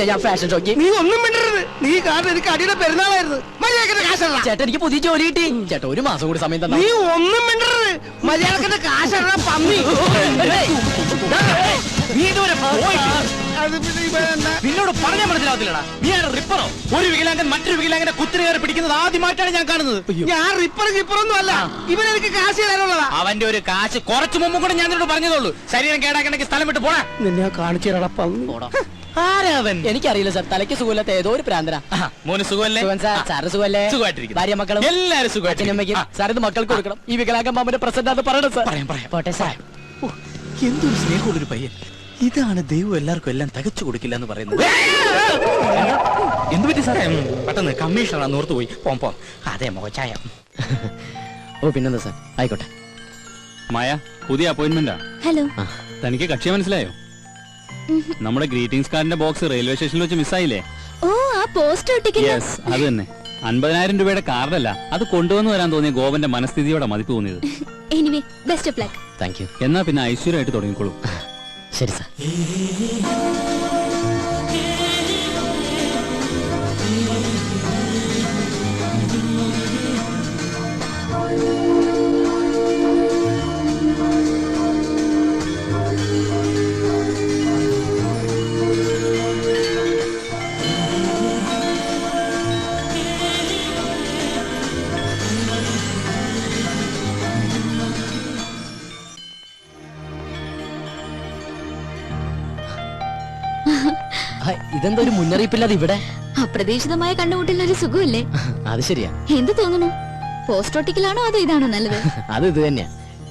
ഞാൻ ഫാഷൻ ഷോക്ക്. നീ ഒന്നും മിണ്ടരുത്. നീ കാരണം എനിക്ക് അടിയുടെ പെരുന്നാളായിരുന്നു. മര്യാദക്കിന്റെ കാശല്ല. ചേട്ടാ, എനിക്ക് പുതിയ ജോലി കിട്ടി. ചേട്ടാ, 1 മാസം കൂടി സമയം തന്നെ. നീ ഒന്നും മിണ്ടരുത്. മര്യാദക്കിന്റെ കാശല്ല പന്നി. നീ ഇതുവരെ നിന്നോട് പറഞ്ഞാൽ മനസ്സിലാവത്തില്ലടാ. നീ ആണ് റിപ്പറോ? ഒരു വികലാംഗൻ മറ്റൊരു വികലാംഗനെ കുത്തിരി കയറി പിടിക്കുന്നത് ആദ്യമായിട്ടാണ് ഞാൻ കാണുന്നത്. ഞാൻ റിപ്പറൊന്നും അല്ല. ഇവനെനിക്ക് കാശ് തരാനുള്ളതാ. അവന്റെ ഒരു കാശ് കുറച്ചു മുമ്പ് കൂടെ ഞാൻ നിന്നോട് പറഞ്ഞതുള്ളൂ. ശരീരം കേടാക്കണമെങ്കിൽ സ്ഥലം വിട്ട് പോടാ. നിന്നെ കാണിച്ചു തരാടാ പന്നി. ആരാവൻ? എനിക്കറിയില്ല സാർ, തലയ്ക്ക് സുഖമില്ലാത്ത ഏതോ ഒരു പ്രാന്തനാ. മോന് സുഖമല്ലേ? സാറ് സുഖമല്ലേ? സുഖമായിട്ടിരിക്കുന്നു. ഭാര്യ മക്കളും എല്ലാരും സുഖമായിട്ടിരിക്കുന്നു. സാർ ഇത് മക്കൾക്ക് കൊടുക്കണം. ഈ വികലാംഗം പാമ്പന്റെ പ്രസന്റ് അത് പറയണം സാർ. പോട്ടെ സാർ. എന്തൊരു സ്നേഹമുള്ളൊരു പയ്യൻ. ഇതാണ് ദൈവം എല്ലാവർക്കും എല്ലാം തികച്ചു കൊടുക്കില്ല എന്ന് പറയുന്നത്. എന്ത് പറ്റി സാറേ? പെട്ടെന്ന് കമ്മീഷണറാണ് ഓർത്തു പോയി. പോം. അതെ മോച്ചായ. ഓ പിന്നെന്താ സാർ, ആയിക്കോട്ടെ. മായ, പുതിയ അപ്പോയിന്റ്മെന്റാ. ഹലോ. തനിക്ക് കക്ഷിയെ മനസ്സിലായോ? നമ്മുടെ ഗ്രീറ്റിംഗ്സ് കാർഡിന്റെ ബോക്സ് റെയിൽവേ സ്റ്റേഷനിൽ വെച്ച് മിസ്സായില്ലേ? ഓ, ആ പോസ്റ്റർ ഒട്ടിക്കുന്ന. യെസ്, അത് തന്നെ. 50,000 രൂപയുടെ കാർഡല്ല, അത് കൊണ്ടുവന്നു വരാൻ തോന്നിയ ഗോവന്റെ മനസ്ഥിതിയോടെ മതിപ്പ് തോന്നിയത്. Anyway, best of luck. Thank you. എന്നാ പിന്നെ ഐശ്വര്യമായിട്ട് തുടങ്ങിക്കോളൂ. ശരി സാർ. ഇതെന്താ ഒരു മുന്നറിയിപ്പില്ലാതെ ഇവിടെ? അപ്രതീക്ഷിതമായ കണ്ടുമുട്ടലിന് ഒരു സുഖമില്ലേ? അത് ശരിയാ. എന്ത് തോന്നുന്നു? പോസ്റ്റർ ഒട്ടിക്കലാണോ അതോ ഇതാണോ നല്ലത്? അത് ഇത് തന്നെയാ.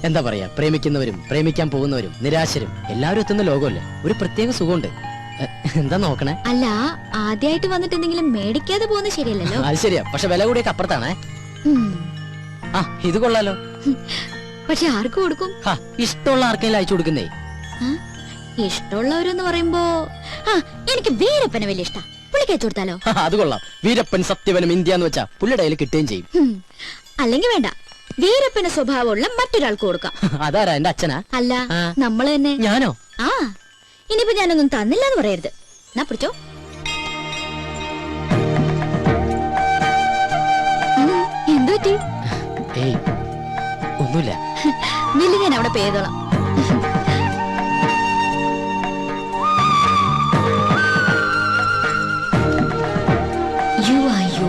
എന്താ പറയാ, പ്രേമിക്കുന്നവരും പ്രേമിക്കാൻ പോകുന്നവരും നിരാശരും എല്ലാവരും എത്തുന്ന ലോകമല്ലേ. ഒരു പ്രത്യേക സുഖമുണ്ട്. എന്താ നോക്കണേ? അല്ല, ആദ്യമായിട്ട് വന്നിട്ട് എന്തെങ്കിലും മേടിക്കാതെ പോകുന്നത് ശരിയല്ലല്ലോ. അത് ശരിയാ, പക്ഷെ വില കൂടിയൊക്കെ അപ്പുറത്താണേ. ആ, ഇത് കൊള്ളാലോ. പക്ഷെ ആർക്ക് കൊടുക്കും? ഇഷ്ടമുള്ള ആർക്കെങ്കിലും അയച്ചു കൊടുക്കുന്നേ. ഇഷ്ടമുള്ളവരെന്ന് പറയുമ്പോ എനിക്ക് വീരപ്പനെ വലിയ ഇഷ്ടം. പുള്ളിക്ക് അയച്ചു കൊടുത്താലോ? അത് കൊള്ളാം. വീരപ്പൻ സത്യവനും ഇന്ത്യ എന്ന് വെച്ചാ പുള്ളിയുടെ കയ്യിൽ കിട്ടുകയും ചെയ്യും. അല്ലെങ്കിൽ വേണ്ട, വീരപ്പന് സ്വഭാവമുള്ള മറ്റൊരാൾക്ക് കൊടുക്കാം. അതാരാ? എന്റെ അച്ഛനാ? അല്ല, നമ്മള് തന്നെ. ഞാനോ? ആ, ഇനിയിപ്പോ ഞാനൊന്നും തന്നില്ല എന്ന് പറയരുത്. എന്നാ പിടിച്ചോ. എന്തു പറ്റി? ഏയ്, ഒന്നുമില്ല. നില്ല്, ഞാൻ അവിടെ പേതോളാം. You are you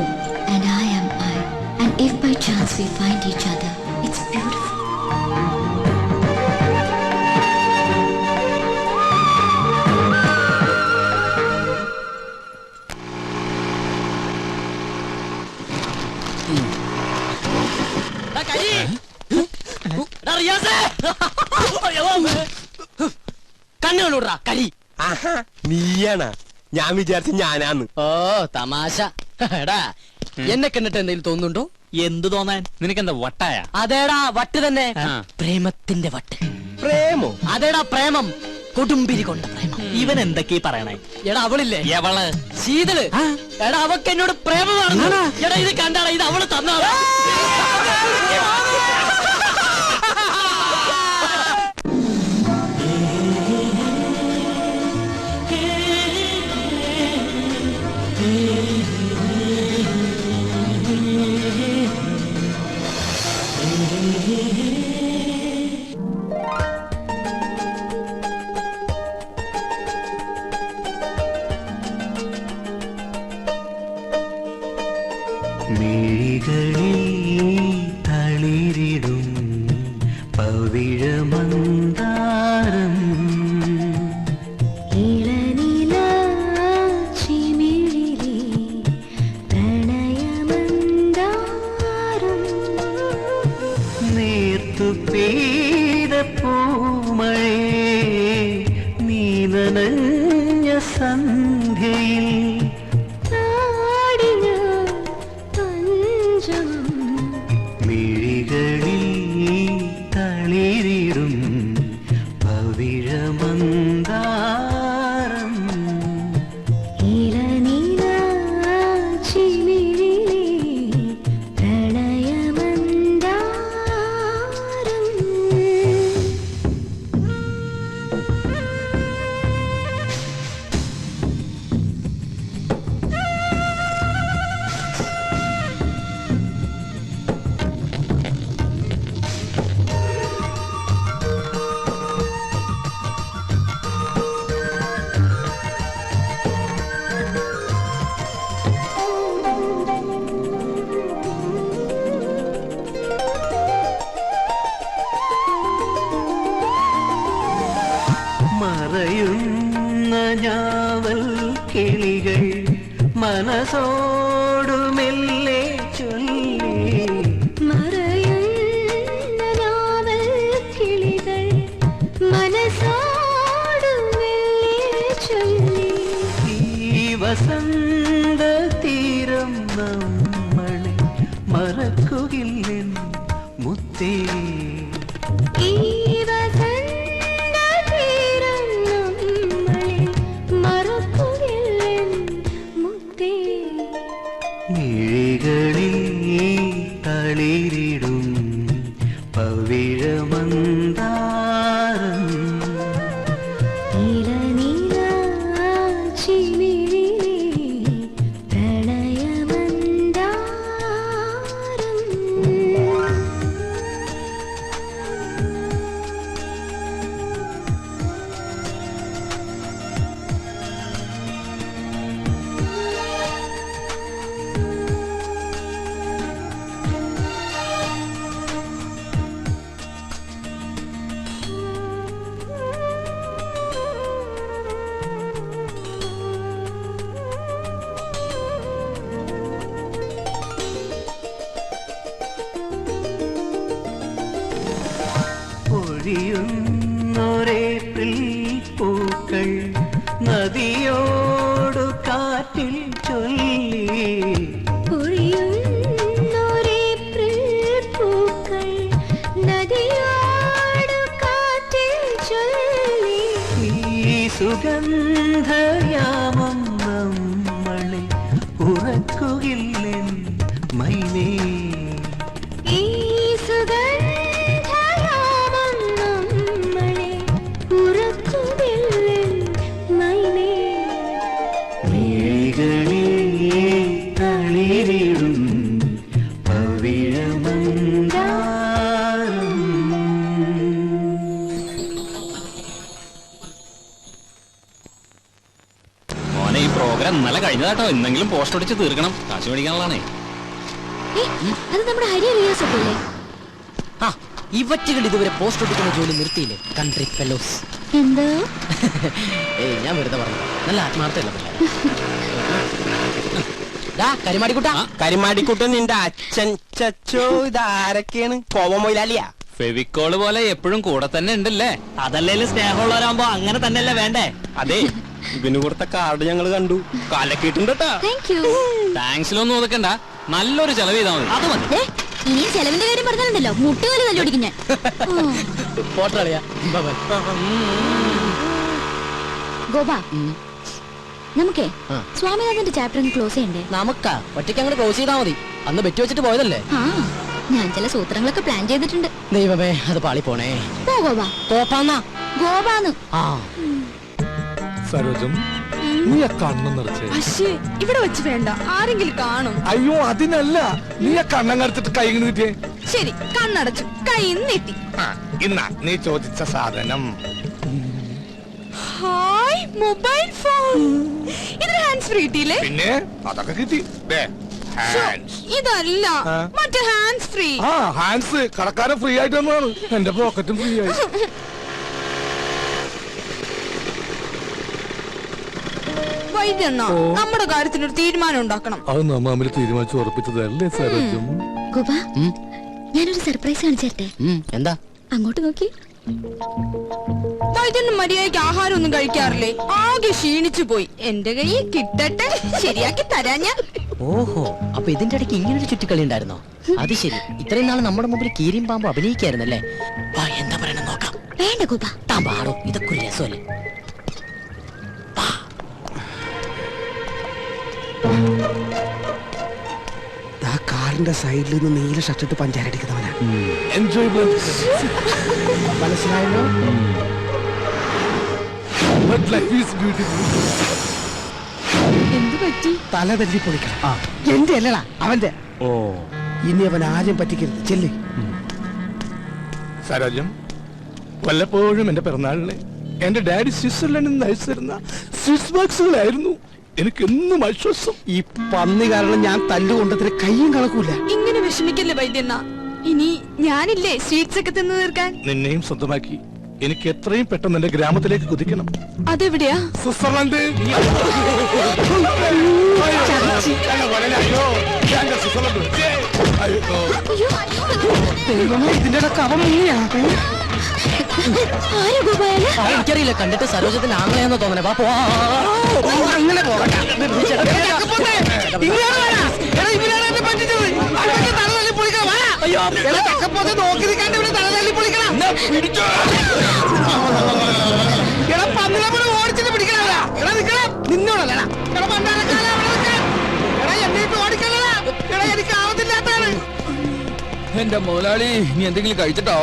and I am I, and if by chance we find each other, it's beautiful. കണ്ണുകളൂടാ കരി. നീയാണ ഞാൻ വിചാരിച്ച ഞാനാന്ന്. ഓ തമാശ. എടാ എന്നെ കണ്ടിട്ട് എന്തെങ്കിലും തോന്നുന്നുണ്ടോ? എന്ത് തോന്നാൻ? നിനക്കെന്താ വട്ടായ? അതേടാ വട്ട് തന്നെ. പ്രേമത്തിന്റെ വട്ട്. പ്രേമോ? അതേടാ പ്രേമം. കൊടുമ്പിരി കൊണ്ട പ്രേമം. ഇവൻ എന്തൊക്കെയാ പറയണേ? എടാ അവളില്ലേ? എവള്? ശീതള്. എടാ അവക്ക് എന്നോട് പ്രേമമാണ്. എടാ ഇത് കണ്ടാടാ, ഇത് അവള് തന്നാടാ. മിഴികളിൽ തളിരിടും പവിഴമന്ദാരം നേർത്തു പെയ്ത പൂമഴേ നീ നനഞ്ഞ സന്ധ്യയിൽ മിഴികളിൽ തളിരിടും പവിഴമന്ദാരം മറയുന്ന ഞാവൽ കിളികൾ മനസ്സോടു മെല്ലെ ചൊല്ലി ഈ വസന്ത തീരം നമ്മളെ മറക്കുകില്ലെൻ മുത്തേ മിഴികളിൽ തളിരിടും പവിഴമന്ദാരം പൊഴിയുന്നൊരേപ്രിൽ പൂക്കൾ നദിയോടു കാറ്റിൽ ചൊല്ലി ഈ സുഗന്ധയാമം നമ്മളെ ഉറക്കുകില്ലെൻ മൈനേ തളിരിടും പവിഴമന്ദാരം മോനെ ഈ പ്രോഗ്രാം ഇന്നലെ കഴിഞ്ഞതാട്ടോ. ഇന്നെങ്കിലും പോസ്റ്റ് അടിച്ച് തീർക്കണം. കാശ് മേടിക്കാനുള്ളതാണേ. അത് നമ്മുടെ ഹരിയ റിയാസല്ലേ? ആ ഇവറ്റുകൾ ഇതുവരെ പോസ്റ്റ് ഒട്ടിക്കുന്ന ജോലി നിർത്തിയില്ലേ? Country fellows. എന്തോ ഏയ് ഞാൻ വെറുതെ പറഞ്ഞു. നല്ല ആത്മാർത്ഥമല്ല പിള്ളേർ. കരിമാടിക്കുട്ടാ. കരിമാടിക്കുട്ടൻ നിന്റെ അച്ഛൻ ചച്ചോ. ഇതാരൊക്കെയാണ്? കോവമൊയിലാലിയാ? ഫെവിക്കോള് പോലെ എപ്പോഴും കൂടെ തന്നെ ഉണ്ടല്ലേ? അതല്ലേ സ്നേഹമുള്ളവരാകുമ്പോ അങ്ങനെ തന്നെയല്ലേ വേണ്ടേ? അതെ, ഇവന് കൊടുത്ത കാർഡ് ഞങ്ങൾ കണ്ടു. കാലക്കിട്ടുണ്ട് കേട്ടാ. താങ്ക്സിലൊന്നും ഒതുക്കണ്ട, നല്ലൊരു ചെലവ് ചെയ്താൽ മതി. അത് മതി. ഇനി ചെലവിന്റെ കാര്യം പറഞ്ഞാലുണ്ടല്ലോ മുട്ടുകാല് തല്ലോടിക്കും ഞാൻ. ഗോപ, നമുക്കേ സ്വാമിനാഥന്റെ ചാപ്റ്റർ ക്ലോസ് ചെയ്യണ്ടേ? നമുക്കാ ഒറ്റയ്ക്ക് അങ്ങോട്ട് ക്ലോസ് ചെയ്താൽ മതി. അന്ന് ബെറ്റ് വെച്ചിട്ട് പോയതല്ലേ? ഞാൻ ചില സൂത്രങ്ങളൊക്കെ പ്ലാൻ ചെയ്തിട്ടുണ്ട്. ദൈവമേ, അത് പാളി പോണേ. പോ ഗോപ. തോപ്പാന്നാ ഗോപാന്ന്. സരോജം, നീ ആ കണ്ണം നിറച്ചേ. ഇവിടെ വെച്ച് വേണ്ട, ആരെങ്കിലും കാണും. അയ്യോ അതിനല്ല, നീ ആ കണ്ണം കടച്ചിട്ട് കൈ നീട്ടിയേ. ശരി, കണ്ണടച്ചു, കൈ നീട്ടി. ഇന്നാ നീ ചോദിച്ച സാധനം. Hi, mobile phone. ഇത് ഹാൻഡ്സ് ഫ്രീ കിട്ടിയില്ലേ? പിന്നെ അതൊക്കെ കിട്ടി. ഇതല്ല, മറ്റേ ഹാൻഡ്സ് ഫ്രീ. ഹാൻഡ്സ് കടക്കാരൻ ഫ്രീ ആയിട്ട് തന്നതാണ്. എന്റെ പോക്കറ്റും ഫ്രീ ആയി. വൈദ്യണ്ണ, നമ്മുടെ കാര്യത്തിനൊരു തീരുമാനം ഉണ്ടാക്കണം. അത് നമ്മ തീരുമാനിച്ചു ഉറപ്പിച്ചതല്ലേ സരോജം? ഗോപ, ഞാനൊരു സർപ്രൈസ് കാണിച്ചേരട്ടെ. എന്താ? അങ്ങോട്ട് നോക്കി. വൈദ്യണ്ണ മര്യാദയ്ക്ക് ആഹാരം ഒന്നും കഴിക്കാറില്ലേ? ആകെ ക്ഷീണിച്ചു പോയി. എന്റെ കൈ കിട്ടട്ടെ, ശരിയാക്കി തരാ ഞാൻ. ഓഹോ, അപ്പൊ ഇതിന്റെ ഇടയ്ക്ക് ഇങ്ങനൊരു ചുറ്റിക്കളി ഉണ്ടായിരുന്നോ? അത് ശരി. ഇത്രയും നാൾ നമ്മുടെ മുമ്പിൽ കീരിയും പാമ്പ് അഭിനയിക്കായിരുന്നല്ലേ? എന്താ പറയണ നോക്കാം. വേണ്ട ഗോപ, താൻ പാടോ, ഇതൊക്കെ ഒരു രസമല്ലേ? കാറിന്റെ സൈഡിൽ നിന്ന് നീല ഷർട്ടിട്ട് പഞ്ചാരടിക്കുന്നവനാ. മനസ്സിലായല്ലോ? എന്ത് പറ്റി? തല തല്ലി പൊളിക്കണം. എന്റെ അല്ലടാ, അവന്റെ. ഇനി അവൻ ആരും പറ്റിക്കരുത്. ചെല്ല്. സരോജം, വല്ലപ്പോഴും എന്റെ പിറന്നാളിന് എന്റെ ഡാഡി സ്വിറ്റ്സർലൻഡിൽ നിന്ന് അയച്ചിരുന്ന സ്വിസ് ബോക്സുകളായിരുന്നു എനിക്കെന്നും ആശ്വാസം. ഈ പന്നി കാരണം ഞാൻ തല്ലുകൊണ്ടതിന് കയ്യും കണക്കൂല. ഇങ്ങനെ വിഷമിക്കല്ലേ വൈദ്യണ്ണ. ഇനി ഞാനില്ലേ സ്വീറ്റ്സ് ഒക്കെ തിന്നു തീർക്കാൻ. നിന്നെയും സ്വന്തമാക്കി എനിക്ക് എത്രയും പെട്ടെന്ന് എന്റെ ഗ്രാമത്തിലേക്ക് കുതിക്കണം. അതെവിടെയാ? സ്വിറ്റ്സർലൻഡ്. ഇതിന്റെ കവ മുങ്ങിയാ. എനിക്കറിയില്ല, കണ്ടിട്ട് സരോജത്തിന് ആങ്ങളെയാന്ന് തോന്നണേ. അങ്ങനെ പോകട്ടെ. നോക്കി നിൽക്കാണ്ട് ഇവിടെ തല തല്ലി പൊളിക്കണം. ഓടിച്ചിട്ട് പിടിക്കണ നിന്നോടല്ലടാ. എന്നിട്ട് ഓടിക്കണടാ. എനിക്ക് ആവത്തില്ലാത്താണ്. എന്റെ മുതലാളി, നീ എന്തെങ്കിലും കഴിച്ചിട്ടോ?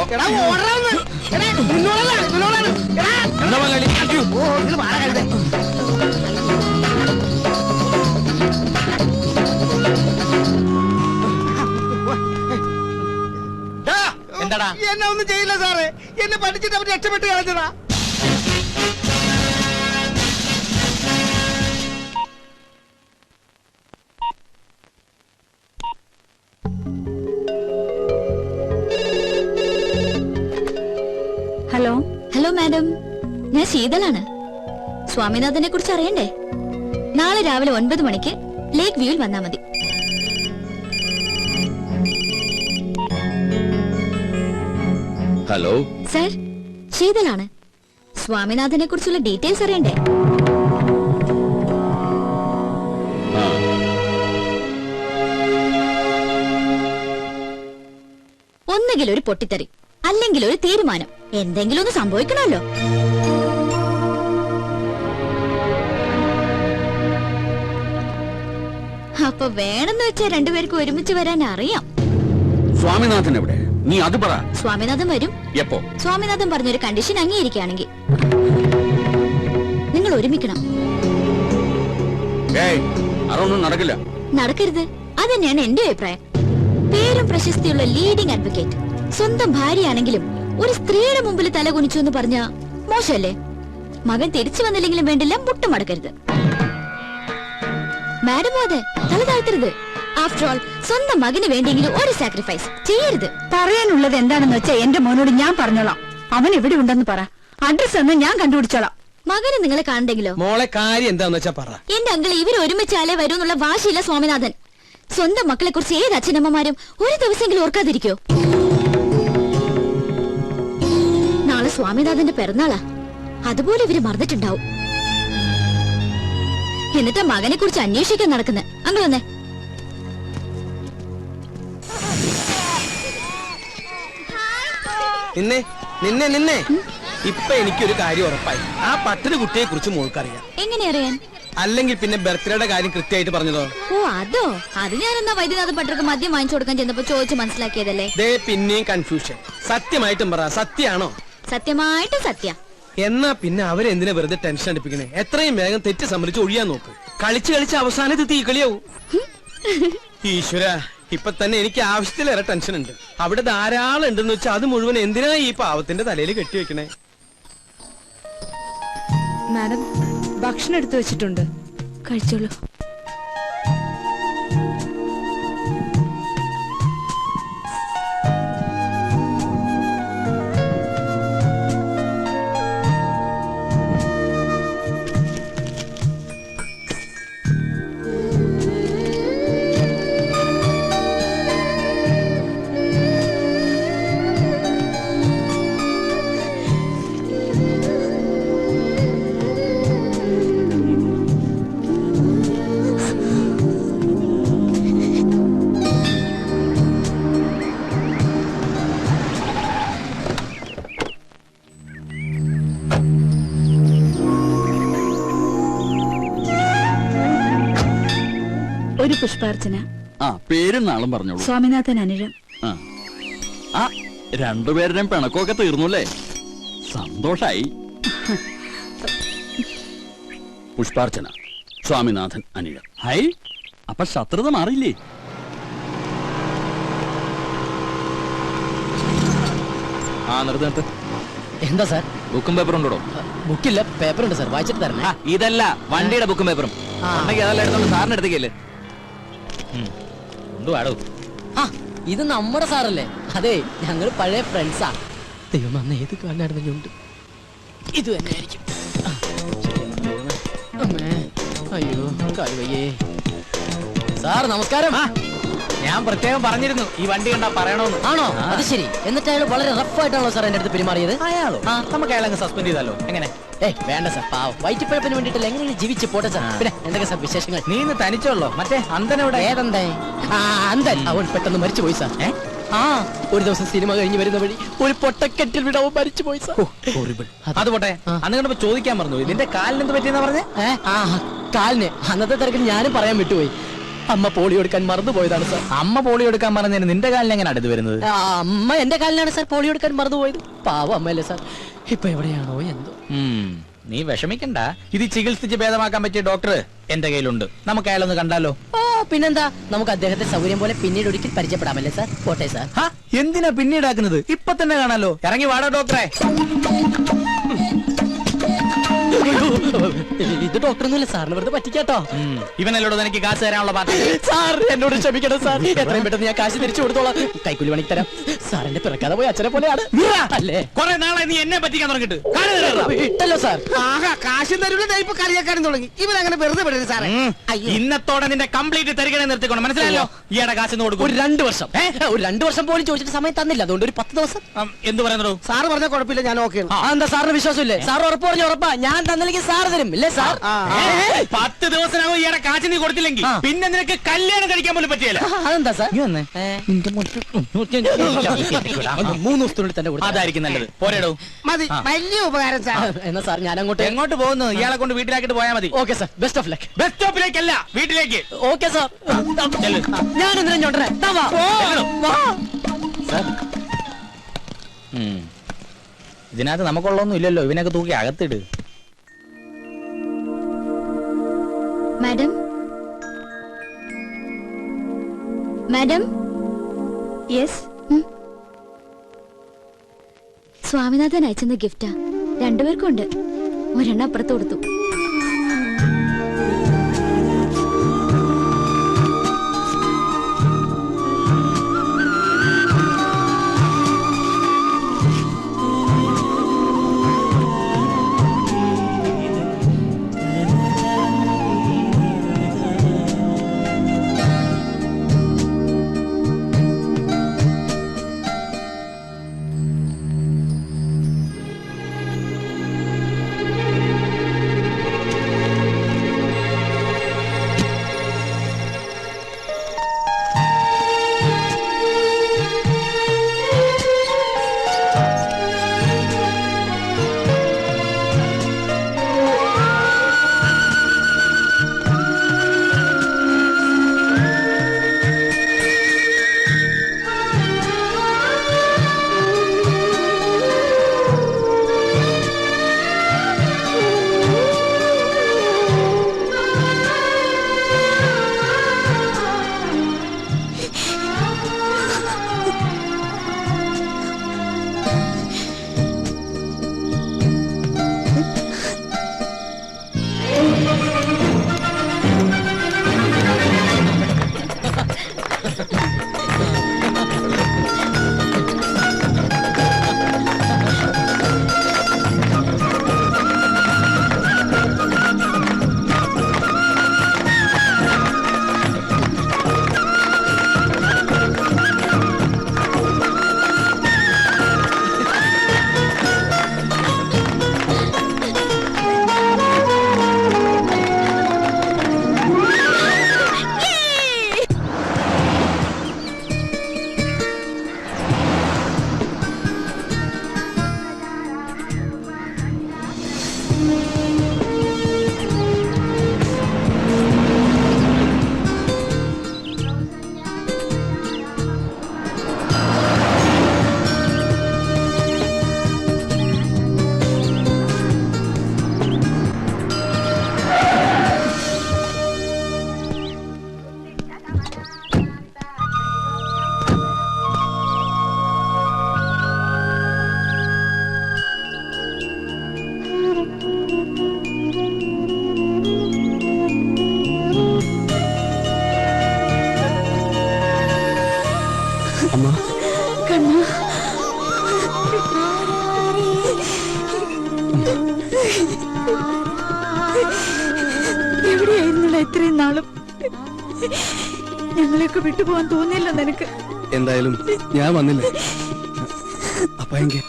എന്താടാ? എന്നെ ഒന്നും ചെയ്യില്ല സാറേ. എന്നെ പഠിച്ചിട്ട് അവർ രക്ഷപ്പെട്ട് കളഞ്ഞതാ. ഹലോ. ഹലോ മാഡം, ഞാൻ ശീതളാണ്. സ്വാമിനാഥനെ കുറിച്ച് അറിയണ്ടേ? നാളെ രാവിലെ 9 മണിക്ക് ലേക്ക് വ്യൂവിൽ വന്നാ മതി. Hello sir, ശീതളാണ്. സ്വാമിനാഥനെ കുറിച്ചുള്ള ഡീറ്റെയിൽസ് അറിയണ്ടേ? ഒന്നുകിൽ ഒരു പൊട്ടിത്തെറി, അല്ലെങ്കിൽ ഒരു തീരുമാനം. എന്തെങ്കിലും ഒന്ന് സംഭവിക്കണമല്ലോ. അപ്പൊ വേണമെന്ന് വെച്ചാൽ രണ്ടുപേർക്കും ഒരുമിച്ച് വരാൻ അറിയാം. സ്വാമിനാഥൻ എവിടെ? നീ അത് പറ. സ്വാമിനാഥൻ വരും. എപ്പോ? സ്വാമിനാഥൻ പറഞ്ഞൊരു കണ്ടീഷൻ അംഗീകരിക്കുകയാണെങ്കിൽ നിങ്ങൾ ഒരുമിക്കണം. അതൊന്നും നടക്കില്ല. നടക്കരുത്, അതന്നെയാണ് എന്റെ അഭിപ്രായം. പേരും പ്രശസ്തിയുള്ള ലീഡിംഗ് അഡ്വക്കേറ്റ്, സ്വന്തം ഭാര്യയാണെങ്കിലും ഒരു സ്ത്രീയുടെ മുമ്പിൽ തല കുനിച്ചു എന്ന് പറഞ്ഞ മോശമല്ലേ? മകൻ തിരിച്ചു വന്നില്ലെങ്കിലും വേണ്ടില്ല, മുട്ടുമടക്കരുത്. മാഡം അതെ, തല താഴ്ത്തരുത്. ആഫ്റ്റർ ഓൾ സ്വന്തം മകന് വേണ്ടിയെങ്കിലും ഒരു സാക്രിഫൈസ് ചെയ്യരുത്. പറയാനുള്ളത് എന്താണെന്ന് വെച്ചാൽ എന്റെ മോനോട് ഞാൻ പറഞ്ഞോളാം. അവൻ എവിടെ ഉണ്ടെന്ന് പറ. അഡ്രസ് ഒന്ന് ഞാൻ കണ്ടുപിടിച്ചോളാം. മകന് നിങ്ങളെ കാണണ്ടെങ്കിലോ? മോളെ കാര്യം എന്താന്ന് വെച്ചാ പറ. എന്റെ അങ്കിൾ ഇവർ ഒരുമിച്ചാലേ വരൂ എന്നുള്ള വാശിയില്ല സ്വാമിനാഥൻ. സ്വന്തം മക്കളെ കുറിച്ച് ഏത് അച്ഛനമ്മമാരും ഒരു ദിവസമെങ്കിലും ഓർക്കാതിരിക്കോ? നാളെ സ്വാമിനാഥന്റെ പിറന്നാളാ, അതുപോലെ ഇവര് മറന്നിട്ടുണ്ടാവും. എന്നിട്ട് മകനെ കുറിച്ച് അന്വേഷിക്കാൻ നടക്കുന്നത്. അങ്ങ് വന്നേ. നിന്നെ നിന്നെ നിന്നെ ഇപ്പൊ എനിക്കൊരു കാര്യം ഉറപ്പായി. ആ പട്ടണ കുട്ടിയെ കുറിച്ച് മോൾക്കറിയാം. എങ്ങനെ അറിയാൻ? അല്ലെങ്കിൽ പിന്നെ ബർത്ത്ഡേയുടെ കാര്യം കൃത്യമായിട്ട് പറഞ്ഞതോ? ഓ അതോ, അത് ഞാൻ എന്നാ വൈദ്യനാഥ പട്ടർക്ക് മദ്യം വാങ്ങിച്ചു കൊടുക്കാൻ ചെന്നപ്പോ ചോദിച്ച് മനസ്സിലാക്കിയതല്ലേ. ദേ പിന്നെയും കൺഫ്യൂഷൻ. സത്യമായിട്ടും പറ, സത്യാണോ? സത്യമായിട്ട് സത്യ. എന്നാ പിന്നെ അവരെന്തിനാ വെറുതെ ടെൻഷൻ അടിപ്പിക്കണേ? എത്രയും വേഗം തെറ്റ് സമ്മതിച്ച് ഒഴിയാൻ നോക്ക്. കളിച്ച് കളിച്ച് അവസാനത്ത് തീക്കളിയാവും. ഈശ്വര, ഇപ്പൊ തന്നെ എനിക്ക് ആവശ്യത്തിലേറെ ടെൻഷൻ ഉണ്ട്. അവിടെ ധാരാളം ഉണ്ടെന്ന് വെച്ചാൽ അത് മുഴുവൻ എന്തിനാ ഈ പാവത്തിന്റെ തലയിൽ കെട്ടിവെക്കണേ? മാഡം, ഭക്ഷണം എടുത്തു വെച്ചിട്ടുണ്ട്, കഴിച്ചോളൂ. ഒരു പുഷ്പാർച്ചന. ആ പേരും നാളും പറഞ്ഞോളൂ. സ്വാമിനാഥൻ അനിഴം. ആ രണ്ടുപേരുടെയും പിണക്കമൊക്കെ തീർന്നുല്ലേ? സന്തോഷായി. പുഷ്പാർച്ചന, സ്വാമിനാഥൻ അനിഴം. ഹൈ, അപ്പൊ ശത്രുത മാറിയില്ലേ? ആ നിർത്ത്. എന്താ സാർ? ബുക്കും പേപ്പറും ഉണ്ടോ? ബുക്കില്ല, പേപ്പറുണ്ട് സാർ, വായിച്ചിട്ട് തരണേ. ഇതല്ല, വണ്ടിയുടെ ബുക്കും പേപ്പറും ഉണ്ടെങ്കിൽ അതെല്ലാം എടുത്തോണ്ട് സാറിന് എടുത്തേക്കല്ലേ. കൊണ്ടുവാടോ. ആ ഇത് നമ്മുടെ സാറല്ലേ? അതെ, ഞങ്ങൾ പഴയ ഫ്രണ്ട്സാ. ദൈവം അന്ന് ഏത് കാലിനായിരുന്നു? ഇത് തന്നെ ആയിരിക്കും. അയ്യോ കാലുവയ്യേ. സാർ നമസ്കാരം. ഞാൻ പ്രത്യേകം പറഞ്ഞിരുന്നു ഈ വണ്ടി കണ്ടാ പറയണോന്ന്. ആണോ? അത് ശരി. എന്നിട്ട് അയാൾ വളരെ റഫായിട്ടാണല്ലോ സാർ എന്റെ അടുത്ത് പെരുമാറിയത്. അയാളോ? നമുക്ക് അയാളങ്ങ് സസ്പെൻഡ് ചെയ്താലോ? എങ്ങനെ? വേണ്ട സാർ, പാവം വയറ്റിപ്പഴപ്പിന് വേണ്ടിയിട്ടില്ല, എങ്ങനെയും ജീവിച്ച് പോട്ടെ സാർ. പിന്നെ എന്തൊക്കെ സാർ വിശേഷങ്ങൾ? നീ ഇന്ന് തനിച്ചോളോ? മറ്റേ അന്തനവിടെ? ഏതെന്തേ? അന്തൻ അവൻ പെട്ടെന്ന് മരിച്ചു പോയി സാർ. ആ ഒരു ദിവസം സിനിമ കഴിഞ്ഞ് വരുന്ന വഴി ഒരു പൊട്ടക്കെട്ടിൽ വിടവും മരിച്ചു പോയി സാർ. അത് പോട്ടെ, അന്ന് കണ്ടപ്പോ ചോദിക്കാൻ പറഞ്ഞു, ഇതിന്റെ കാലിന് എന്ത് പറ്റിയെന്നാ പറഞ്ഞേ? കാലിന് അന്നത്തെ തിരക്കിൽ ഞാനും പറയാൻ വിട്ടുപോയി. അമ്മ പോളിയോ എടുക്കാൻ മറന്നുപോയതാണ് സാർ. അമ്മ പോളിയോ എടുക്കാൻ പറഞ്ഞതിന് നിന്റെ കാലിന് എങ്ങനെ അടുത്ത് വരുന്നത്? അമ്മ എന്റെ കാലിനാണ് സാർ പോളിയോ എടുക്കാൻ മറന്നുപോയത്. പാവം അമ്മയല്ലേ സാർ, ഇപ്പൊ എവിടെയാണോ എന്തോ. നീ വിഷമിക്കണ്ട, ഇത് ചികിത്സിച്ച് ഭേദമാക്കാൻ പറ്റിയ ഡോക്ടർ എന്റെ കയ്യിലുണ്ട്. നമുക്ക് അയാളൊന്ന് കണ്ടാലോ? ഓ പിന്നെന്താ, നമുക്ക് അദ്ദേഹത്തെ സൗകര്യം പോലെ പിന്നീട് ഒരിക്കൽ പരിചയപ്പെടാമല്ലേ സാർ? പോട്ടെ സാർ. എന്തിനാ പിന്നീടാക്കുന്നത്? ഇപ്പൊ തന്നെ കാണാലോ. ഇറങ്ങി വാടാ ഡോക്ടറെ. ഇത് ഡോക്ടറൊന്നുമില്ല സാറിന് വെറുതെ പറ്റിക്കാട്ടോ. ഇവനല്ലോടോ എനിക്ക് കാശ് തരാനുള്ള പാർട്ടി. സാർ എന്നോട് ക്ഷമിക്കണം സാർ, എത്രയും പെട്ടെന്ന് ഞാൻ കാശ് തിരിച്ചു കൊടുത്തോളാം. കൈക്കൂലി പണിക്ക് തരാം. സാറിന്റെ പിറക്കാതെ പോയി അച്ഛനെ പോലെയാണ് അല്ലേ? കുറെ നാളെ നീ എന്നെ പറ്റിക്കാൻ തുടങ്ങിട്ട് ഇട്ടല്ലോ സാർ. കാശും തരൂല, ഇപ്പൊ കളിയാക്കാനും തുടങ്ങി. ഇവരങ്ങനെ വെറുതെ വിടരുത് സാറേ. ഇന്നത്തോടെ നിന്റെ കംപ്ലീറ്റ് തരികണെ നിർത്തിക്കൊണ്ട് മനസ്സിലായല്ലോ. ഈയുടെ കാശ് കൊടുക്കും. ഒരു 2 വർഷം ഒരു 2 വർഷം പോലും ചോദിച്ചിട്ട് സമയം തന്നില്ല, അതുകൊണ്ട് ഒരു 10 ദിവസം. എന്ത് പറയുന്നു സാറ് പറഞ്ഞ കുഴപ്പമില്ല, ഞാൻ ഓക്കെ. എന്താ സാറിന് വിശ്വാസമില്ലേ? സാർ ഉറപ്പ് പറഞ്ഞു. ഉറപ്പാ, ഞാൻ തന്നില്ലെങ്കിൽ സാർ തരും ഇല്ലേ സാർ? 10 ദിവസത്തിനകം ഈയുടെ കാശ് നീ കൊടുത്തില്ലെങ്കിൽ പിന്നെ നിനക്ക് കല്യാണം കഴിക്കാൻ പോലും പറ്റിയല്ല. അതെന്താ സാർ? 3 ദിവസത്തിനുള്ളിൽ തന്നെ അതായിരിക്കും നല്ലത്. പോരേടോ. മതി, വലിയ ഉപകാരം സാർ. എന്നാ സാർ ഞാൻ അങ്ങോട്ട്. എങ്ങോട്ട് പോകുന്നു? ഇയാളെ കൊണ്ട് വീട്ടിലാക്കിട്ട് പോയാൽ മതി. Okay sir, best of luck. Bus സ്റ്റോപ്പിലേക്കല്ല, വീട്ടിലേക്ക്. Okay sir. ഞാൻ എന്തിനാ ചോണ്ടേ? ഇതിനകത്ത് നമുക്കുള്ളൊന്നും ഇല്ലല്ലോ, ഇവനൊക്കെ തൂക്കി അകത്തിട്. Madam, madam. യെസ്. സ്വാമിനാഥൻ അയച്ചെന്ന ഗിഫ്റ്റാ, 2 പേർക്കും ഉണ്ട്. ഒരെണ്ണം അപ്പുറത്ത് കൊടുത്തു. അമ്മ കണ്ണാ എവിടെയായിരുന്നില്ല ഇത്രയും നാളും? ഞങ്ങളെയൊക്കെ വിട്ടുപോകാൻ തോന്നിയില്ല നിനക്ക്? എന്തായാലും ഞാൻ വന്നില്ലേ. അപ്പ എങ്കിൽ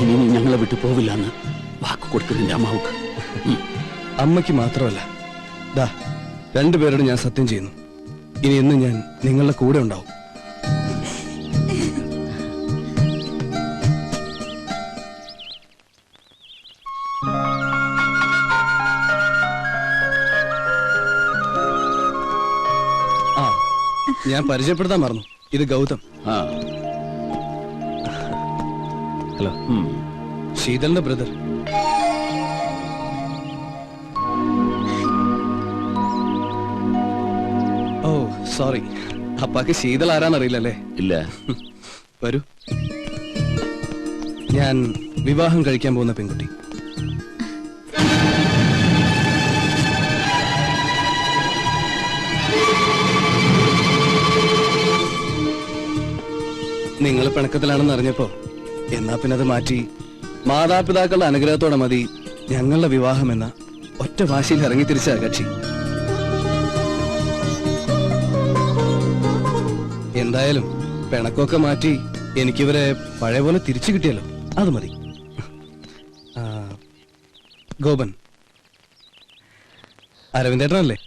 ഇനി നീ ഞങ്ങളെ വിട്ടു പോവില്ലെന്ന് വാക്ക് കൊടുക്കുന്നതിന്റെ അമ്മാവുക്ക്. അമ്മയ്ക്ക് മാത്രമല്ല, ദാ രണ്ടുപേരോട് ഞാൻ സത്യം ചെയ്യുന്നു, ഇനി എന്നും ഞാൻ നിങ്ങളുടെ കൂടെ ഉണ്ടാവും. ആ, ഞാൻ പരിചയപ്പെടുത്താൻ മറന്നു. ഇത് ഗൗതം. ഹലോ, ശീതലിന്റെ ബ്രദർ. ഓ സോറി, അപ്പാക്ക് ശീതൾ ആരാന്നറിയില്ലല്ലേ? ഇല്ല. വരൂ. ഞാൻ വിവാഹം കഴിക്കാൻ പോകുന്ന പെൺകുട്ടി. നിങ്ങൾ പിണക്കത്തിലാണെന്ന് അറിഞ്ഞപ്പോ എന്നാ പിന്നെ അത് മാറ്റി മാതാപിതാക്കളുടെ അനുഗ്രഹത്തോടെ മതി ഞങ്ങളുടെ വിവാഹം എന്ന ഒറ്റ വാശിയിൽ ഇറങ്ങി തിരിച്ച കക്ഷി. എന്തായാലും പിണക്കൊക്കെ മാറ്റി എനിക്കിവരെ പഴയ പോലെ തിരിച്ചു കിട്ടിയല്ലോ, അത് മതി. ഗോപൻ, അരവിന്ദേട്ടനല്ലേ?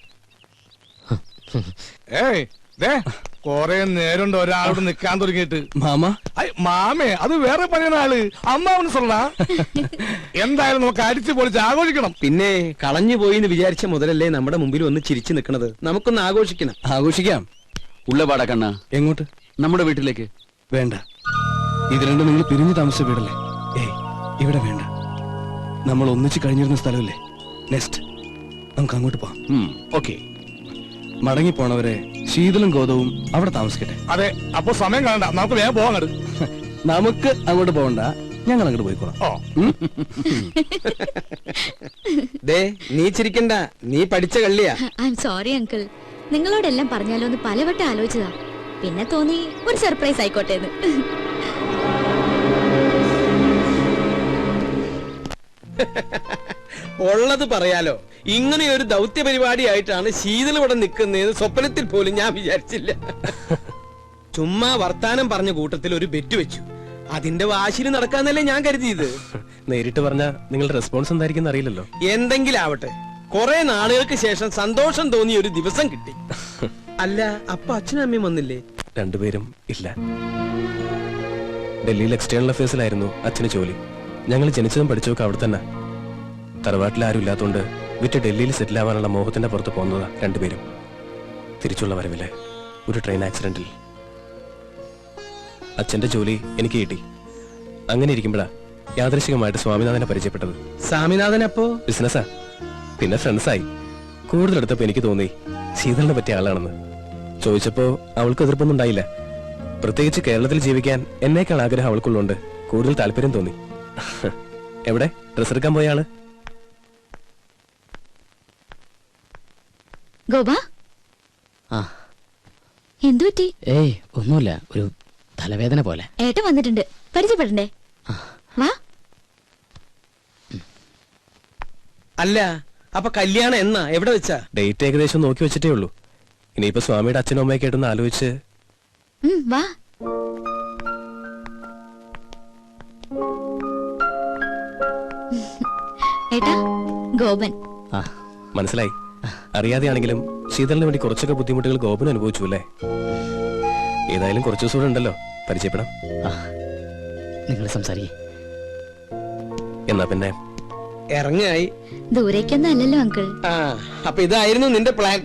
ഏയ് കൊറേ നേരമുണ്ട് ഒരാളോട് നിക്കാൻ തുടങ്ങിയിട്ട്. മാമ മാമേ, അത് വേറെ പണിയാണ് ആള്. അമ്മാവന് സൊല്ലാ. എന്തായാലും നമുക്ക് അടിച്ചു പൊളിച്ച് ആഘോഷിക്കണം. പിന്നെ കളഞ്ഞു പോയി എന്ന് വിചാരിച്ച മുതലല്ലേ നമ്മുടെ മുമ്പിൽ ഒന്ന് ചിരിച്ചു നിൽക്കുന്നത്. നമുക്കൊന്ന് ആഘോഷിക്കണം. ആഘോഷിക്കാം. ഉള്ളപാടാ കണ്ണ. എങ്ങോട്ട്? നമ്മുടെ വീട്ടിലേക്ക്. വേണ്ട, ഇത് രണ്ടും നിങ്ങൾ പിരിഞ്ഞു താമസിച്ച വീടല്ലേ? ഏയ്, ഇവിടെ വേണ്ട. നമ്മൾ ഒന്നിച്ച് കഴിഞ്ഞിരുന്ന സ്ഥലമല്ലേ? നെക്സ്റ്റ് നമുക്ക് അങ്ങോട്ട് പോവാം. ഓക്കെ. മടങ്ങിപ്പോണവരെ ശീതളും ഗോതവും അവിടെ താമസിക്കട്ടെ. അതെ, അപ്പൊ സമയം കാണണ്ട, നമുക്ക് വേഗം പോവാൻ. നമുക്ക് അങ്ങോട്ട് പോകണ്ട, ഞങ്ങൾ അങ്ങോട്ട് പോയിക്കോളാം. ദേ, നീ ചിരിക്കണ്ട, നീ പഠിച്ച കള്ളിയാ. ഐ എം സോറി അങ്കിൾ, നിങ്ങളോടെല്ലാം പറഞ്ഞാലോ എന്ന് പലവട്ടം ആലോചിച്ചതാ. പിന്നെ തോന്നി ഒരു സർപ്രൈസ് ആയിക്കോട്ടെ എന്ന്. ഉള്ളത് പറയാലോ, ഇങ്ങനെ ഒരു ദൗത്യ പരിപാടിയായിട്ടാണ് ശീതൾ ഇവിടെ നിൽക്കുന്നതെന്ന് സ്വപ്നത്തിൽ പോലും ഞാൻ വിചാരിച്ചില്ല. ചുമ്മാ വർത്താനം പറഞ്ഞ കൂട്ടത്തിൽ ഒരു ബെറ്റ് വെച്ചു. അതിന്റെ വാശിന് നടക്കാന്നല്ലേ ഞാൻ കരുതിയത്. നേരിട്ട് പറഞ്ഞ നിങ്ങളുടെ റെസ്പോൺസ് എന്തായിരിക്കും അറിയില്ലല്ലോ. എന്തെങ്കിലും ആവട്ടെ, കുറെ നാളുകൾക്ക് ശേഷം സന്തോഷം തോന്നിയ ഒരു ദിവസം കിട്ടി. അല്ല, അപ്പൊ അച്ഛനും അമ്മയും വന്നില്ലേ? രണ്ടുപേരും ഇല്ല. ഡൽഹിയിൽ എക്സ്റ്റേണൽ അഫയേഴ്സിലായിരുന്നു അച്ഛന് ജോലി. ഞങ്ങൾ ജനിച്ചതും പഠിച്ചതൊക്കെ അവിടെ തന്നെ. തറവാട്ടിൽ ആരും ഇല്ലാത്തതുകൊണ്ട് വിറ്റ് ഡൽഹിയിൽ സെറ്റിൽ ആവാനുള്ള മോഹത്തിന്റെ പുറത്ത് പോകുന്നതാ രണ്ടുപേരും. തിരിച്ചുള്ള വരവില് ഒരു ട്രെയിൻ ആക്സിഡന്റിൽ അച്ഛന്റെ ജോലി എനിക്ക് കിട്ടി. അങ്ങനെ ഇരിക്കുമ്പോഴാ യാദൃശികമായിട്ട് സ്വാമിനാഥനെ പരിചയപ്പെട്ടത്. സ്വാമിനാഥൻ അപ്പോ ബിസിനസ്സാ, പിന്നെ ഫ്രണ്ട്സായി. കൂടുതലെടുത്തപ്പോ എനിക്ക് തോന്നി ശീതളിനെ പറ്റിയ ആളാണെന്ന്. ചോദിച്ചപ്പോ അവൾക്ക് എതിർപ്പൊന്നും ഉണ്ടായില്ല. പ്രത്യേകിച്ച് കേരളത്തിൽ ജീവിക്കാൻ എന്നേക്കാൾ ആഗ്രഹം അവൾക്കുള്ളതുകൊണ്ട് കൂടുതൽ താല്പര്യം തോന്നി. എവിടെ ഡ്രസ് എടുക്കാൻ പോയ ആള്? ഗോപാ, എന്തു പറ്റി? ഏയ് ഒന്നുമില്ല, ഒരു തലവേദന പോലെ. ഏട്ടൻ വന്നിട്ടുണ്ട്, പരിചയപ്പെടണ്ടേ? വാ. അല്ല, അപ്പൊ കല്യാണം എന്നാ, എവിടെ വെച്ചാ? ഡേറ്റ് ഏകദേശം നോക്കി വെച്ചിട്ടേ ഉള്ളൂ. ഇനിയിപ്പോ സ്വാമിയുടെ അച്ഛനും അമ്മയൊക്കെ ആയിട്ടൊന്ന് ആലോചിച്ച്. വാ. ഏട്ടാ, ഗോപൻ. മനസ്സിലായി. അറിയാതെയാണെങ്കിലും ശീതളിന് വേണ്ടി കുറച്ചൊക്കെ ബുദ്ധിമുട്ടുകൾ ഗോപൻ അനുഭവിച്ചു അല്ലേ? ഏതായാലും കുറച്ചു ദിവസം കൂടെ ഉണ്ടല്ലോ, പരിചയപ്പെടാം. നിങ്ങൾ സംസാരിക്കേ. എന്നാ പിന്നെ ഇറങ്ങായി. ദൂരേക്കൊന്നും അല്ലല്ലോ അങ്കിൾ. ആ അപ്പൊ ഇതായിരുന്നു നിന്റെ പ്ലാൻ.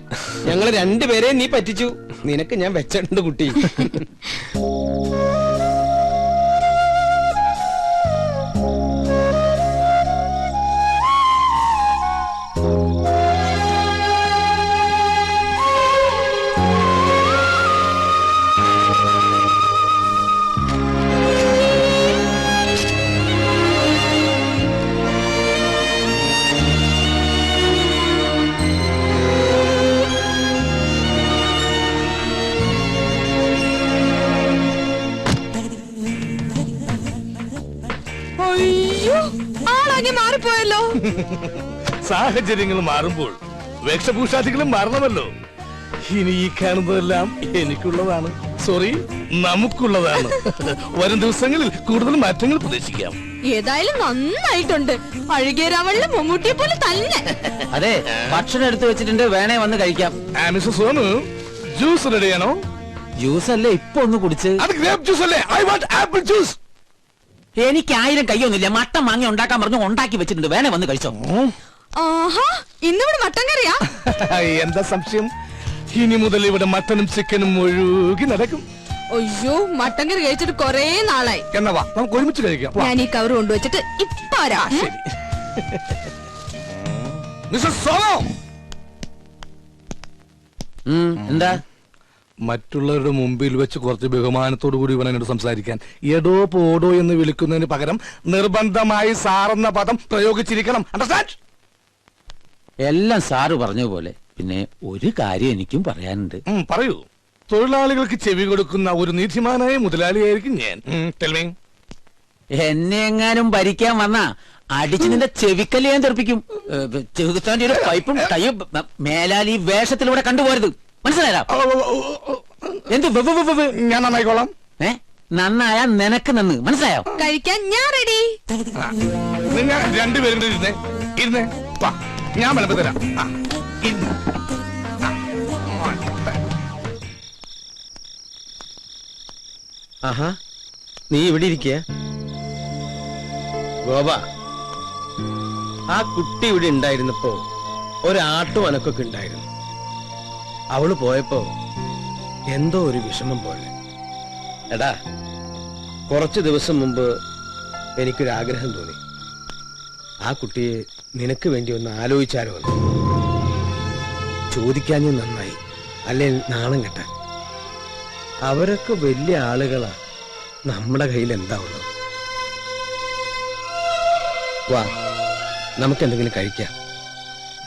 ഞങ്ങള് രണ്ടുപേരെയും നീ പറ്റിച്ചു. നിനക്ക് ഞാൻ വെച്ചിട്ടുണ്ട് കുട്ടി. ആളാകെ മാറിപ്പോയല്ലോ. സാഹചര്യങ്ങൾ മാറുമ്പോൾ വേഷഭൂഷാദികളും മാറണമല്ലോ. ഇനി ഈ കാണുന്നതെല്ലാം എനിക്കുള്ളതാണ്, സോറി നമുക്കുള്ളതാണ്. വരും ദിവസങ്ങളിൽ കൂടുതൽ മാറ്റങ്ങൾ പ്രതീക്ഷിക്കാം. ഏതായാലും നന്നായിട്ടുണ്ട്. അഴുകിയ രാവണിലെ മമ്മൂട്ടിയെ പോലെ തന്നെ. അതെ, ഭക്ഷണം എടുത്തു വെച്ചിട്ടുണ്ട്, വേണേ വന്ന് കഴിക്കാം. സോനു, ജ്യൂസ് റെഡിയാണോ? ജ്യൂസ് അല്ലേ ഇപ്പൊ ഒന്ന് കുടിച്ച്. അത് ഗ്രേപ്പ് ജ്യൂസ് അല്ലേ? I want apple juice. എനിക്ക് 1000 കയ്യൊന്നുമില്ല. മട്ടൻ വാങ്ങി ഉണ്ടാക്കാൻ പറഞ്ഞു, ഉണ്ടാക്കി വെച്ചിട്ടുണ്ട്, വേണേ വന്ന് കഴിച്ചോ. ആഹാ, ഇന്നിവിടെ മട്ടൻ കറിയാ? എന്താ സംശയം? ഇനി മുതൽ ഇവിടെ മട്ടനും ചിക്കനും ഒഴുകി നടക്കും. അയ്യോ, മട്ടൻ കറി കഴിച്ചിട്ട് കൊറേ നാളായി. എന്നാ വാ, നമുക്ക് ഒരുമിച്ച് കഴിക്കാം. ഞാൻ ഈ കവർ കൊണ്ടുവച്ചിട്ട് ഇപ്പൊ വരാം. മിസ്റ്റർ സോനോ, എന്താ? മറ്റുള്ളവരുടെ മുമ്പിൽ വെച്ച് കുറച്ച് ബഹുമാനത്തോടു കൂടി വേണം എന്നോട് സംസാരിക്കാൻ. എടോ പോടോ എന്ന് വിളിക്കുന്നതിന് പകരം നിർബന്ധമായി സാറെന്ന പദം പ്രയോഗിച്ചിരിക്കണം. അണ്ടർസ്റ്റാൻഡ്? എല്ലാം സാറ് പറഞ്ഞ പോലെ. പിന്നെ ഒരു കാര്യം എനിക്കും പറയാനുണ്ട്. പറയൂ. തൊഴിലാളികൾക്ക് ചെവി കൊടുക്കുന്ന ഒരു നീതിമാനായ മുതലാളിയായിരിക്കും ഞാൻ. എന്നെ എങ്ങാനും ഭരിക്കാൻ വന്നാ അടിച്ച് നിന്റെ ചെവിക്കല്ല് ഞാൻ തെറിപ്പിക്കും. ചെറുത്താന്റെ ഒരു പൈപ്പും ടൈയും മേലാലി വേഷത്തിലൂടെ കണ്ടുപോരുത്, മനസ്സിലായോ? എന്ത് ഞാൻ നന്നായിക്കോളാം. നന്നായ നിനക്ക് നന്ന്, മനസ്സിലായോ? കഴിക്കാൻ ഞാൻ റെഡി. നിങ്ങൾ രണ്ടുപേരും ഇരുന്നേ, ഇരുന്നേ. വാ, ഞാൻ വിളമ്പ് തരാം. ആഹാ, നീ ഇവിടെ ഇരിക്കുക. ഗോപ, ആ കുട്ടി ഇവിടെ ഉണ്ടായിരുന്നപ്പോ ഒരാട്ടും അനക്കൊക്കെ ഉണ്ടായിരുന്നു. അവള് പോയപ്പോ എന്തോ ഒരു വിഷമം പോലെ. എടാ, കുറച്ചു ദിവസം മുമ്പ് എനിക്കൊരാഗ്രഹം തോന്നി. ആ കുട്ടിയെ നിനക്ക് വേണ്ടി ഒന്ന് ആലോചിച്ചാലോ എന്ന്. ചോദിക്കാഞ്ഞ നന്നായി, അല്ലെ നാണം കെട്ടാൻ. അവരൊക്കെ വലിയ ആളുകളാ, നമ്മുടെ കയ്യിൽ എന്താ ഉള്ളത്? വാ, നമുക്കെന്തെങ്കിലും കഴിക്കാം.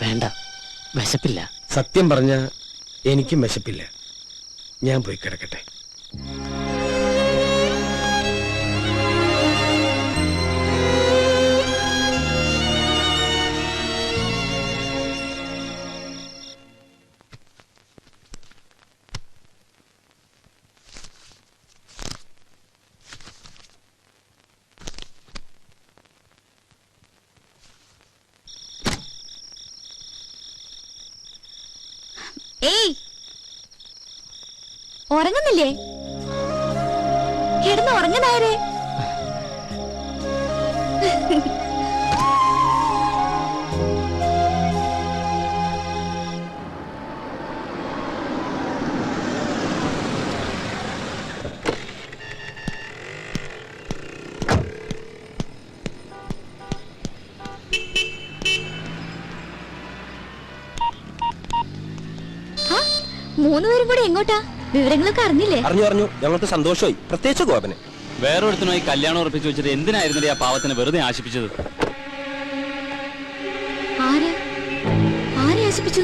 വേണ്ട, വിശപ്പില്ല. സത്യം പറഞ്ഞ എനിക്കും വിശപ്പില്ല. ഞാൻ പോയി കിടക്കട്ടെ. ഏയ്, ഉറങ്ങുന്നില്ലേ? കിടന്ന് ഉറങ്ങനായരെ. മൂന്നുപേരും കൂടെ എങ്ങോട്ടാ? വിവരങ്ങളൊക്കെ അറിഞ്ഞില്ലേ? അറിഞ്ഞു. ഞങ്ങൾക്ക് സന്തോഷമായി, പ്രത്യേകിച്ച് ഗോപന്. വേറൊരുത്തനുമായി കല്യാണം ഉറപ്പിച്ചു വെച്ചിട്ട് എന്തിനായിരുന്നു ആ പാവത്തിനെ വെറുതെ ആശിപ്പിച്ചത്? ആരെ ആശിപ്പിച്ചു?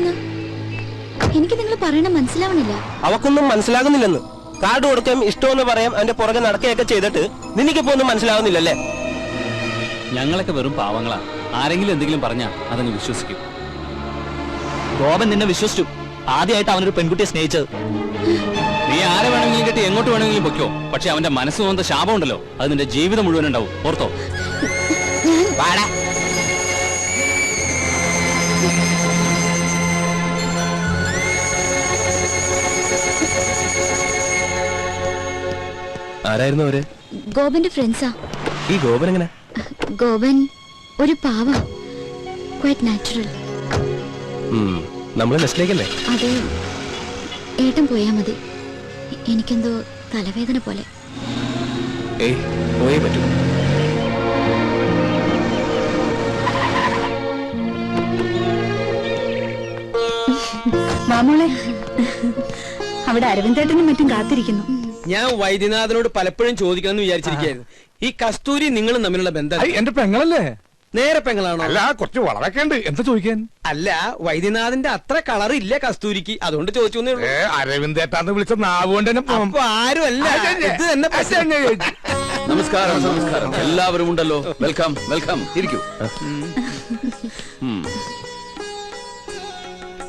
എനിക്ക് നിങ്ങൾ പറയണ മനസ്സിലാവണില്ല. അവക്കൊന്നും മനസ്സിലാകുന്നില്ലെന്ന്. കാർഡ് കൊടുക്കാം, ഇഷ്ടമെന്ന് പറയാം, അതിന്റെ പുറകെ നടക്കുകയൊക്കെ ചെയ്തിട്ട് നിനക്കിപ്പോ ഒന്നും മനസ്സിലാവുന്നില്ലല്ലേ? ഞങ്ങളൊക്കെ വെറും പാവങ്ങളാ. ആരെങ്കിലും എന്തെങ്കിലും പറഞ്ഞാ അതങ്ങ് വിശ്വസിക്കും. ഗോപൻ നിന്നെ വിശ്വസിച്ചു. ആദ്യമായിട്ട് അവനൊരു പെൺകുട്ടിയെ സ്നേഹിച്ചത്. നീ ആരെ വേണമെങ്കിലും കിട്ടി എങ്ങോട്ട് വേണമെങ്കിലും പൊയ്ക്കോ, പക്ഷെ അവന്റെ മനസ്സ് തോന്നുന്ന ശാപം ഉണ്ടല്ലോ, അത് നിന്റെ ജീവിതം മുഴുവൻ ഉണ്ടാവും, ഓർത്തോ? ആരായിരുന്നു അവര്? ഗോപന്റെ ഫ്രണ്ട്സാ. ഈ ഗോപൻ എങ്ങനെ? ഗോപൻ ഒരു പാവ, ക്വൈറ്റ് നാച്ചുറൽ. നമ്മള് നെസ്റ്റിലേക്കല്ലേ? അത് ഏട്ടൻ പോയാ മതി. എനിക്കെന്തോ തലവേദന പോലെ. ഏയ് പോയേ പറ്റൂ. മാമോളെ, അവിടെ അരവിന്ദേട്ടനും മറ്റും കാത്തിരിക്കുന്നു. ഞാൻ വൈദ്യനാഥനോട് പലപ്പോഴും ചോദിക്കണമെന്ന് വിചാരിച്ചിരിക്കുകയായിരുന്നു. ഈ കസ്തൂരി നിങ്ങളും തമ്മിലുള്ള ബന്ധം എന്റെ പെങ്ങളല്ലേ? നേരെ പെങ്ങളാണോ? അല്ല, കുറച്ച് വളരൊക്കെ ഉണ്ട്. എന്താ ചോദിക്കാൻ? അല്ല, വൈദ്യനാഥന്റെ അത്ര കളർ ഇല്ല കസ്തൂരിക്ക്, അതുകൊണ്ട് ചോദിച്ചു. അരവിന്ദേട്ടാന്ന് വിളിച്ച നാവുകൊണ്ട് തന്നെ ആരുമല്ല, ഇത് തന്നെ. നമസ്കാരം, നമസ്കാരം. എല്ലാവരും ഉണ്ടല്ലോ. Welcome, welcome. ഇരിക്കൂ.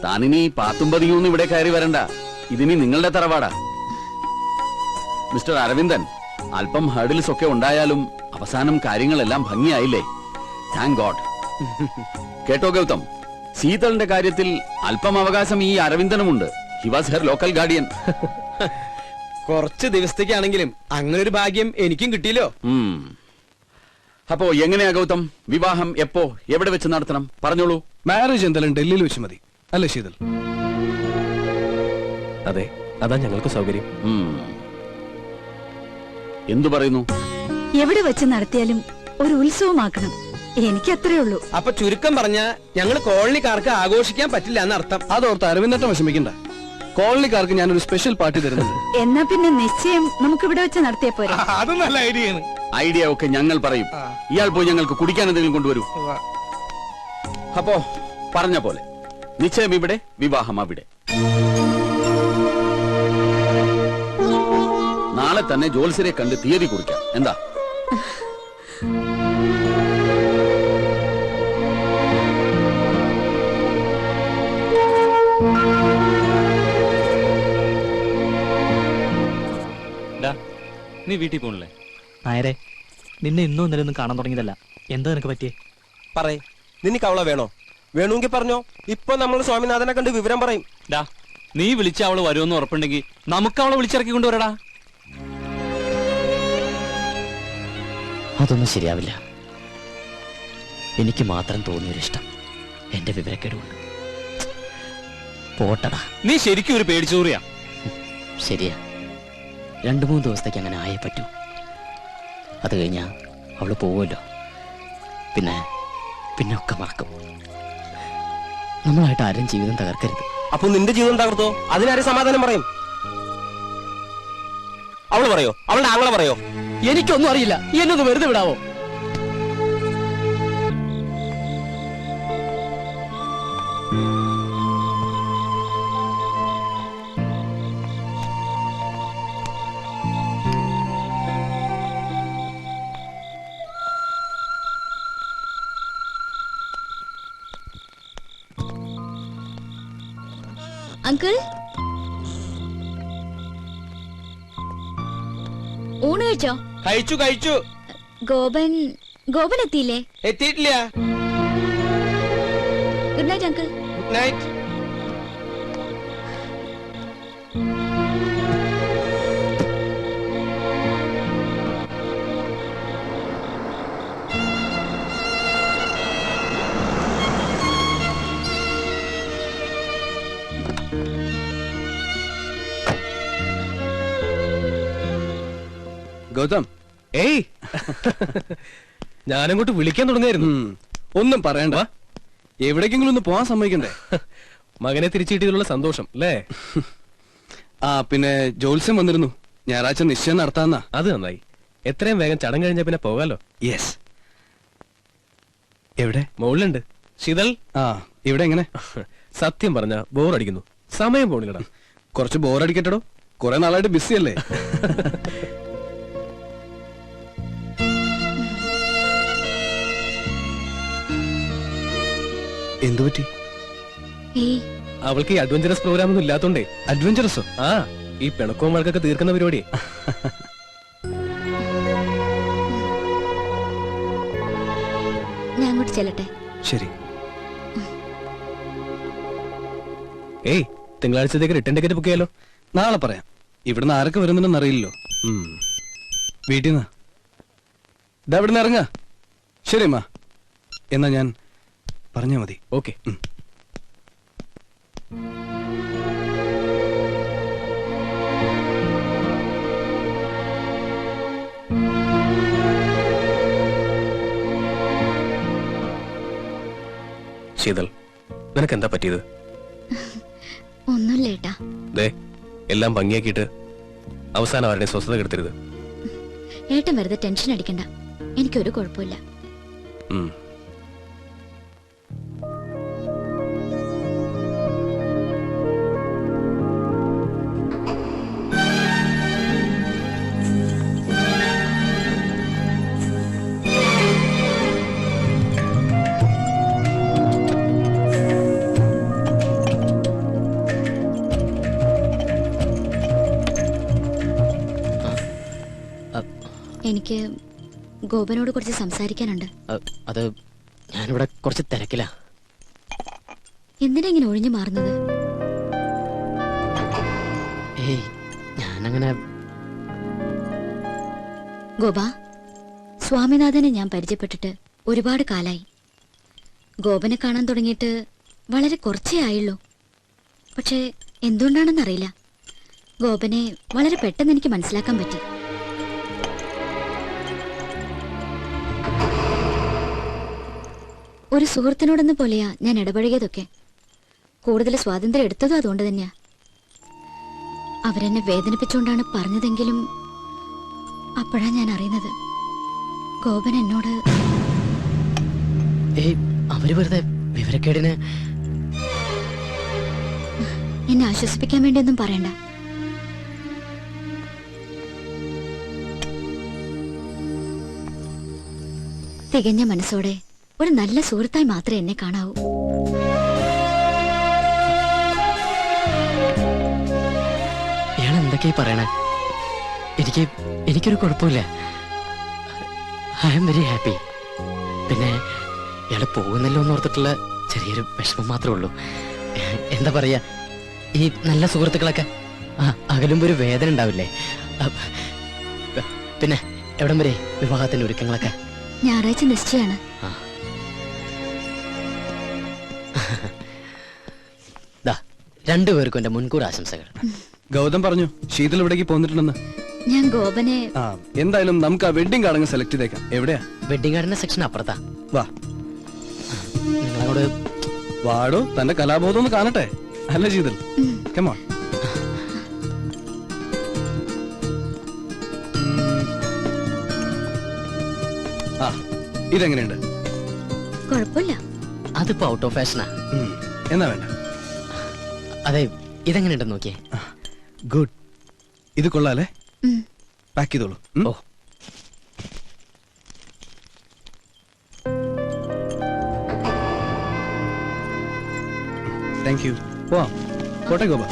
താനിനി പാത്തും പതിയൊന്നും ഇവിടെ കയറി വരണ്ട. ഇതിനി നിങ്ങളുടെ തറവാടാ. മിസ്റ്റർ അരവിന്ദൻ, അല്പം ഹർഡിൽസ് ഒക്കെ ഉണ്ടായാലും അവസാനം കാര്യങ്ങളെല്ലാം ഭംഗിയായില്ലേ? Thank God. കേട്ടോ ഗൗതം, ശീതളിന്റെ കാര്യത്തിൽ അല്പം അവകാശം ഈ അരവിന്ദനുമുണ്ട്. He was her local guardian. കുറച്ച് ദിവസത്തേക്കാണെങ്കിലും അങ്ങനെ ഒരു ഭാഗ്യം എനിക്കും കിട്ടിയല്ലോ. അപ്പോ എങ്ങനെയാ ഗൗതം, വിവാഹം എപ്പോ എവിടെ വെച്ച് നടത്തണം? പറഞ്ഞോളൂ. മാരേജ് എന്തായാലും ഡൽഹിയിൽ വെച്ച് മതി, അല്ലേ ശീതൽ? അതെ, അതാ ഞങ്ങൾക്ക് സൗകര്യം. എന്തു പറയുന്നു? എവിടെ വെച്ച് നടത്തിയാലും ഒരു ഉത്സവമാക്കണം. എനിക്ക് അത്രേ ഉള്ളൂ. അപ്പൊ ചുരുക്കം പറഞ്ഞ ഞങ്ങൾ കോളനിക്കാർക്ക് ആഘോഷിക്കാൻ പറ്റില്ല എന്നർത്ഥം. അതോർത്ത് അരവിന്ദേട്ടൻ വിഷമിക്കണ്ട. കോളനിക്കാർക്ക് ഞാനൊരു സ്പെഷ്യൽ പാർട്ടി തരുന്നുണ്ട്. എന്നാ പിന്നെ നിശ്ചയം നമുക്ക് ഇവിടെ വെച്ച് നടത്തിയ പോരെ? അത് നല്ല ഐഡിയ. ഐഡിയ ഒക്കെ ഞങ്ങൾ പറയും. ഇയാൾ പോയി ഞങ്ങൾക്ക് കുടിക്കാൻ എന്തെങ്കിലും കൊണ്ടുവരൂ. അപ്പോ പറഞ്ഞ പോലെ നിശ്ചയം ഇവിടെ, വിവാഹം അവിടെ. നാളെ തന്നെ ജോത്സ്യരെ കണ്ട് തീയതി കുറിക്കാം. എന്താ? നീ വീട്ടിൽ പോണില്ലേ? നായരെ, നിന്നെ ഇന്നും ഇന്നലെ ഒന്നും കാണാൻ തുടങ്ങിയതല്ല. എന്താ നിനക്ക് പറ്റിയേ? പറയ്, നിനക്ക് അവളെ വേണോ? വേണമെങ്കിൽ പറഞ്ഞോ. ഇപ്പൊ നമ്മൾ സ്വാമിനാഥനെ കണ്ട് വിവരം പറയും. നീ വിളിച്ച അവള് വരുമെന്ന് ഉറപ്പുണ്ടെങ്കിൽ നമുക്ക് അവളെ വിളിച്ചിറക്കി കൊണ്ടുവരടാ. അതൊന്നും ശരിയാവില്ല. എനിക്ക് മാത്രം തോന്നിയൊരിഷ്ടം എന്റെ വിവരക്കേടുകൊണ്ട്. പോട്ടടാ. നീ ശരിക്കും ഒരു പേടിച്ചോറിയാ. ശരിയാ, 2-3 ദിവസത്തേക്ക് അങ്ങനെ ആയേ പറ്റൂ. അത് കഴിഞ്ഞാ അവള് പോവുമല്ലോ. പിന്നെ ഒക്കെ മറക്കും. നമ്മളായിട്ട് ആരും ജീവിതം തകർക്കരുത്. അപ്പൊ നിന്റെ ജീവിതം തകർത്തോ? അതിനാരും സമാധാനം പറയും? അവള് പറയോ? അവളുടെ ആങ്ങളെ പറയോ? എനിക്കൊന്നും അറിയില്ല. എന്നൊന്ന് വെറുതെ വിടാവോ? അങ്കിൾ, ഊണ് കഴിച്ചോ? കഴിച്ചു. ഗോപൻ എത്തിയില്ലേ? എത്തിയിട്ടില്ല. Good night uncle. Good night. Gautam, ഏയ് ഞാനങ്ങോട്ട് വിളിക്കാൻ തുടങ്ങിയായിരുന്നു. ഒന്നും പറയണ്ട. എവിടേക്കെങ്കിലും ഒന്ന് പോവാൻ സമ്മതിക്കണ്ടേ? മകനെ തിരിച്ചു കിട്ടിയതിലുള്ള സന്തോഷം അല്ലേ? പിന്നെ ജോത്സ്യം വന്നിരുന്നു. ഞായറാഴ്ച നിശ്ചയം നടത്താന്നാ. അത് നന്നായി. എത്രയും വേഗം ചടങ്ങ് കഴിഞ്ഞാൽ പിന്നെ പോകാലോ. യെസ്. എവിടെ? മുകളിലുണ്ട്. ശീതൾ, ഇവിടെ എങ്ങനെ? സത്യം പറഞ്ഞ ബോറടിക്കുന്നു. സമയം പോണില്ലടാ. കുറച്ച് ബോറടിക്കട്ടോ. കുറെ നാളായിട്ട് ബിസി അല്ലേ? എന്തു പറ്റി? അവൾക്ക് ഈ അഡ്വഞ്ചറസ് പ്രോഗ്രാം ഒന്നും ഇല്ലാത്തോണ്ടേ. അഡ്വഞ്ചറസോ? ഈ പിണക്കവും വഴക്കൊക്കെ തീർക്കുന്ന പരിപാടി. ഞാൻ അങ്ങോട്ട് ചെല്ലട്ടെ? ശരി. ഏയ്, തിങ്കളാഴ്ചത്തേക്ക് റിട്ടേൺ ടിക്കറ്റ് ബുക്ക് ചെയ്യാലോ. നാളെ പറയാം. ഇവിടുന്ന് ആരൊക്കെ വരുന്നുണ്ടെന്ന് അറിയില്ലല്ലോ. വീട്ടിൽ നിന്ന് ഇവിടെ നിന്ന് ഇറങ്ങ. ശരി അമ്മ, എന്നാ ഞാൻ പറഞ്ഞാ മതി. ഓക്കെ. ശീതൾ, നിനക്ക് എന്താ പറ്റിയത്? ഒന്നുമില്ല ഏട്ടാ. ദേ, എല്ലാം ഭംഗിയാക്കിയിട്ട് അവസാനം അവരുടെ സ്വസ്ഥത കെടുത്തരുത്. ഏട്ടൻ വെറുതെ ടെൻഷൻ അടിക്കണ്ട, എനിക്കൊരു കുഴപ്പമില്ല. എനിക്ക് ഗോപനോട് കുറച്ച് സംസാരിക്കാനുണ്ട്. അത് ഞാനിവിടെ കുറച്ച് തിരക്കില. എന്തിനാ ഇങ്ങനെ ഒഴിഞ്ഞു മാറുന്നത്? ഏയ്, ഞാനങ്ങനെ. ഗോപ, സ്വാമിനാഥനെ ഞാൻ പരിചയപ്പെട്ടിട്ട് ഒരുപാട് കാലായി. ഗോപനെ കാണാൻ തുടങ്ങിയിട്ട് വളരെ കുറച്ചേ ആയുള്ളൂ. പക്ഷേ എന്തുകൊണ്ടാണെന്നറിയില്ല, ഗോപനെ വളരെ പെട്ടെന്ന് എനിക്ക് മനസ്സിലാക്കാൻ പറ്റി. ഒരു സുഹൃത്തിനോടെന്ന പോലെയാ ഞാൻ ഇടപഴകിയതൊക്കെ. കൂടുതൽ സ്വാതന്ത്ര്യം എടുത്തതും അതുകൊണ്ട് തന്നെയാ. അവരെന്നെ വേദനിപ്പിച്ചുകൊണ്ടാണ് പറഞ്ഞതെങ്കിലും അപ്പോഴാ ഞാൻ അറിയുന്നത് ഗോപൻ എന്നോട്. അവര് വെറുതെ വിവരക്കേടിന്. എന്നെ ആശ്വസിപ്പിക്കാൻ വേണ്ടിയൊന്നും പറയണ്ട. തികഞ്ഞ മനസ്സോടെ ഒരു നല്ല സുഹൃത്തായി മാത്രമേ എന്നെ കാണാവൂ. ഇയാൾ എന്തൊക്കെയാ പറയണേ? എനിക്കൊരു കുഴപ്പമില്ല. I am very happy. പിന്നെ ഇയാള് പോകുന്നല്ലോ എന്ന് ഓർത്തിട്ടുള്ള ചെറിയൊരു വിഷമം മാത്രമേ ഉള്ളൂ. എന്താ പറയാ, ഈ നല്ല സുഹൃത്തുക്കളൊക്കെ അകലുമ്പോ ഒരു വേദന ഉണ്ടാവില്ലേ? പിന്നെ എവിടം വരെ വിവാഹത്തിന്റെ ഒരുക്കങ്ങളൊക്കെ? ഞായറാഴ്ച നിശ്ചയാണ്. രണ്ടുപേർക്കും എന്റെ മുൻകൂർ ആശംസകൾ. ഗൗതം പറഞ്ഞു ശീതൾ ഇവിടേക്ക് പോന്നിട്ടുണ്ടെന്ന്. ഞാൻ ഗോപനെ. എന്തായാലും നമുക്ക് ആ വെഡിങ് കാർഡ് സെലക്ട് ചെയ്തേക്കാം. എവിടെയാ? വെഡിങ് കാർഡിന്റെ സെക്ഷൻ അപ്പുറത്താ. വാ, നിങ്ങളോട് വാടോ, തന്റെ കലാബോധം ഒന്ന് കാണട്ടെ. അല്ല ശീതൾ, come on. ഇതെങ്ങനെയുണ്ട്? കുഴപ്പമില്ല. അതിപ്പോ ഔട്ട് ഓഫ് ഫാഷനാ. എന്നാ വേണ്ട. അതെ, ഇതെങ്ങനെയുണ്ടെന്ന് നോക്കിയേ. ഗുഡ്, ഇത് കൊള്ളാലേ? പാക്ക് ചെയ്തോളൂ. ഓ, താങ്ക് യു. പോവാം. കോട്ടെ ഗോപ.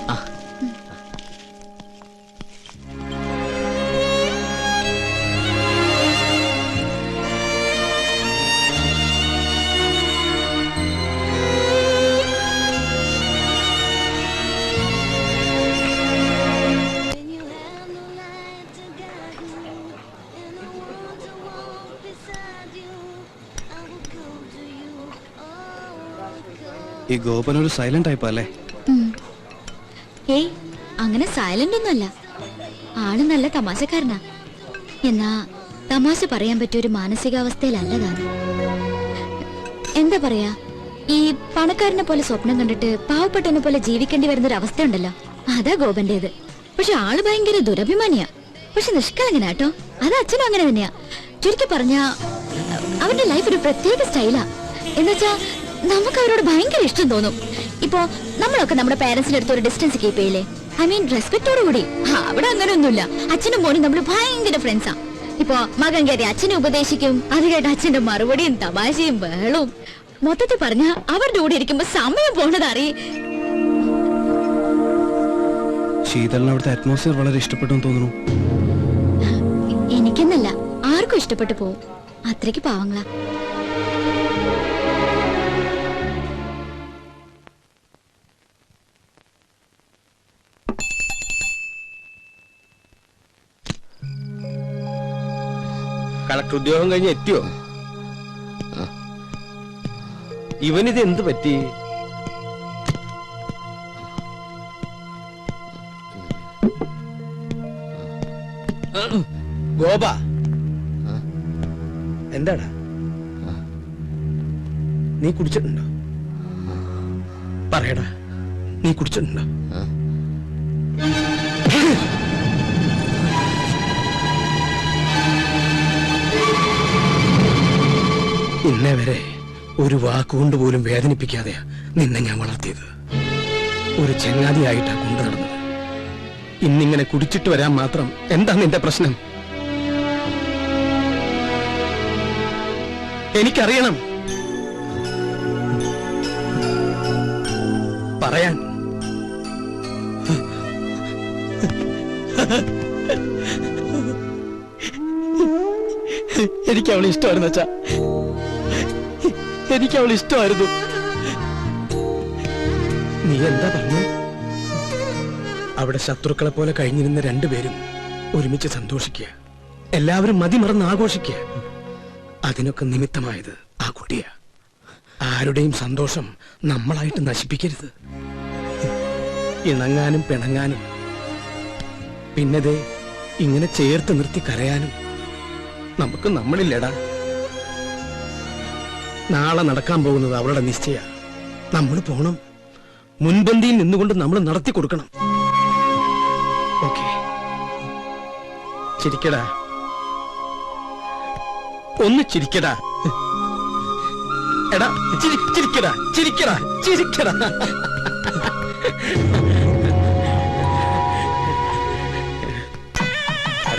ഈ ഗോപനൊരു സൈലന്റ് ടൈപ്പ് അല്ലേ? ഏയ്, അങ്ങനെ സൈലന്റ് ഒന്നുമല്ല. ആള് നല്ല തമാശക്കാരനാ. എന്നാ തമാശ പറയാൻ പറ്റിയ ഒരു മാനസികാവസ്ഥയിലല്ല താൻ. എന്താ പറയാ, ഈ പണക്കാരനെ പോലെ സ്വപ്നം കണ്ടിട്ട് പാവപ്പെട്ടവനെ പോലെ ജീവിക്കേണ്ടി വരുന്ന ഒരു അവസ്ഥയുണ്ടല്ലോ, അതാ ഗോപന്റേത്. പക്ഷെ ആള് ഭയങ്കര ദുരഭിമാനിയാ. പക്ഷെ നിഷ്കളങ്കനാട്ടോ. അത് അച്ഛനും അങ്ങനെ തന്നെയാ. ചുരുക്കി പറഞ്ഞ അവന്റെ ലൈഫ് ഒരു പ്രത്യേക സ്റ്റൈലാ. എന്നുവെച്ചാ നമുക്ക് അവരോട് ഭയങ്കര ഇഷ്ടം തോന്നും. ഇപ്പോ നമ്മളൊക്കെ നമ്മുടെ പേരൻസിന്റെ അടുത്ത് ഒരു ഡിസ്റ്റൻസ് കീപ്പ് ചെയ്യില്ലേ? ഐ മീൻ റെസ്പെക്ടോട് കൂടി. അവിടെ അങ്ങനെ ഒന്നുമില്ല. അച്ഛനും മോനും നമ്മൾ ഭയങ്കര ഫ്രണ്ട്സാ. ഇപ്പോ മകൻ കയറി അച്ഛനെ ഉപദേശിക്കും, അത് കേട്ട് അച്ഛന്റെ മറുപടിയും തമാശയും ബഹളവും. മൊത്തത്തിൽ പറഞ്ഞ അവരുടെ കൂടെ ഇരിക്കുമ്പോ സമയം പോണതറിയ. ശീതളിന് അവിടുത്തെ അറ്റ്മോസ്ഫിയർ വളരെ ഇഷ്ടപ്പെട്ടു തോന്നുന്നു. എനിക്കെന്നല്ല, ആർക്കും ഇഷ്ടപ്പെട്ടു പോവും. അത്രയ്ക്ക് പാവങ്ങളാ. കളക്ടർ ഉദ്യോഗം കഴിഞ്ഞ് എത്തിയോ? ഇവനിത് എന്ത് പറ്റി? ഗോപ, എന്താടാ നീ കുടിച്ചിട്ടുണ്ടോ? പറയടാ, നീ കുടിച്ചിട്ടുണ്ടോ? ഇന്നേ വരെ ഒരു വാക്കുകൊണ്ട് പോലും വേദനിപ്പിക്കാതെയാ നിന്നെ ഞാൻ വളർത്തിയത്. ഒരു ചങ്ങാതിയായിട്ടാ കൊണ്ടു നടന്നത്. ഇന്നിങ്ങനെ കുടിച്ചിട്ട് വരാൻ മാത്രം എന്താ നിന്റെ പ്രശ്നം? എനിക്കറിയണം. പറയാൻ. എനിക്ക് അവളെ ഇഷ്ടമായിരുന്നു അച്ഛാ, എനിക്ക് അവളെ ഇഷ്ടമായിരുന്നു. നീ എന്താ പറഞ്ഞു? അവിടെ ശത്രുക്കളെ പോലെ കഴിഞ്ഞിരുന്ന രണ്ടുപേരും ഒരുമിച്ച് സന്തോഷിക്കുക, എല്ലാവരും മതിമറന്ന് ആഘോഷിക്കുക. അതിനൊക്കെ നിമിത്തമായത് ആ കുട്ടിയാ. ആരുടെയും സന്തോഷം നമ്മളായിട്ട് നശിപ്പിക്കരുത്. ഇണങ്ങാനും പിണങ്ങാനും പിന്നതേ ഇങ്ങനെ ചേർത്ത് നിർത്തി കരയാനും നമുക്ക് നമ്മളില്ലടാ. നാളെ നടക്കാൻ പോകുന്നത് അവളുടെ നിശ്ചയ. നമ്മൾ പോണം, മുൻപന്തിയിൽ നിന്നുകൊണ്ട് നമ്മൾ നടത്തി കൊടുക്കണം. ഓക്കെ, ചിരിക്കടാ, ഒന്ന് ചിരിക്കടാ. എടാ ചിരിക്കടാ, ചിരിക്കടാ, ചിരിക്കടാ.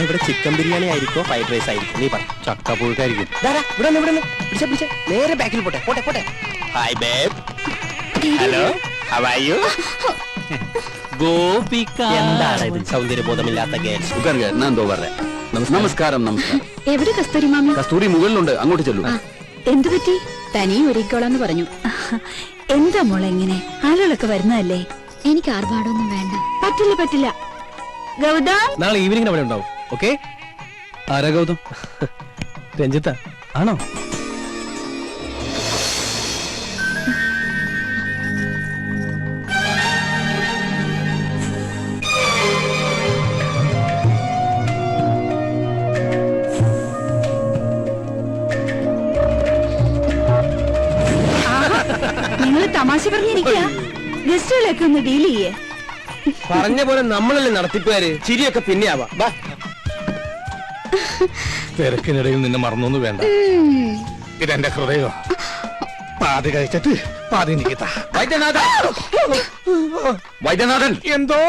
ഇവിടെ ചിക്കൻ ബിരിയാണി ആയിരിക്കോ ഫ്രൈഡ് റൈസ് ആയിരിക്കും? നീ പറ. ചക്കപ്പുഴുക്കായിരിക്കും. ഇവിടെ നേരെ ബാക്കിൽ പോട്ടെ പോട്ടെ പോട്ടെ. Hi babe. Hello, how are you? Gopika. എന്താണ് ഇത് സൗന്ദര്യബോധമില്ലാത്ത ഗേൾസ്? നമസ്കാരം. നമസ്കാരം. എവിടെ കസ്തൂരി മാമി? കസ്തൂരി മുകളിലുണ്ട്, അങ്ങോട്ട് ചെല്ലു. എന്തു പറ്റി? തനിയും ഒരുക്കോളാന്ന് പറഞ്ഞു. എന്താ മോളെ ഇങ്ങനെ? ആളുകളൊക്കെ വരുന്നതല്ലേ? എനിക്ക് ആർഭാടൊന്നും വേണ്ട. പറ്റില്ല പറ്റില്ല. ഗൗതം, നാളെ ഈവനിങ്ങിന് അവിടെ ഉണ്ടാവും. ഓക്കെ? ആരാ ഗൗതം? രഞ്ജിത്ത ആണോ? നിങ്ങൾ തമാശ പറഞ്ഞിരിക്കുക. ഗസ്റ്റുകളൊക്കെ ഒന്ന് ഡീൽ ചെയ്യേ. പറഞ്ഞ പോലെ നമ്മളല്ലേ നടത്തിപ്പുകാര്. ചിരിയൊക്കെ പിന്നെ ആവാം. തിരക്കിനിടയിൽ നിന്നെ മറന്നൊന്നും വേണ്ട. ഇതെന്റെ ഹൃദയോ. പാതി കഴിച്ചിട്ട് പാതി നികിത്ത. വൈദ്യനാഥൻ, എന്തോ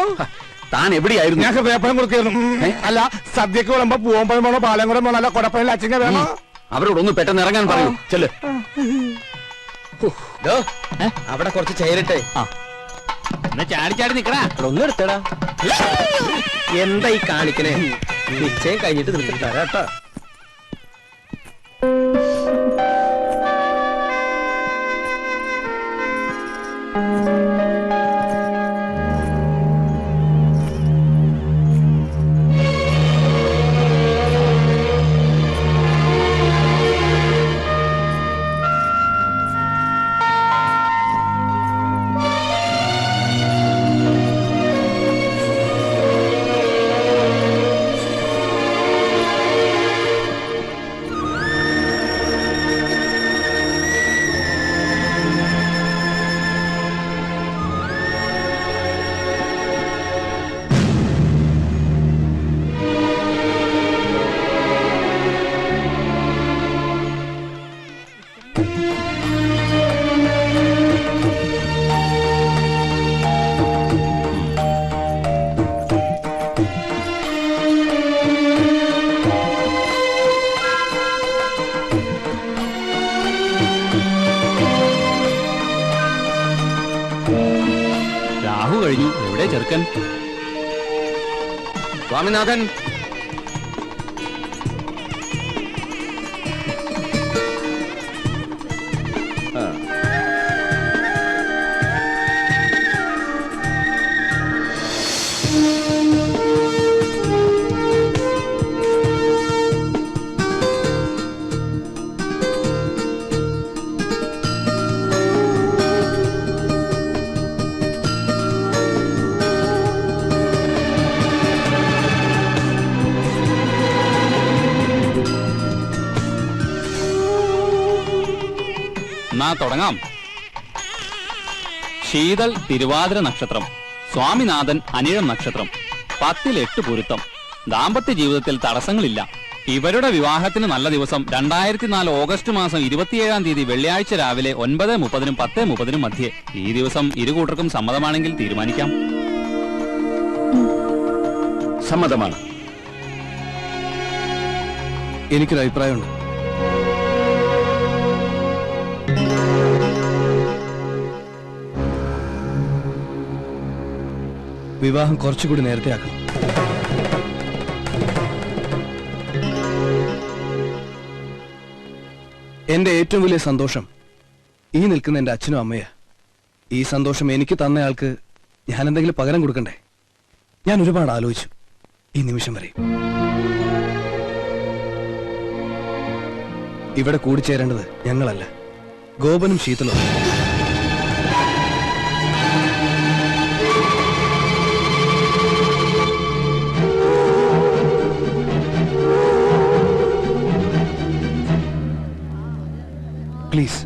താൻ എവിടെയായിരുന്നു? ഞാൻ ഹൃദയപ്പഴം കൊടുക്കായിരുന്നു. അല്ല, സദ്യക്ക് വിളമ്പോ പൂവമ്പഴം വേണോ, പാലം വേണോ, അല്ല കൊടപ്പഴം അച്ചിങ്ങ വേണോ? അവരോടൊന്ന് പെട്ടെന്ന് ഇറങ്ങാൻ പറയൂ. ചെല്ല്. അവിടെ കുറച്ച് ചേരട്ടെ. ചാടി ചാടി നിക്കടാ. ഒന്നും എടുത്തടാ. എന്താ ഈ കാണിക്കണേ? നിശ്ചയം കഴിഞ്ഞിട്ട് നിൽക്കിട്ട് തരാട്ടോ. കഴിഞ്ഞു. എവിടെ ചെറുക്കൻ? സ്വാമിനാഥൻ, എന്നാ തുടങ്ങാം. ശീതൾ തിരുവാതിര നക്ഷത്രം, സ്വാമിനാഥൻ അനിഴം നക്ഷത്രം, 10 8 പൊരുത്തം. ദാമ്പത്യ ജീവിതത്തിൽ തടസ്സങ്ങളില്ല. ഇവരുടെ വിവാഹത്തിന് നല്ല ദിവസം 2004 ഓഗസ്റ്റ് മാസം 27-ാം തീയതി വെള്ളിയാഴ്ച രാവിലെ 9:30-നും 10:30-നും മധ്യേ. ഈ ദിവസം ഇരുകൂട്ടർക്കും സമ്മതമാണെങ്കിൽ തീരുമാനിക്കാം. സമ്മതമാണ്. എനിക്കൊരു അഭിപ്രായമുണ്ട്. വിവാഹം കുറച്ചുകൂടി നേരത്തെ ആക്കണം. എന്റെ ഏറ്റവും വലിയ സന്തോഷം ഈ നിൽക്കുന്ന എന്റെ അച്ഛനും അമ്മയാ. ഈ സന്തോഷം എനിക്ക് തന്നയാൾക്ക് ഞാൻ എന്തെങ്കിലും പകരം കൊടുക്കണ്ടേ? ഞാൻ ഒരുപാട് ആലോചിച്ചു ഈ നിമിഷം വരെ. ഇവിടെ കൂടിച്ചേരേണ്ടത് ഞങ്ങളല്ല, ഗോപനും ശീതളും. പ്ലീസ്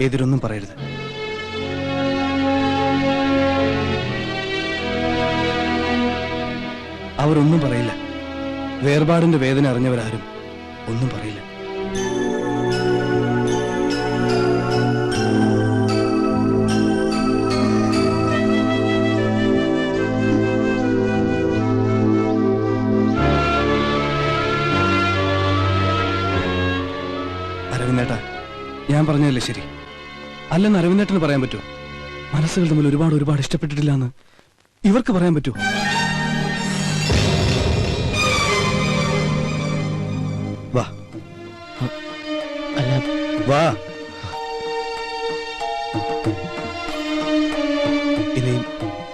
എതിരൊന്നും പറയരുത്. അവരൊന്നും പറയില്ല. വേർപാടിന്റെ വേദന അറിഞ്ഞവരാരും ഒന്നും പറയില്ല. അരവിന്ദേട്ടാ, ഞാൻ പറഞ്ഞതല്ലേ ശരി? അല്ലെന്ന് അരവിന്ദേട്ടന് പറയാൻ പറ്റുമോ? മനസ്സുകൾ തമ്മിൽ ഒരുപാട് ഇഷ്ടപ്പെട്ടിട്ടില്ല എന്ന് ഇവർക്ക് പറയാൻ പറ്റുമോ? വാ വാ. ഇനിയും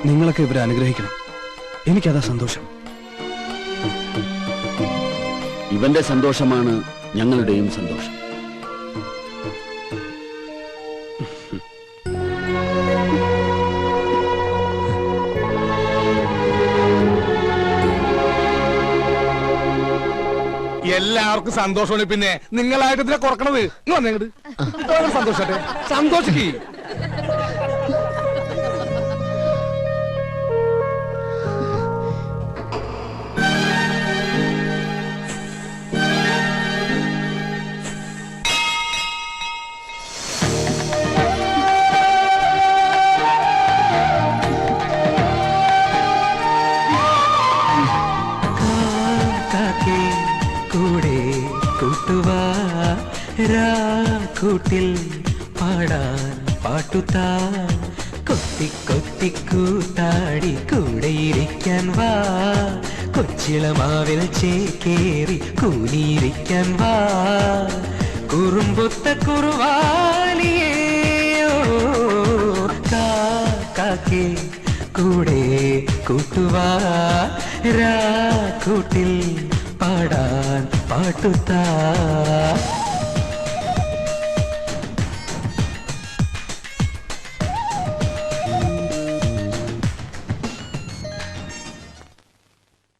നിങ്ങളൊക്കെ ഇവരെ അനുഗ്രഹിക്കണം. എനിക്കതാ സന്തോഷം. ഇവന്റെ സന്തോഷമാണ് ഞങ്ങളുടെയും സന്തോഷം. എല്ലാവർക്കും സന്തോഷമാണ്. പിന്നെ നിങ്ങളായിട്ട് ഇതിനെ കുറക്കണത് സന്തോഷട്ടെ, സന്തോഷിക്ക്. കൂട്ടിൽ പാടാൻ പാട്ടുതാ, കൊത്തി കൊത്തി കൂത്താടി കൂടെയിരിക്കാൻ വാ, കൊച്ചിളമാവിൽ ചേക്കേറി കൂലിയിരിക്കാൻ വാ, കുറുമ്പുത്ത കുറുവാലിയോ കാക്കേ കൂടെ കൂട്ടുവാ, കൂട്ടിൽ പാടാൻ പാട്ടുതാ.